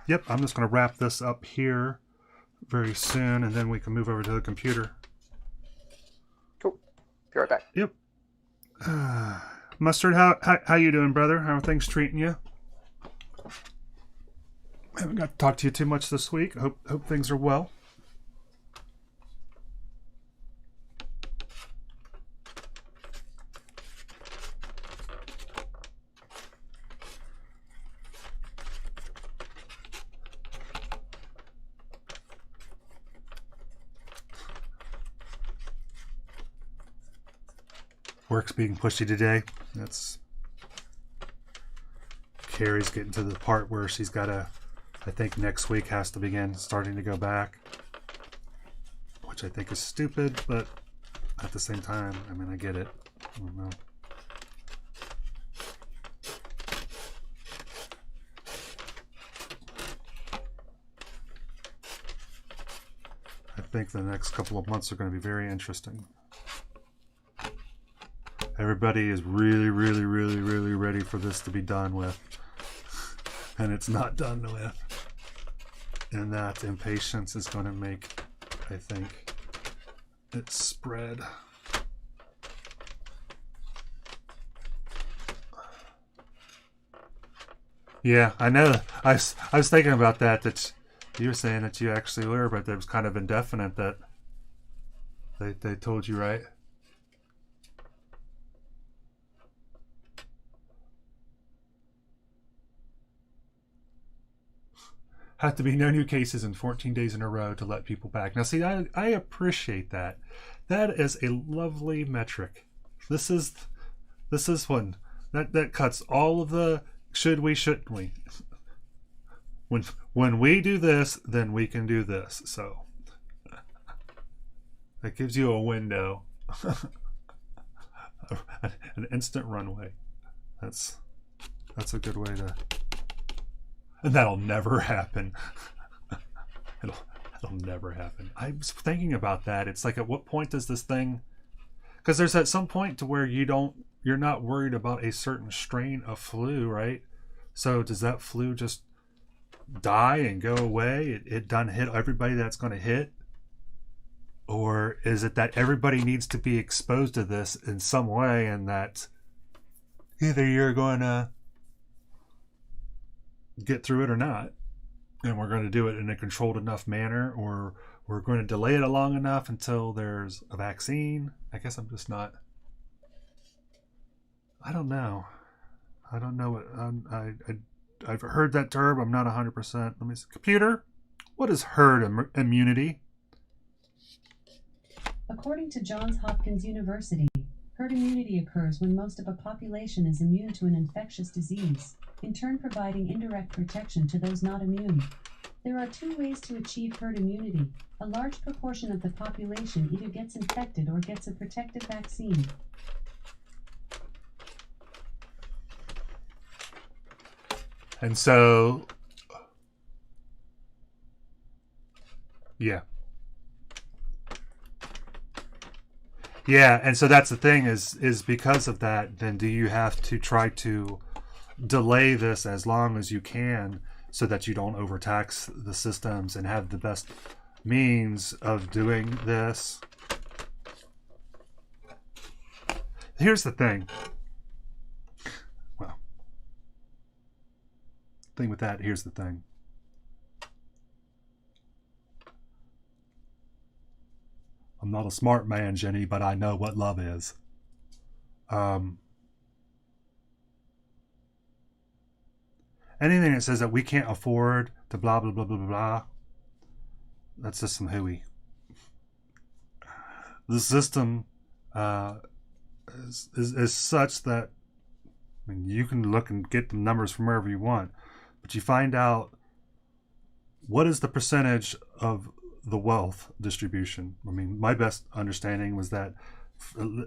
Yep. I'm just going to wrap this up here very soon, and then we can move over to the computer. Cool. Be right back. Yep. Mustard, how you doing, brother? How are things treating you? I haven't got to talk to you too much this week. Hope things are well. Work's being pushy today. That's Carrie's getting to the part where she's got to I think next week has to begin starting to go back, which I think is stupid, but at the same time, I mean, I get it. I don't know. I think the next couple of months are going to be very interesting. Everybody is really, really, really, really ready for this to be done with. And it's not done with. And that impatience is going to make, I think, it spread. Yeah, I know. I was thinking about that you were saying that you actually were, but it was kind of indefinite that they told you, right? Have to be no new cases in 14 days in a row to let people back. Now, see, I appreciate that. That is a lovely metric. This is one that cuts all of the should we, shouldn't we. When we do this, then we can do this. So that gives you a window, an instant runway. That's a good way to. And that'll never happen. It'll never happen. I was thinking about that. It's like, at what point does this thing? Because there's at some point to where you're not worried about a certain strain of flu, right? So does that flu just die and go away? It done hit everybody that's going to hit? Or is it that everybody needs to be exposed to this in some way, and that either you're going to get through it or not, and we're going to do it in a controlled enough manner, or we're going to delay it long enough until there's a vaccine? I guess I'm just not. I don't know. I don't know what I've heard that term. I'm not 100%. Let me see. Computer, what is herd immunity? According to Johns Hopkins University, herd immunity occurs when most of a population is immune to an infectious disease, in turn providing indirect protection to those not immune. There are two ways to achieve herd immunity. A large proportion of the population either gets infected or gets a protective vaccine. And so, yeah. Yeah, and so that's the thing is because of that, then do you have to try to delay this as long as you can so that you don't overtax the systems and have the best means of doing this? Here's the thing. Well, thing with that, here's the thing. I'm not a smart man, Jenny, but I know what love is. Anything that says that we can't afford to blah, blah, blah, blah, blah, that's just some hooey. The system is such that, I mean, you can look and get the numbers from wherever you want, but you find out what is the percentage of the wealth distribution. I mean, my best understanding was that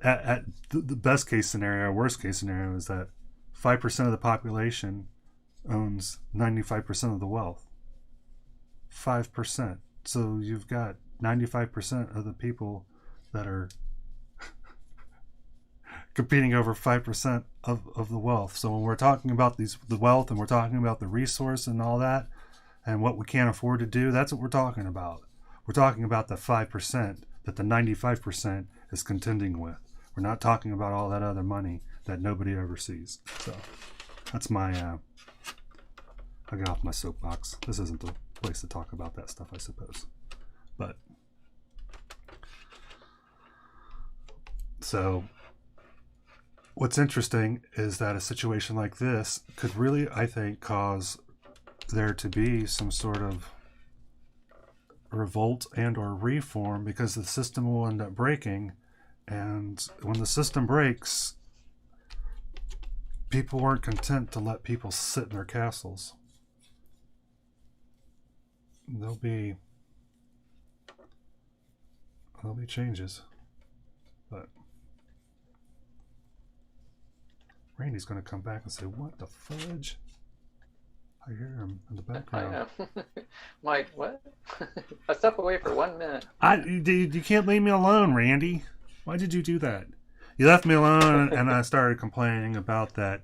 at the best case scenario, worst case scenario, is that 5% of the population owns 95% of the wealth. 5%. So you've got 95% of the people that are competing over 5% of the wealth. So when we're talking about the wealth, and we're talking about the resource and all that, and what we can't afford to do, that's what we're talking about. We're talking about the 5% that the 95% is contending with. We're not talking about all that other money that nobody ever sees. So that's my, I got off my soapbox. This isn't the place to talk about that stuff, I suppose. But, so what's interesting is that a situation like this could really, I think, cause there to be some sort of revolt and or reform, because the system will end up breaking, and when the system breaks, people weren't content to let people sit in their castles. there'll be changes, but Randy's going to come back and say, "What the fudge?" I hear him in the background. I know. Mike, what? I step away for 1 minute. You can't leave me alone, Randy. Why did you do that? You left me alone, and I started complaining about that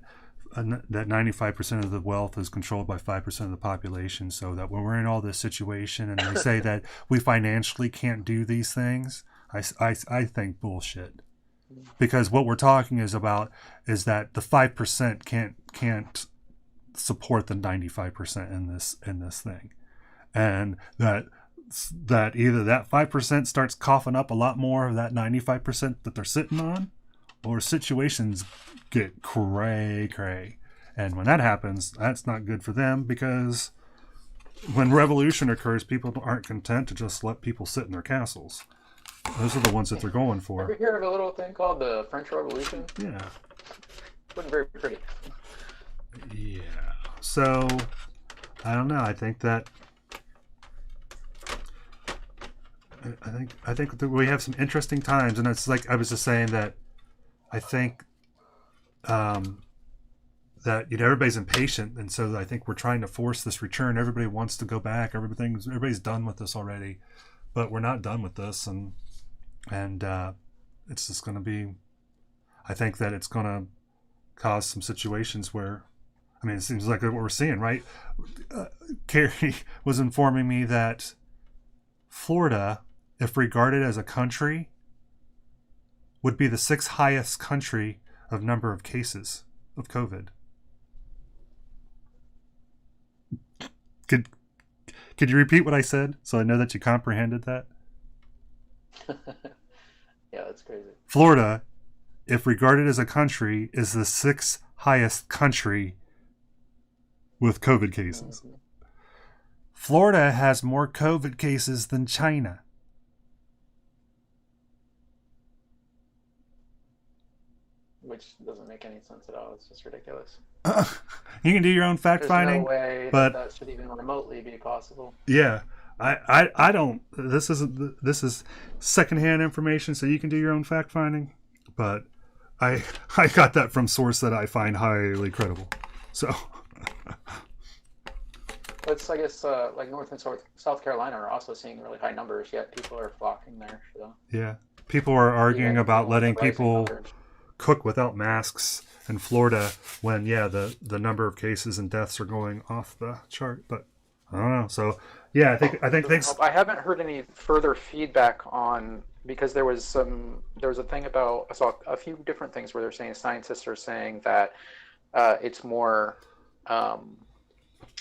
95% of the wealth is controlled by 5% of the population, so that when we're in all this situation and they say that we financially can't do these things, I think bullshit. Because what we're talking about is that the 5% can't support the 95% in this thing, and that either that 5% starts coughing up a lot more of that 95% that they're sitting on, or situations get cray. And when that happens, that's not good for them, because when revolution occurs, people aren't content to just let people sit in their castles. Those are the ones that they're going for. Ever hear of a little thing called the French Revolution? Yeah. Wasn't very pretty. Yeah. So, I don't know. I think that we have some interesting times, and it's like I was just saying that I think that everybody's impatient, and so I think we're trying to force this return. Everybody wants to go back. Everybody's done with this already, but we're not done with this, and it's just going to be. I think that it's going to cause some situations where, I mean, it seems like what we're seeing, right? Carrie was informing me that Florida, if regarded as a country, would be the 6th highest country of number of cases of COVID. Could you repeat what I said so I know that you comprehended that? Yeah, that's crazy. Florida, if regarded as a country, is the 6th highest country with COVID cases. Mm-hmm. Florida has more COVID cases than China. Which doesn't make any sense at all. It's just ridiculous. You can do your own fact finding. There's no way but that should even remotely be possible. Yeah, I don't. This is secondhand information, so you can do your own fact finding. But I got that from source that I find highly credible. So. It's, I guess, like North and South Carolina are also seeing really high numbers, yet people are flocking there. So. Yeah, people are arguing about letting people cook without masks in Florida when, the number of cases and deaths are going off the chart. But I don't know. So yeah, I think things. I haven't heard any further feedback on, because there was a thing about, I saw a few different things where they're saying, scientists are saying that it's more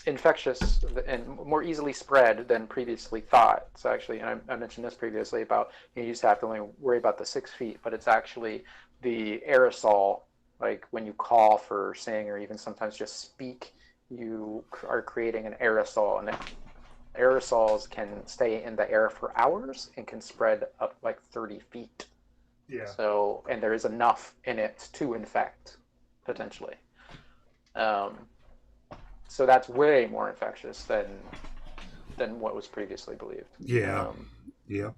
infectious and more easily spread than previously thought. So actually, and I mentioned this previously about, you used to have to only worry about the 6 feet, but it's actually the aerosol, like when you call for saying, or even sometimes just speak, you are creating an aerosol, and aerosols can stay in the air for hours and can spread up like 30 feet. Yeah. So, and there is enough in it to infect, potentially. So that's way more infectious than what was previously believed. Yeah. Yep.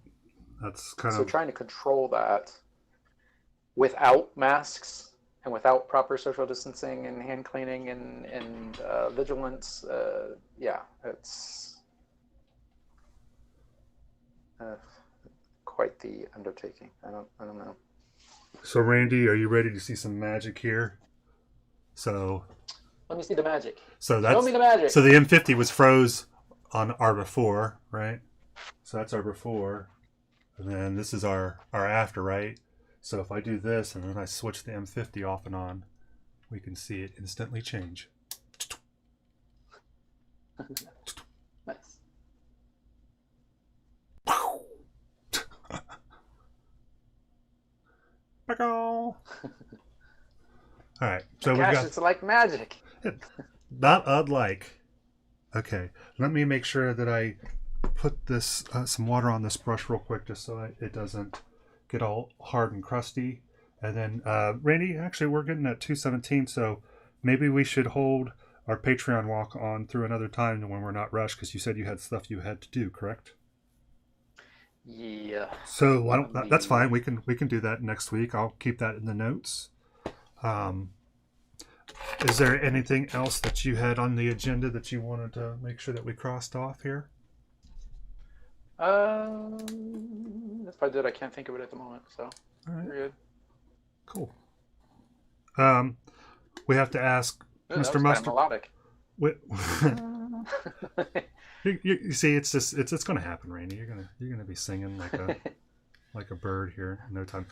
That's kind so of. trying to control that without masks and without proper social distancing and hand cleaning and vigilance, it's quite the undertaking. I don't know. So Randy, are you ready to see some magic here? So. Let me see the magic. So that's, show me the magic. So the M50 was froze on our before, right? So that's our before, and then this is our after, right? So if I do this and then I switch the M50 off and on, we can see it instantly change. Nice. All right, so Gosh, we got. it's like magic. Not unlike. Okay, let me make sure that I put this some water on this brush real quick, just so it doesn't get all hard and crusty. And then, Randy, actually, we're getting at 2:17, so maybe we should hold our Patreon walk on through another time when we're not rushed, because you said you had stuff you had to do, correct? Yeah. So why don't that's fine. We can do that next week. I'll keep that in the notes. Is there anything else that you had on the agenda that you wanted to make sure that we crossed off here? If I did, I can't think of it at the moment. So, All right. you're good. Cool. We have to ask Ooh, that Mr. was Mustard. melodic. You see, it's going to happen, Randy. You're gonna be singing like a bird here in no time.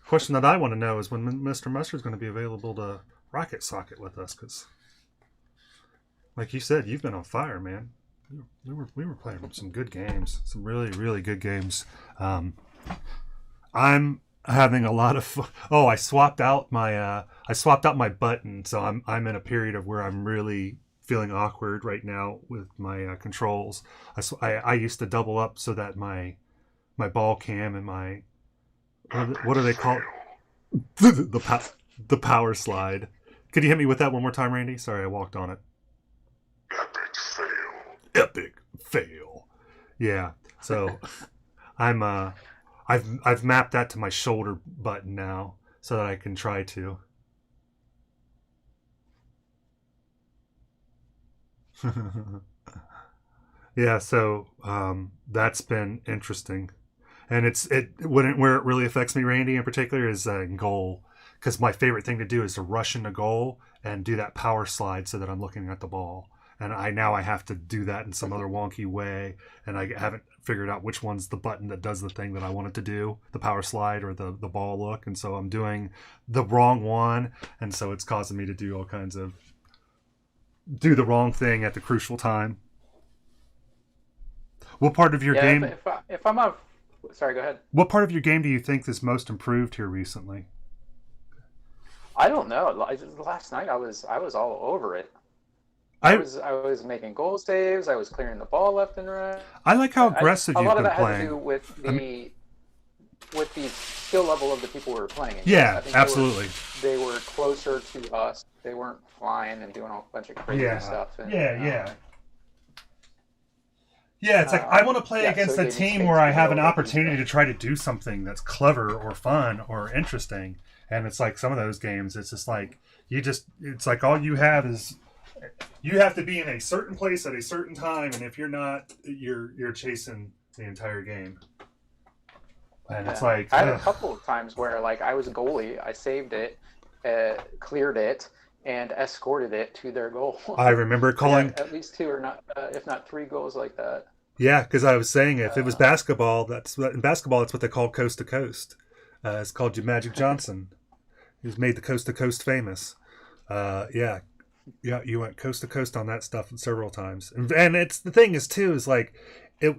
Question that I want to know is when Mr. Mustard's going to be available to rocket socket with us, because, like you said, you've been on fire, man. We were playing some good games, some really, really good games. I'm having a lot of fun. Oh, I swapped out my button, so I'm in a period of where I'm really feeling awkward right now with my controls. I used to double up so that my ball cam and my what do they call it? the power slide. Could you hit me with that one more time, Randy? Sorry, I walked on it. Epic fail. Epic fail. Yeah. So I've mapped that to my shoulder button now so that I can try to. Yeah, so that's been interesting. And where it really affects me, Randy, in particular, is in goal. Because my favorite thing to do is to rush into goal and do that power slide so that I'm looking at the ball. And I have to do that in some other wonky way, and I haven't figured out which one's the button that does the thing that I want it to do, the power slide or the ball look. And so I'm doing the wrong one, and so it's causing me to do all kinds of do the wrong thing at the crucial time. What part of your game? If I'm off, sorry, go ahead. What part of your game do you think is most improved here recently? I don't know. Last night I was all over it. I was making goal saves. I was clearing the ball left and right. I like how aggressive you've been playing. A lot of that had to do with the skill level of the people we were playing against. Yeah, absolutely. They were closer to us. They weren't flying and doing a bunch of crazy stuff. And, Yeah, it's like I want to play against a team where I have an opportunity to try to do something that's clever or fun or interesting. And it's like some of those games, it's just like it's like all you have is you have to be in a certain place at a certain time, and if you're not, you're chasing the entire game. And it's like I had a couple of times where like I was a goalie, I saved it, cleared it, and escorted it to their goal. I remember calling at least two or not, if not three goals like that. Yeah, because I was saying if it was basketball, in basketball it's what they call coast to coast. It's called Magic Johnson. He's made the coast to coast famous. Yeah, you went coast to coast on that stuff several times, and it's the thing is too is like it.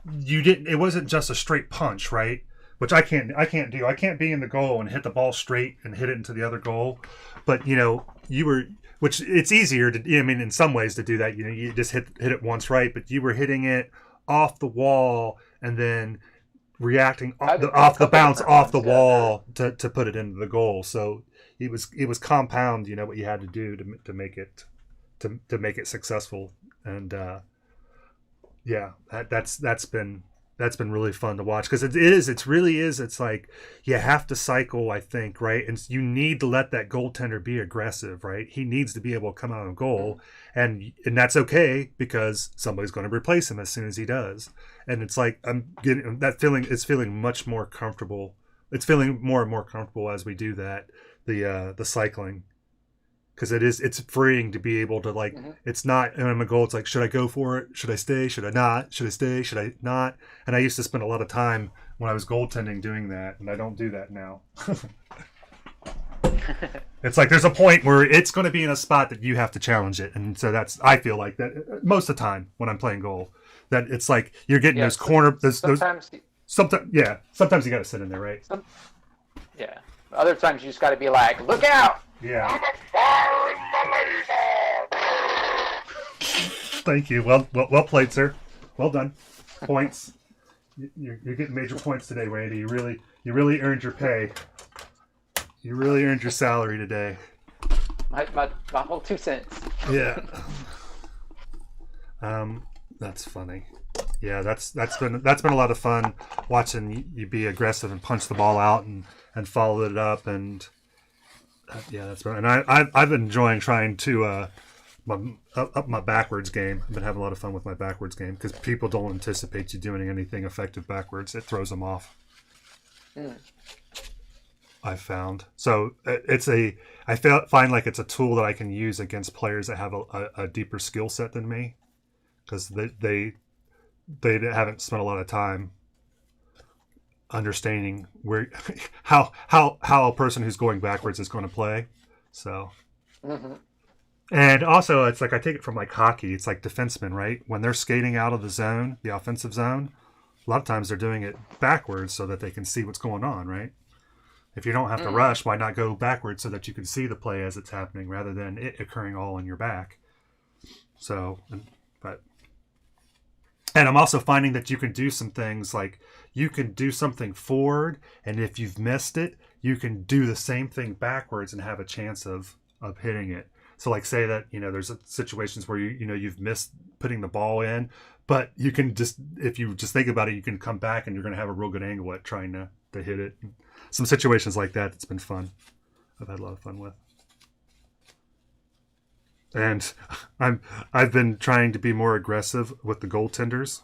It wasn't just a straight punch, right? Which I can't do. I can't be in the goal and hit the ball straight and hit it into the other goal. But you were, which it's easier to. I mean, in some ways to do that. You just hit it once right, but you were hitting it off the wall and then reacting off the bounce off the wall to put it into the goal. So it was compound. What you had to do to make it successful. And that's been really fun to watch because it really is. It's like you have to cycle, I think, right? And you need to let that goaltender be aggressive, right? He needs to be able to come out of goal, and that's okay because somebody's going to replace him as soon as he does. And it's like I'm getting that feeling. It's feeling much more comfortable. It's feeling more and more comfortable as we do that. The cycling. Because it's freeing to be able to it's not in a goal. It's like, should I go for it? Should I stay? Should I not? Should I stay? Should I not? And I used to spend a lot of time when I was goaltending doing that, and I don't do that now. It's like there's a point where it's going to be in a spot that you have to challenge it, and so I feel like that most of the time when I'm playing goal, that it's like you're getting those corner. Sometimes you got to sit in there, right? Other times you just got to be like, look out. Yeah. Thank you. Well played, sir. Well done. Points. You're getting major points today, Randy. You really earned your pay. You really earned your salary today. my whole 2 cents. Yeah. That's funny. Yeah, that's been a lot of fun watching you be aggressive and punch the ball out and follow it up, and yeah, that's been. And I've been enjoying trying to up my backwards game. I've been having a lot of fun with my backwards game because people don't anticipate you doing anything effective backwards. It throws them off. I've found. So I find like it's a tool that I can use against players that have a deeper skill set than me, because they haven't spent a lot of time understanding where how a person who's going backwards is going to play. So and also it's like I take it from like hockey. It's like defensemen, right? When they're skating out of the zone, the offensive zone, a lot of times they're doing it backwards so that they can see what's going on, right? If you don't have to rush, why not go backwards so that you can see the play as it's happening rather than it occurring all on your back? So, and I'm also finding that you can do some things like you can do something forward, and if you've missed it, you can do the same thing backwards and have a chance of hitting it. So like say that, there's situations where you've missed putting the ball in, but you can just, if you just think about it, you can come back and you're going to have a real good angle at trying to hit it. Some situations like that, it's been fun. I've had a lot of fun with. And I've been trying to be more aggressive with the goaltenders.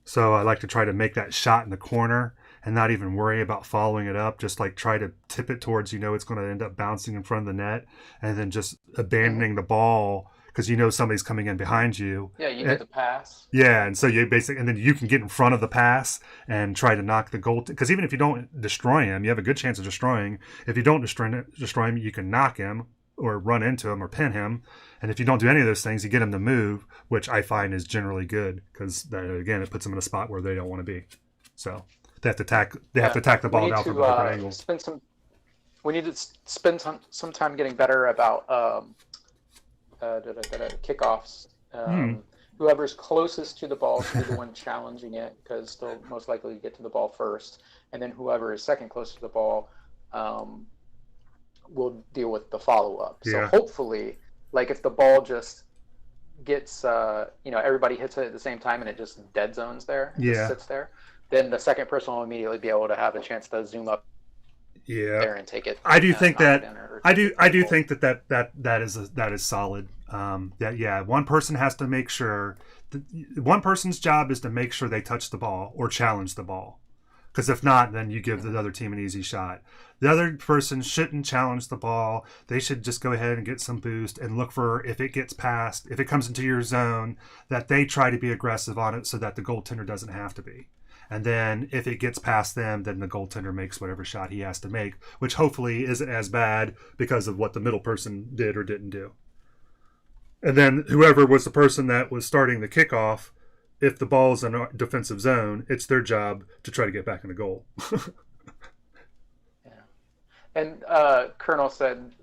So I like to try to make that shot in the corner and not even worry about following it up. Just like try to tip it towards, it's going to end up bouncing in front of the net, and then just abandoning the ball because somebody's coming in behind you. Yeah, you get the pass. Yeah, and so and then you can get in front of the pass and try to knock the goal. Because even if you don't destroy him, you have a good chance of destroying. If you don't destroy him, you can knock him or run into him or pin him. And if you don't do any of those things, you get him to move, which I find is generally good because, again, it puts them in a spot where they don't want to be. So they have to attack. They have to attack the ball down from different angles. We need to spend some time getting better about kickoffs. Whoever's closest to the ball should be the one challenging it, because they'll most likely get to the ball first, and then whoever is second closest to the ball will deal with the follow-up. So hopefully, like if the ball just gets everybody hits it at the same time and it just dead zones there, just sits there, then the second person will immediately be able to have a chance to zoom up there and take it. I do think that think that is solid. One person has to make sure one person's job is to make sure they touch the ball or challenge the ball, because if not, then you give the other team an easy shot. The other person shouldn't challenge the ball. They should just go ahead and get some boost and look for, if it gets past, if it comes into your zone, that they try to be aggressive on it so that the goaltender doesn't have to be. And then if it gets past them, then the goaltender makes whatever shot he has to make, which hopefully isn't as bad because of what the middle person did or didn't do. And then whoever was the person that was starting the kickoff, if the ball's in a defensive zone, it's their job to try to get back in the goal. And Colonel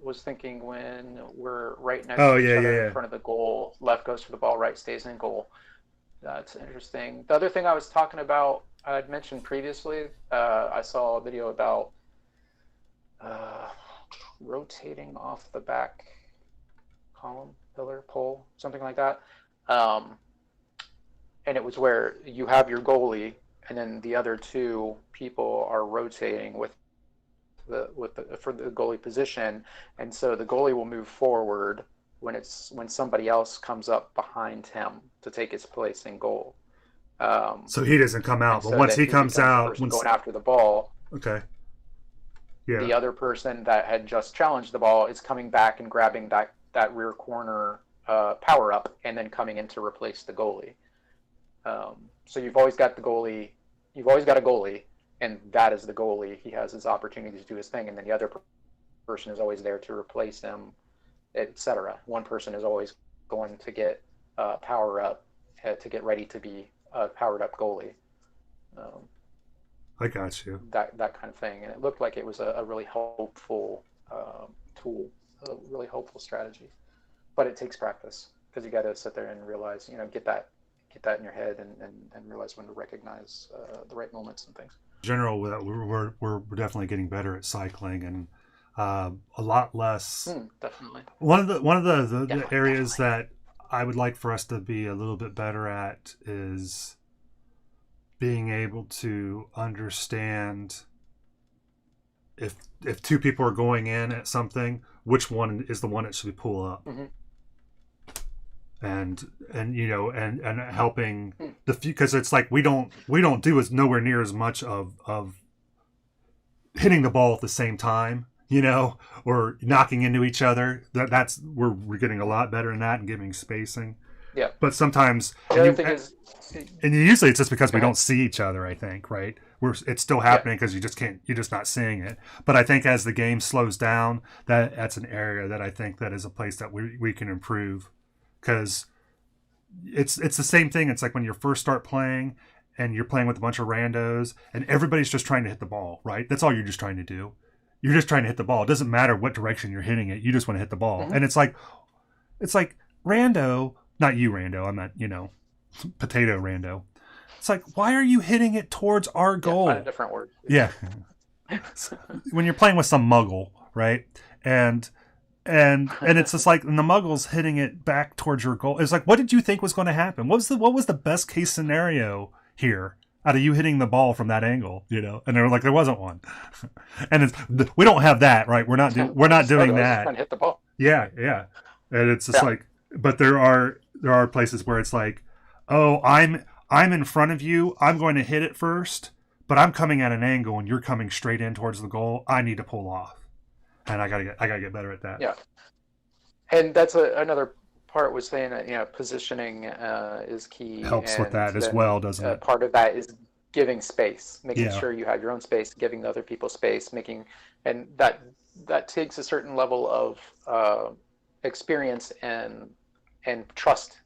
was thinking when we're right next to each other in front of the goal, left goes for the ball, right stays in goal. That's interesting. The other thing I was talking about, I had mentioned previously, I saw a video about rotating off the back column, pillar, pole, something like that. And it was where you have your goalie and then the other two people are rotating for the goalie position, and so the goalie will move forward when somebody else comes up behind him to take his place in goal. So he doesn't come out, but once he comes out, going after the ball. Okay. Yeah. The other person that had just challenged the ball is coming back and grabbing that rear corner power up and then coming in to replace the goalie. So you've always got a goalie, and that is the goalie. He has his opportunity to do his thing, and then the other person is always there to replace him, etc. One person is always going to get power up to get ready to be a powered up goalie. I got you. That kind of thing, and it looked like it was a really helpful tool, a really helpful strategy. But it takes practice, because you got to sit there and realize, get that in your head and realize when to recognize the right moments and things. In general, we're definitely getting better at cycling, and a lot less. Definitely. One of the areas that I would like for us to be a little bit better at is being able to understand if two people are going in at something, which one is the one that should pull up. And helping the few, because it's like we don't do as nowhere near as much of hitting the ball at the same time, or knocking into each other. That's we're getting a lot better in that and giving spacing. Yeah. But sometimes, and usually it's just because we don't see each other. I think, right? It's still happening because you're just not seeing it. But I think as the game slows down, that's an area that I think that is a place that we can improve, because it's the same thing. It's like when you first start playing and you're playing with a bunch of randos and everybody's just trying to hit the ball, right? That's all you're just trying to do. You're just trying to hit the ball. It doesn't matter what direction you're hitting it. You just want to hit the ball. And it's like rando, not you rando, I meant, potato rando. It's like, why are you hitting it towards our goal? Find a different word. Yeah. When you're playing with some muggle, right? And it's just like, and the muggle's hitting it back towards your goal. It's like, what did you think was going to happen? What was the best case scenario here out of you hitting the ball from that angle? And they were like, there wasn't one. And we don't have that, right? We're not doing that. Trying to hit the ball. Yeah. And it's just like, but there are places where it's like, oh, I'm in front of you. I'm going to hit it first, but I'm coming at an angle and you're coming straight in towards the goal. I need to pull off. And I gotta get better at that. Yeah, and that's another part was saying that positioning is key. Helps with that as well, doesn't it? Part of that is giving space, making sure you have your own space, giving the other people space, and that takes a certain level of experience and trust.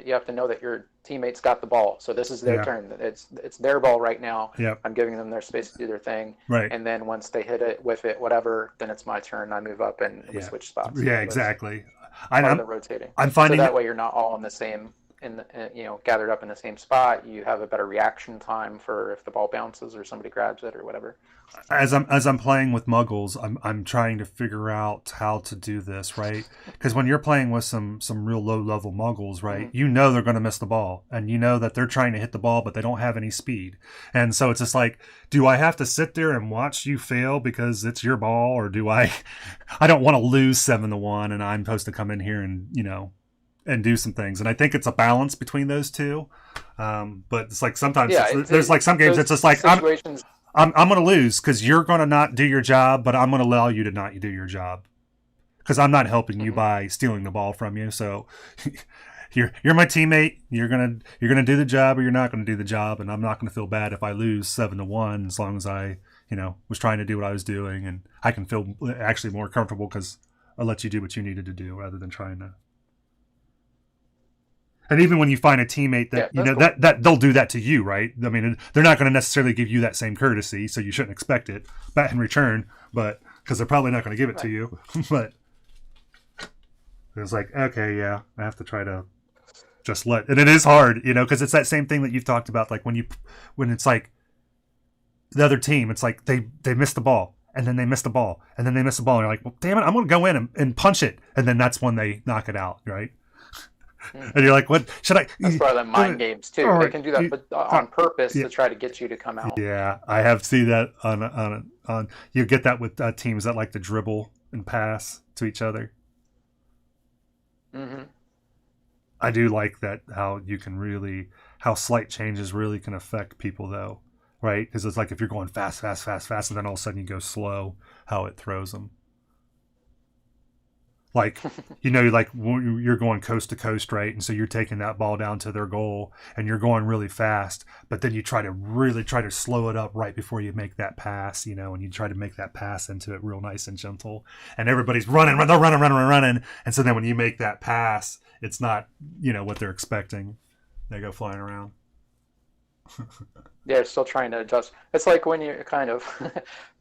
You have to know that your teammates got the ball, so this is their turn. It's their ball right now. Yep. I'm giving them their space to do their thing. Right. And then once they hit it, whiff it, whatever, then it's my turn. I move up and we switch spots. Yeah, exactly. I'm rotating. I'm finding so that way you're not all in the same, gathered up in the same spot. You have a better reaction time for if the ball bounces or somebody grabs it or whatever. As I'm playing with muggles, I'm trying to figure out how to do this, right? Because when you're playing with some real low level muggles, right, they're going to miss the ball, and that they're trying to hit the ball, but they don't have any speed, and so it's just like, do I have to sit there and watch you fail because it's your ball, or do I don't want to lose 7-1, and I'm supposed to come in here and and do some things, and I think it's a balance between those two, but it's like sometimes there's like some games it's just like I'm going to lose because you're going to not do your job, but I'm going to allow you to not do your job because I'm not helping you by stealing the ball from you. So you're my teammate. You're gonna do the job, or you're not going to do the job, and I'm not going to feel bad if I lose 7-1 as long as I was trying to do what I was doing, and I can feel actually more comfortable because I'll let you do what you needed to do rather than trying to. And even when you find a teammate that cool. that they'll do that to you, right? I mean, they're not going to necessarily give you that same courtesy, so you shouldn't expect it back in return. But because they're probably not going to give it to you. But it's like, okay, I have to try to just let. And it is hard, because it's that same thing that you've talked about, like when it's like the other team, it's like they miss the ball, and then they miss the ball, and then they miss the ball, and you're like, well, damn it, I'm going to go in and punch it, and then that's when they knock it out, right? And you're like, what should I? That's part of the mind games too. They can do that, but on purpose to try to get you to come out. Yeah, I have seen that on. You get that with teams that like to dribble and pass to each other. Mm-hmm. I do like that how slight changes really can affect people though, right? Because it's like if you're going fast, and then all of a sudden you go slow, how it throws them. Like, like you're going coast to coast, right? And so you're taking that ball down to their goal and you're going really fast, but then you try to slow it up right before you make that pass, and you try to make that pass into it real nice and gentle. And everybody's running. And so then when you make that pass, it's not, what they're expecting. They go flying around. They're still trying to adjust. It's like when you're kind of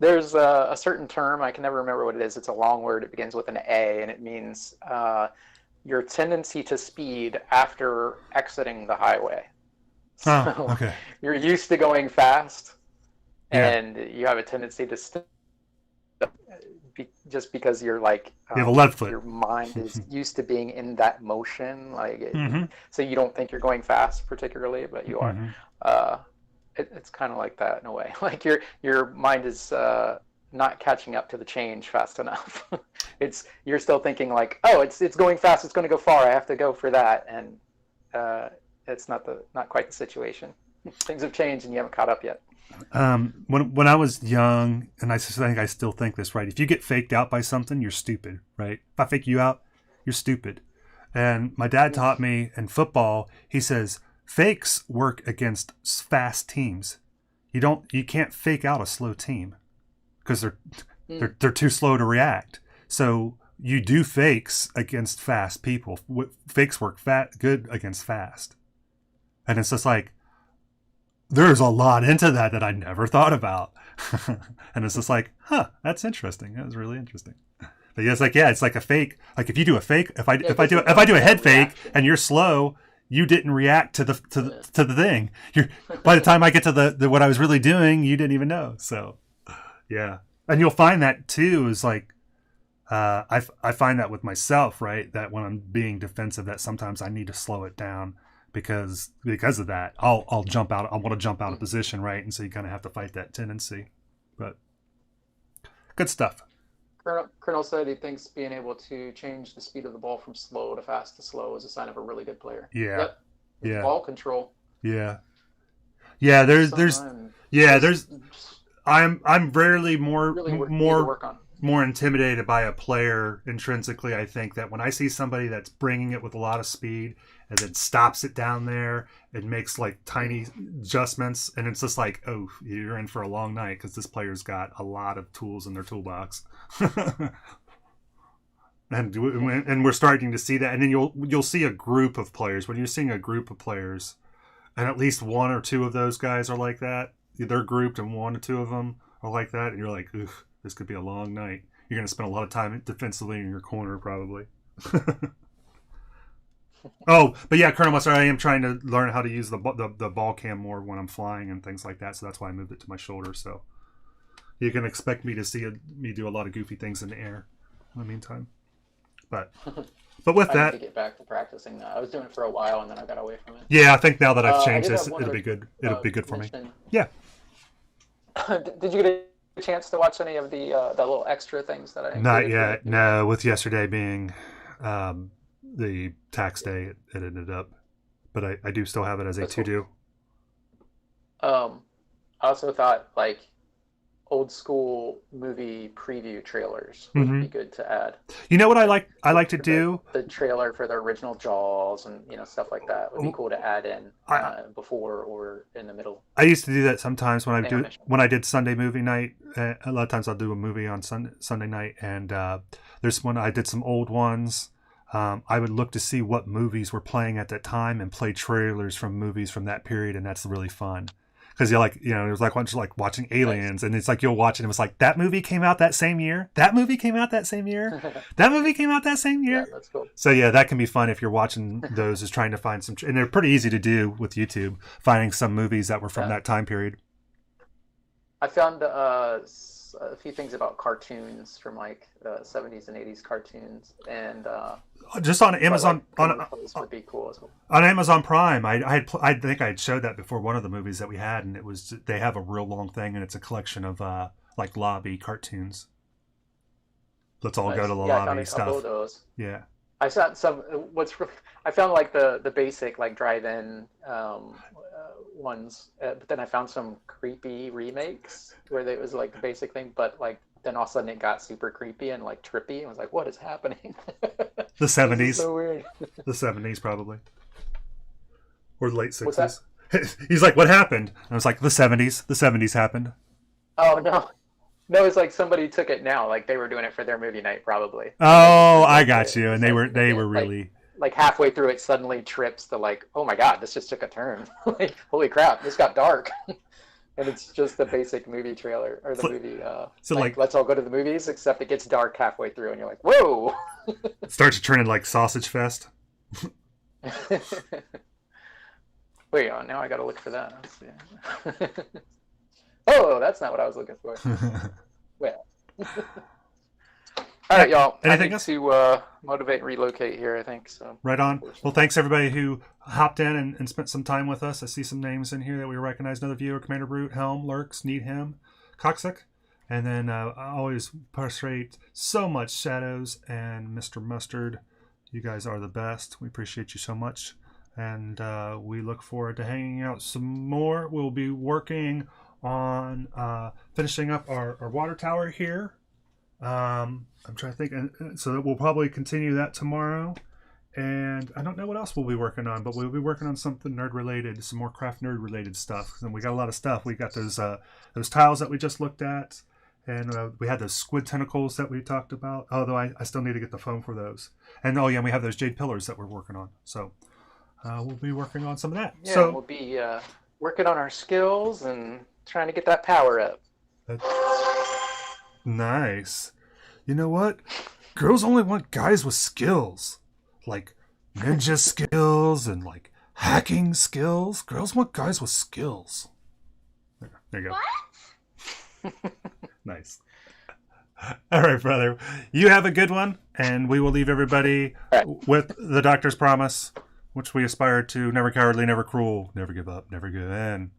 there's a certain term, I can never remember what it is. It's a long word. It begins with an A, and it means your tendency to speed after exiting the highway. So okay. You're used to going fast, and you have a tendency to just because you're like You have a left foot. your mind is used to being in that motion, like Mhm. so you don't think you're going fast particularly, but you are. Mhm. It's kind of like that in a way. Like your mind is not catching up to the change fast enough. You're still thinking like, oh, it's going fast, it's going to go far, I have to go for that, and it's not quite the situation. Things have changed and you haven't caught up yet. When I was young, and I think I still think this, right? If you get faked out by something, you're stupid, right? If I fake you out, you're stupid. And my dad taught me in football, he says, fakes work against fast teams. You can't fake out a slow team because they're too slow to react. So you do fakes against fast people. Fakes work good against fast. And it's just like, there's a lot into that I never thought about. And it's just like, that's interesting. That was really interesting. But yeah, it's like a fake. Like if you do a fake, if I do a head fake and you're slow, you didn't react to the thing. By the time I get to the what I was really doing, you didn't even know. So yeah. And you'll find that too is like I find that with myself, right? That when I'm being defensive, that sometimes I need to slow it down. Because of that, I'll jump out. I want to jump out of position, right? And so you kind of have to fight that tendency. But good stuff. Colonel said he thinks being able to change the speed of the ball from slow to fast to slow is a sign of a really good player. Yeah. Yep. Yeah. Ball control. Yeah. Yeah. I'm rarely more intimidated by a player intrinsically. I think that when I see somebody that's bringing it with a lot of speed and then stops it down there and makes like tiny adjustments, and it's just like, oh, you're in for a long night because this player's got a lot of tools in their toolbox. and we're starting to see that, and then you'll see a group of players. When you're seeing a group of players, and at least one or two of those guys are like that, they're grouped, and one or two of them are like that, and you're like, ugh. This could be a long night. You're going to spend a lot of time defensively in your corner, probably. Oh, but yeah, Colonel Mustard, I am trying to learn how to use the ball cam more when I'm flying and things like that. So that's why I moved it to my shoulder. So you can expect me to see me do a lot of goofy things in the air in the meantime. But with I that, need to get back to practicing that. I was doing it for a while and then I got away from it. Yeah, I think now that I've changed this, it'll be good. It'll be good for me. Yeah. Did you get a chance to watch any of the little extra things that I included? Not yet. No, with yesterday being the tax day, it ended up. But I do still have it as a to-do. I also thought like old school movie preview trailers would be good to add. You know what I like to do? The trailer for the original Jaws and stuff like that would be cool to add in before or in the middle. I used to do that sometimes when I did Sunday movie night. A lot of times I'll do a movie on Sunday night, and there's one I did some old ones. I would look to see what movies were playing at that time and play trailers from movies from that period, and that's really fun. Because it was like watching Aliens, and it's like you'll watch it and it's like, that movie came out that same year. That movie came out that same year. That movie came out that same year. Yeah, that's cool. So yeah, that can be fun if you're watching those, is trying to find some, and they're pretty easy to do with YouTube, finding some movies that were from that time period. I found a few things about cartoons from like 70s and 80s cartoons, and just on Amazon would be cool as well. On Amazon Prime. I think I had showed that before, one of the movies that we had, and it was, they have a real long thing, and it's a collection of like lobby cartoons. Let's all go to the lobby I found a stuff. couple of those. Yeah. I found some. I found like the basic like drive-in ones, but then I found some creepy remakes where it was like the basic thing, but like then all of a sudden it got super creepy and like trippy. I was like, what is happening? The 70s. So weird. The 70s probably, or the late 60s. What's that? He's like, what happened? And I was like, the 70s. The 70s happened. Oh no, it's like somebody took it now. Like they were doing it for their movie night, probably. Oh, I got you. And they were really like halfway through it suddenly trips to like, oh my god, this just took a turn. Like, holy crap, this got dark. And it's just the basic movie trailer or the movie. So like, let's all go to the movies, except it gets dark halfway through, and you're like, whoa. It starts to turn into like Sausage Fest. Wait, now I gotta look for that. Let's see. Oh, that's not what I was looking for. Well. All right, y'all. Anything I need else? to motivate and relocate here, I think. So. Right on. Well, thanks everybody who hopped in and spent some time with us. I see some names in here that we recognize. Another viewer, Commander Brute, Helm, Lurks, Need Him, Coxic. And then I always prostrate so much Shadows and Mr. Mustard. You guys are the best. We appreciate you so much. And we look forward to hanging out some more. We'll be working on finishing up our water tower here. I'm trying to think. And so that we'll probably continue that tomorrow. And I don't know what else we'll be working on, but we'll be working on something nerd related, some more craft nerd related stuff. And we got a lot of stuff. We got those tiles that we just looked at. And we had those squid tentacles that we talked about. Although I still need to get the foam for those. And oh yeah, we have those jade pillars that we're working on. So we'll be working on some of that. Yeah, so we'll be working on our skills and trying to get that power up. That's nice. You know what? Girls only want guys with skills. Like ninja skills and like hacking skills. Girls want guys with skills. There you go. What? Nice. All right, brother. You have a good one, and we will leave everybody with the doctor's promise, which we aspire to: never cowardly, never cruel, never give up, never give in,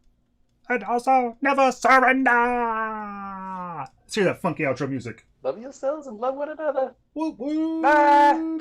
and also never surrender. Let's hear that funky outro music. Love yourselves and love one another. Woo woo. Bye.